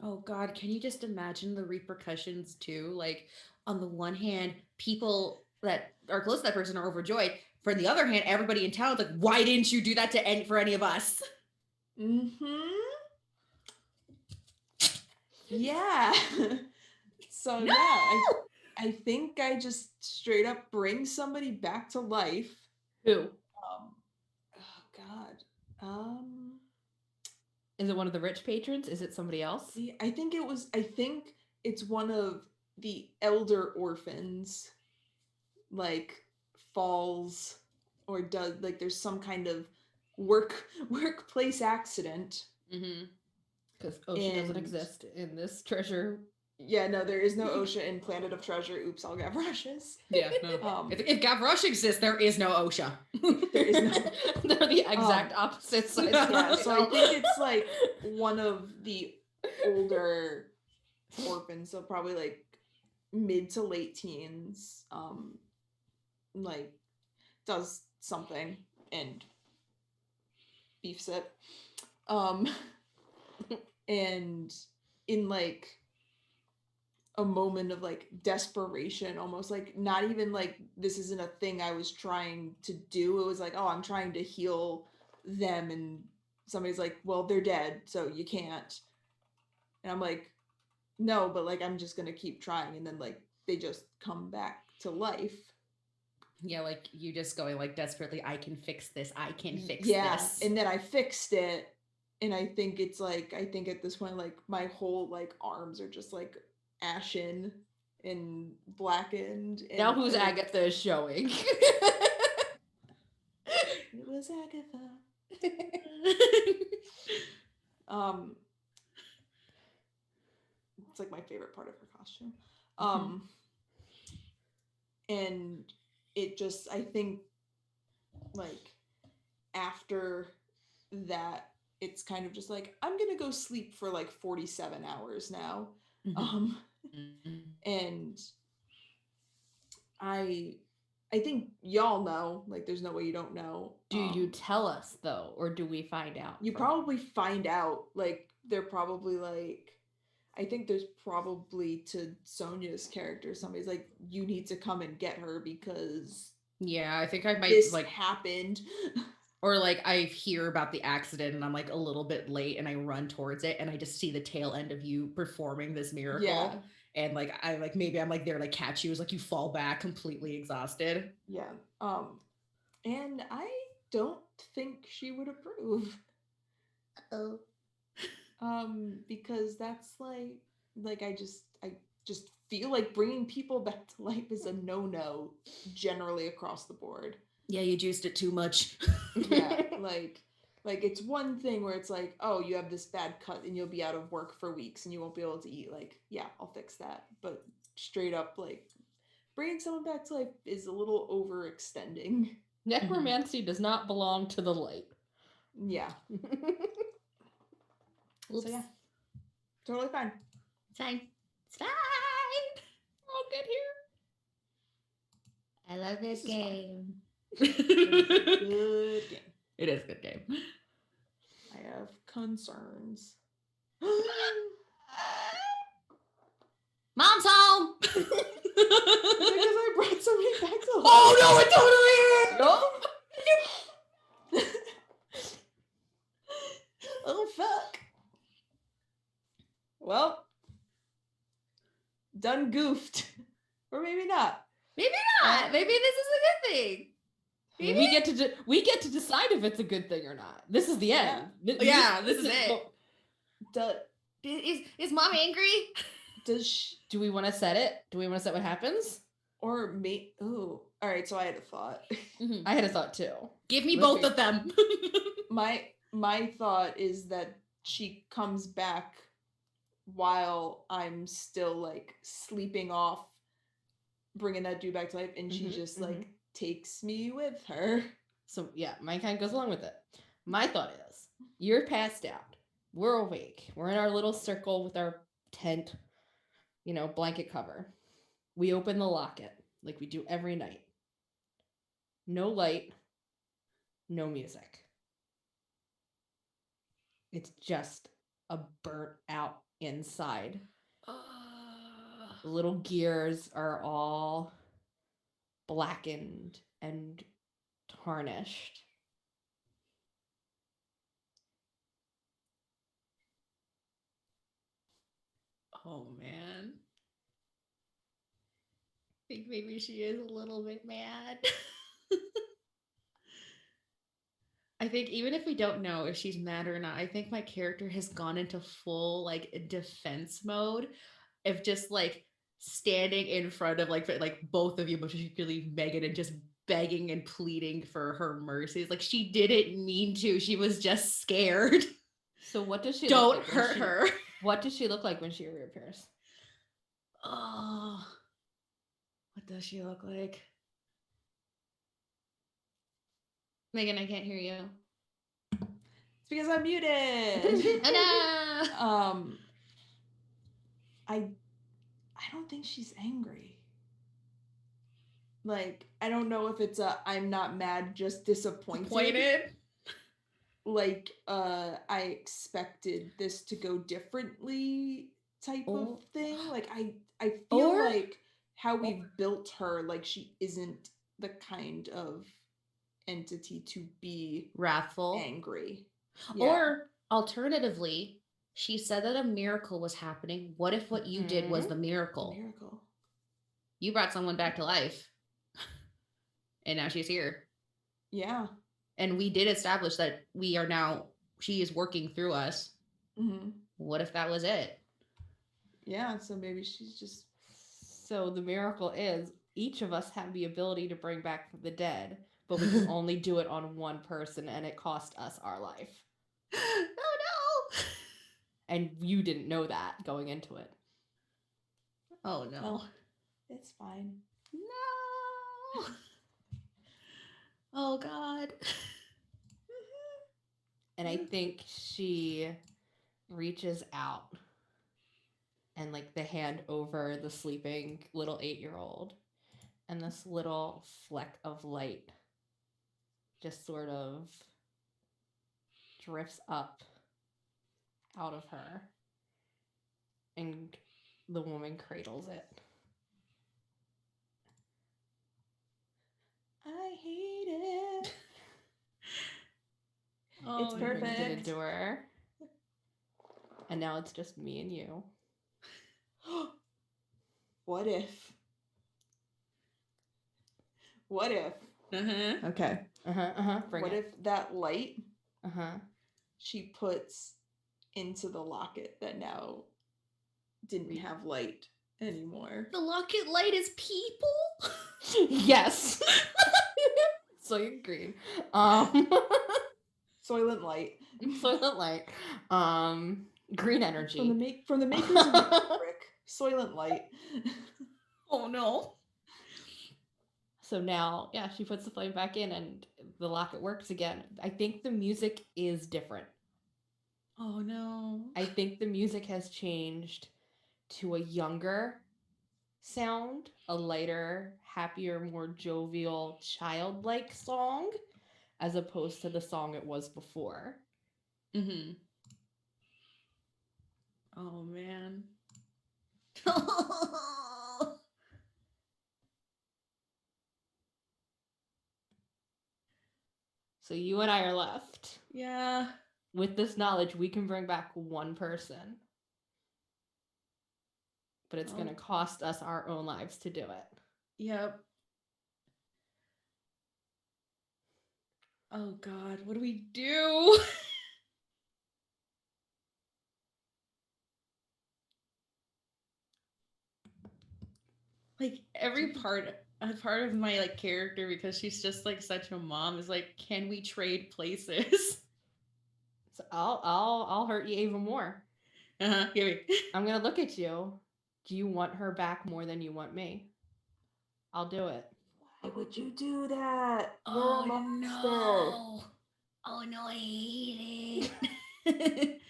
Oh God, can you just imagine the repercussions too? Like, on the one hand, people that are close to that person are overjoyed. For the other hand, everybody in town is like, why didn't you do that for any of us? Mm-hmm. Yeah. So no! Yeah, I think I just straight up bring somebody back to life. Who? Oh God. Is it one of the rich patrons? Is it somebody else? I think it's one of the elder orphans, falls or does there's some kind of workplace accident. Mm-hmm. Because OSHA doesn't exist in this treasure. Yeah, no, there is no OSHA in Planet of Treasure. Oops, all Gavrushes. Yeah, no. If Gavrush exists, there is no OSHA. There is no. They're the exact opposite sides. Yeah, so I think it's one of the older orphans, so probably mid to late teens. Does something and beefs it. And in a moment of desperation, almost not even this isn't a thing I was trying to do. It was oh, I'm trying to heal them, and somebody's well, they're dead, so you can't. And I'm no, but I'm just gonna keep trying, and then they just come back to life. Yeah, you just going desperately, I can fix this, I can fix this. Yeah, and then I fixed it, and I think it's I think at this point my whole arms are just ashen, and blackened. And now who's Agatha is showing? It was Agatha. It's like my favorite part of her costume. And it just, I think, like, after that, it's kind of just like, I'm gonna go sleep for like 47 hours now. And I think y'all know, like, there's no way you don't know. Do you tell us though, or do we find out? You probably find out. Like, they're probably like, I think there's probably to Sonia's character, somebody's like, you need to come and get her because yeah, I think I might this like happened. Or like I hear about the accident and I'm like a little bit late and I run towards it and I just see the tail end of you performing this miracle. Yeah. And like I like maybe I'm like there to catch you, it's like you fall back completely exhausted. Yeah. And I don't think she would approve. Oh. Because that's like I just feel like bringing people back to life is a no-no generally across the board. Yeah, you juiced it too much. Yeah, like it's one thing where it's like, oh, you have this bad cut and you'll be out of work for weeks and you won't be able to eat. Like, yeah, I'll fix that. But straight up, like, bringing someone back to life is a little overextending. Necromancy does not belong to the light. Yeah. So yeah, totally fine. It's fine. It's fine. All good here. I love this game. It's a good game. It is a good game. I have concerns. Mom's home. Because I brought somebody back to life. Oh no, it totally is. Oh fuck. Well, done goofed. Or maybe not. Maybe not. Maybe this is a good thing. Maybe? We get to decide if it's a good thing or not. This is the end. Yeah, this is it. Is Mom angry? Do we want to set it? Do we want to set what happens? Or me? Oh, all right. So I had a thought. I had a thought too. Give me both of them. My thought is that she comes back while I'm still like sleeping off, bringing that dude back to life, and she just like takes me with her. So yeah, my kind goes along with it. My thought is, you're passed out. We're awake. We're in our little circle with our tent, blanket cover. We open the locket like we do every night. No light, no music. It's just a burnt out inside. The little gears are all blackened and tarnished. Oh man. I think maybe she is a little bit mad. I think even if we don't know if she's mad or not, I think my character has gone into full like defense mode of just like standing in front of like both of you, but particularly Meghan, and just begging and pleading for her mercies. Like she didn't mean to. She was just scared. So what does she don't look like hurt her? What does she look like when she reappears? Oh, what does she look like? Meghan, I can't hear you. It's because I'm muted. Oh no. I don't think she's angry. Like, I don't know if it's I'm not mad, just disappointed. Like, I expected this to go differently type of thing. Like, I feel like how we've built her, like she isn't the kind of entity to be wrathful, angry. Yeah. Or alternatively, she said that a miracle was happening. What if what you did was the miracle? The miracle. You brought someone back to life. And now she's here. Yeah. And we did establish that she is working through us. What if that was it? Yeah, so maybe she's just... So the miracle is each of us have the ability to bring back the dead, but we can only do it on one person, and it cost us our life. Oh no! And you didn't know that going into it. Oh no. Well, it's fine. No. Oh God. And I think she reaches out and like the hand over the sleeping little 8-year-old, and this little fleck of light just sort of drifts up out of her, and the woman cradles it. I hate it. Oh, It's Brings it perfect. into her. And now it's just me and you. What if? What if? Uh-huh. Okay. Bring What it. if that light Uh-huh. she puts into the locket that now didn't have light anymore? The locket light is people? Yes. Soylent green. Soylent light. Soylent light. Green energy. From the makers of Brick. Soylent light. Oh no. So now, yeah, she puts the flame back in and the locket works again. I think the music is different. Oh no. I think the music has changed to a younger sound, a lighter, happier, more jovial, childlike song, as opposed to the song it was before. Mm-hmm. Oh man. So you and I are left. Yeah. With this knowledge, we can bring back one person. But it's going to cost us our own lives to do it. Yep. Oh God, what do we do? Like every part of my like character, because she's just like such a mom, is like, can we trade places? So I'll hurt you even more. Give me. I'm gonna look at you. Do you want her back more than you want me? I'll do it. Why would you do that? You're Oh a monster. no. Oh no, I hate it.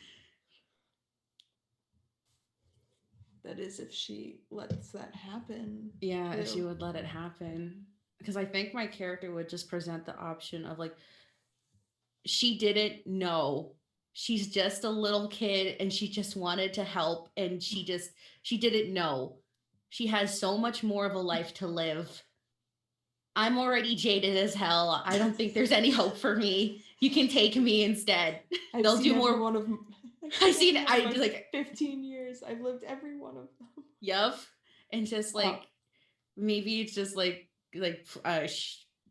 That is if she lets that happen. Yeah, if too. she would let it happen. Because I think my character would just present the option of like, she didn't know. She's just a little kid and she just wanted to help, and she didn't know. She has so much more of a life to live. I'm already jaded as hell. I don't think there's any hope for me. You can take me instead. They'll do more. One of I've seen it. I like 15 years. I've lived every one of them. Yup. And just like maybe it's just like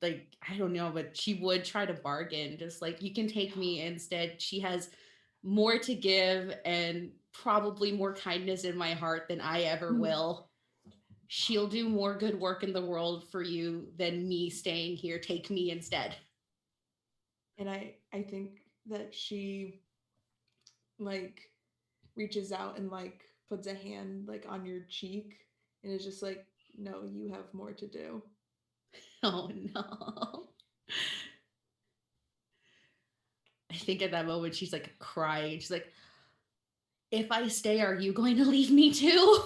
I don't know, but she would try to bargain, just like, you can take me instead. She has more to give and probably more kindness in my heart than I ever will. She'll do more good work in the world for you than me staying here. Take me instead. And I think that she like reaches out and like puts a hand like on your cheek and is just like, no, you have more to do. Oh no. I think at that moment she's like crying. She's like, if I stay, are you going to leave me too?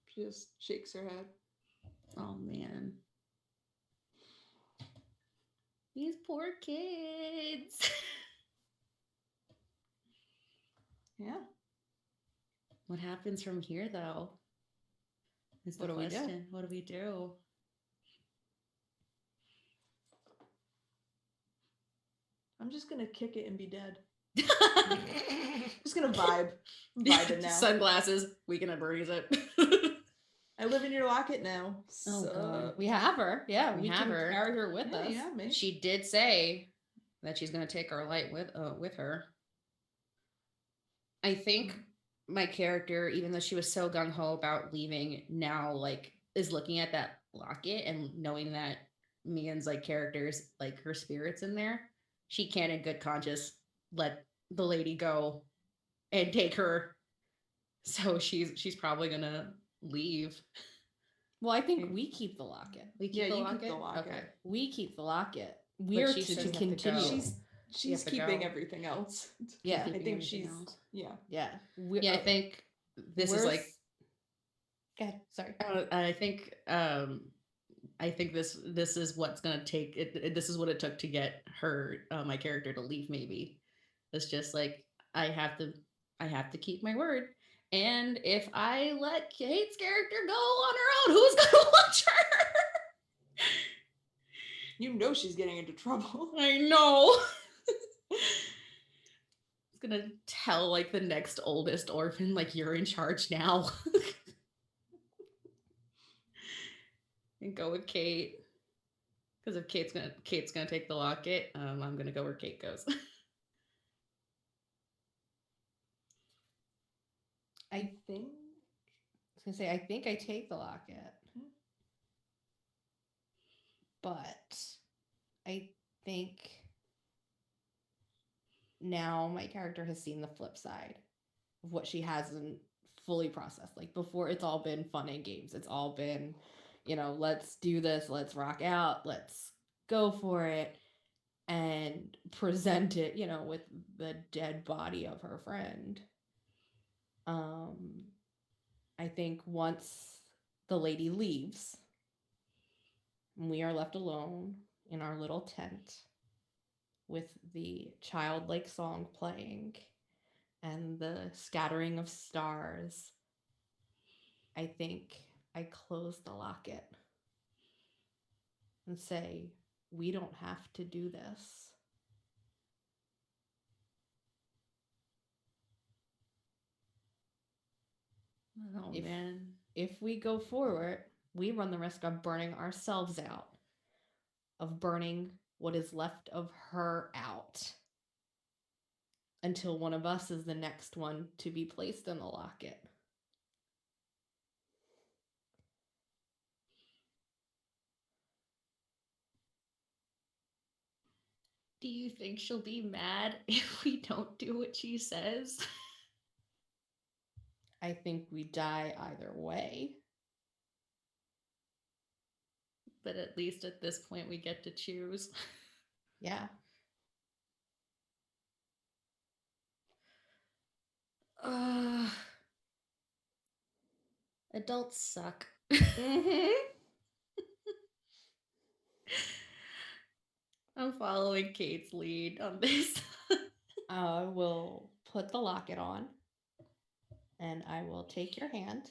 She just shakes her head. Oh man. These poor kids. Yeah. What happens from here though? Is the question. What do we do? I'm just gonna kick it and be dead. Just gonna vibe it now. Sunglasses. We can embrace it. I live in your locket now. Oh God. We have her. Yeah, We have her. Carry her with us. Yeah, me. She did say that she's gonna take our light with her. I think my character, even though she was so gung-ho about leaving, now like is looking at that locket and knowing that Mian's like characters, like her spirit's in there, she can't in good conscience let the lady go and take her. So she's probably gonna leave. Well, I think we keep the locket. We keep the you locket? keep the locket. Okay. We keep the locket. We're she to says you have to continue. go. She's to keeping go. everything else. Yeah. I think everything she's else. yeah. Yeah. I think this is like. Go ahead. Sorry. I think this is what's gonna take it. This is what it took to get her, my character, to leave. Maybe it's just like I have to keep my word. And if I let Kate's character go on her own, who's gonna watch her? You know she's getting into trouble. I know. It's gonna tell like the next oldest orphan, like, you're in charge now. And go with Kate. Because if Kate's gonna take the locket, I'm gonna go where Kate goes. I think I take the locket. But I think now my character has seen the flip side of what she hasn't fully processed. Like before, it's all been fun and games. It's all been, let's do this, let's rock out, let's go for it, and present it, with the dead body of her friend. I think once the lady leaves, we are left alone in our little tent with the childlike song playing and the scattering of stars. I think I close the locket and say, we don't have to do this. Oh, man. If we go forward, we run the risk of burning ourselves out, of burning what is left of her out, until one of us is the next one to be placed in the locket. Do you think she'll be mad if we don't do what she says? I think we die either way. But at least at this point, we get to choose. Yeah. Adults suck. Mm-hmm. I'm following Kate's lead on this. I will put the locket on, and I will take your hand,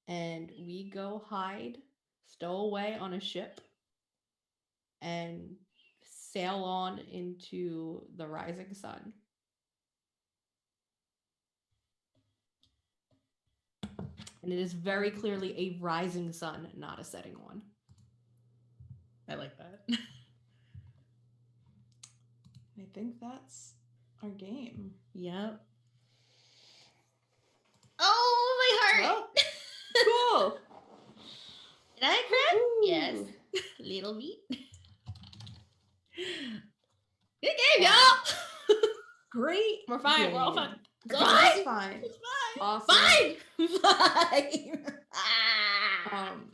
and we go hide, stow away on a ship, and sail on into the rising sun. And it is very clearly a rising sun, not a setting one. I like that. I think that's our game. Yep. Oh, my heart! Oh, cool. Did I cry? Yes. Little meat. Good game, y'all! Great. We're fine. Game. We're all fine. It's Fine. fine. Fine. It's fine. Awesome. Fine.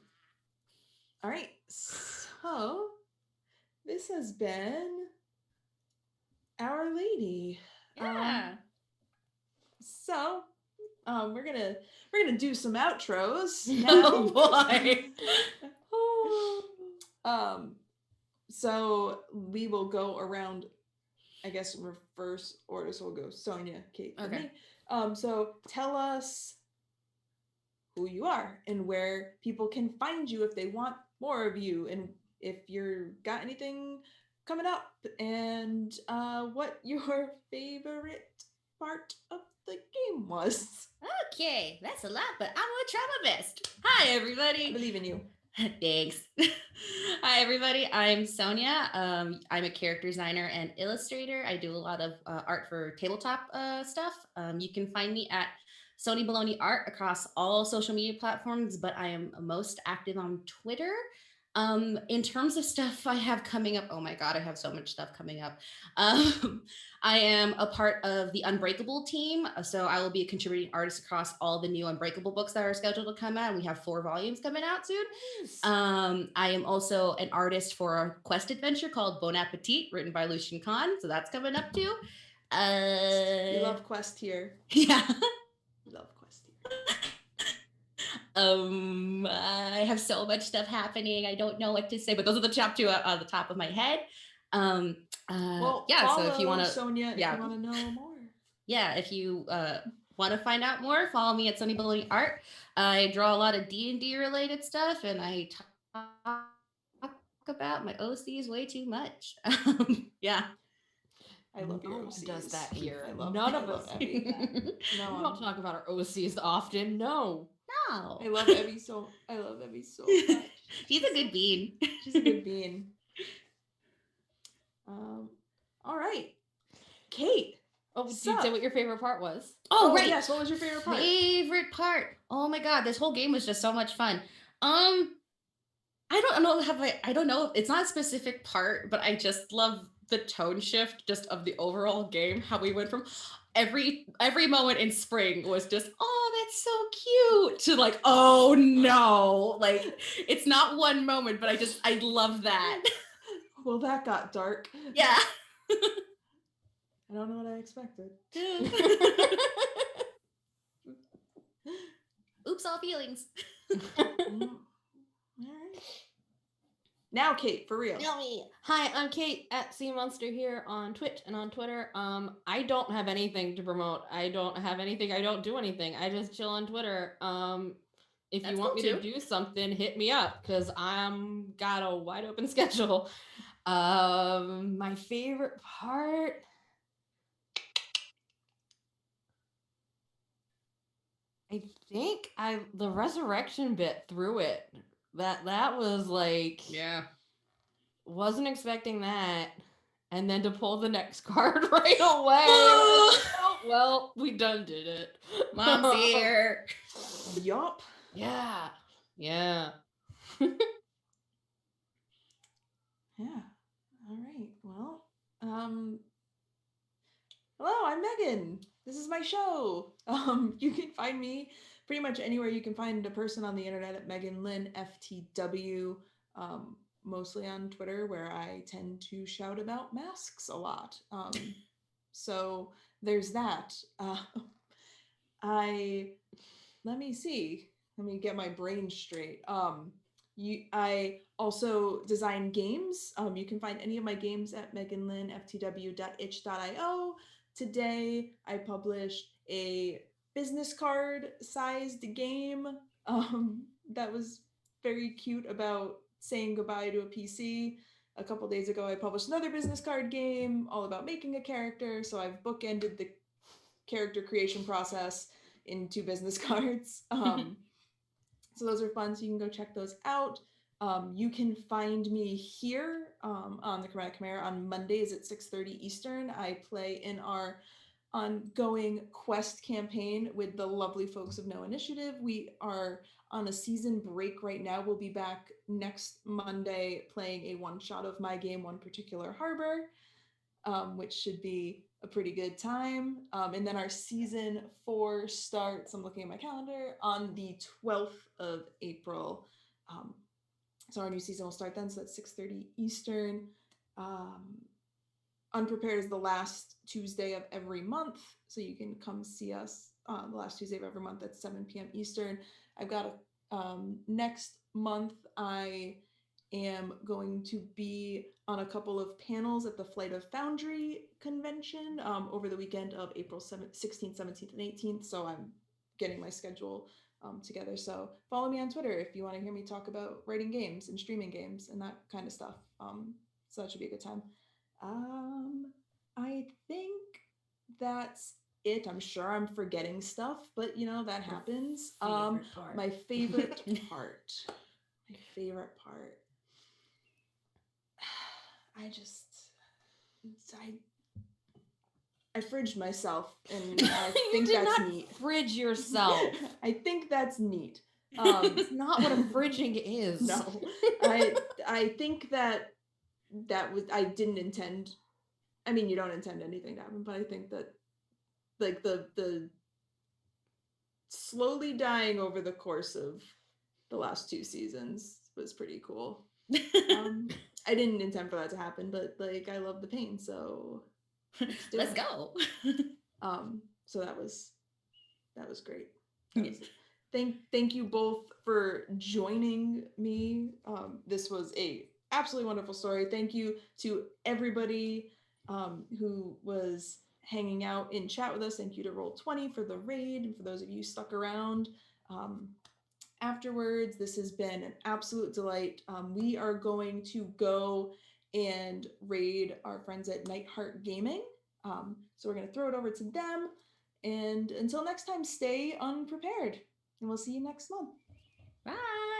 All right. So this has been Our Lady. Yeah. So we're gonna do some outros now. Oh boy. So we will go around, I guess, reverse order. So we'll go Sonia, Kate, and me. So tell us who you are and where people can find you if they want more of you, and if you're got anything coming up, and what your favorite part of the game was. Okay, that's a lot, but I'm gonna try my best. Hi, everybody. I believe in you. Thanks. Hi, everybody. I'm Sonia. I'm a character designer and illustrator. I do a lot of art for tabletop stuff. You can find me at Sony Baloney Art across all social media platforms, but I am most active on Twitter. In terms of stuff I have coming up, oh my God, I have so much stuff coming up. Um, I am a part of the Unbreakable team. So I will be a contributing artist across all the new Unbreakable books that are scheduled to come out. We have 4 volumes coming out soon. Nice. I am also an artist for a quest adventure called Bon Appetit, written by Lucian Kahn. So that's coming up too. You love quest here. Yeah. You love quest here. I have so much stuff happening. I don't know what to say, but those are the top 2 on the top of my head. Well, yeah. follow So if you want to, Sonia, if you want to know more. Yeah, if you want to find out more, follow me at Sony Baloney Art. I draw a lot of D&D related stuff, and I talk about my OCs way too much. Yeah. I love your No one OCs. does that here. I love None of us do Evie. that. No, We don't talk about our OCs often. No. No. I love Evie so much. She's a good bean. She's a good bean. All right. Kate. Oh, did you say what your favorite part was? Oh, right. Yes, what was your favorite part? Favorite part. Oh my God, this whole game was just so much fun. I don't know I don't know. It's not a specific part, but I just love the tone shift just of the overall game. How we went from every moment in spring was just, oh, that's so cute, to like, oh no. Like, it's not one moment, but I love that. Well, that got dark. Yeah. I don't know what I expected. Oops, all feelings. All right. Now, Kate, for real. Tell me. Hi, I'm Kate at Sea Monster here on Twitch and on Twitter. I don't have anything to promote. I don't have anything. I don't do anything. I just chill on Twitter. If That's you want cool me too. to do something, hit me up because I'm got a wide open schedule. My favorite part. I think the resurrection bit through it. That was like, Yeah. wasn't expecting that. And then to pull the next card right away. Oh, well, we done did it. Mom's here. Yup. Yeah. Yeah. Yeah. All right. Well, hello, I'm Megan. This is my show. You can find me pretty much anywhere you can find a person on the internet at Megan Lynn FTW. Mostly on Twitter, where I tend to shout about masks a lot. So there's that. Let me see. Let me get my brain straight. I also design games. You can find any of my games at meganlynnftw.itch.io. Today, I published a business card sized game that was very cute about saying goodbye to a PC. A couple days ago, I published another business card game all about making a character. So I've bookended the character creation process in 2 business cards. So those are fun. So you can go check those out. You can find me here on the Chromatic Chimera on Mondays at 6:30 Eastern. I play in our ongoing quest campaign with the lovely folks of No Initiative. We are on a season break right now. We'll be back next Monday playing a one-shot of my game, One Particular Harbor, which should be a pretty good time. And then our season 4 starts, I'm looking at my calendar, on the 12th of April. So our new season will start then, so that's 6:30 Eastern. Unprepared is the last Tuesday of every month, so you can come see us the last Tuesday of every month at 7 p.m. Eastern. I've got next month I am going to be on a couple of panels at the Flight of Foundry convention over the weekend of April 16th, 17th, and 18th. So I'm getting my schedule together. So follow me on Twitter if you want to hear me talk about writing games and streaming games and that kind of stuff. So that should be a good time. I think that's it. I'm sure I'm forgetting stuff, but you know, that happens. My favorite part. favorite part? I fridged myself, and I think that's neat. Fridge yourself. I think that's neat. It's not what a fridging is. No, I think that was, I didn't intend. I mean, you don't intend anything to happen, but I think that like the slowly dying over the course of the last 2 seasons was pretty cool. I didn't intend for that to happen, but like I love the pain, so let's go. So that was great. Thank you both for joining me. This was a absolutely wonderful story. Thank you to everybody who was hanging out in chat with us. Thank you to Roll20 for the raid, and for those of you stuck around afterwards. This has been an absolute delight. We are going to go and raid our friends at Nightheart Gaming. So we're going to throw it over to them. And until next time, stay unprepared. And we'll see you next month. Bye.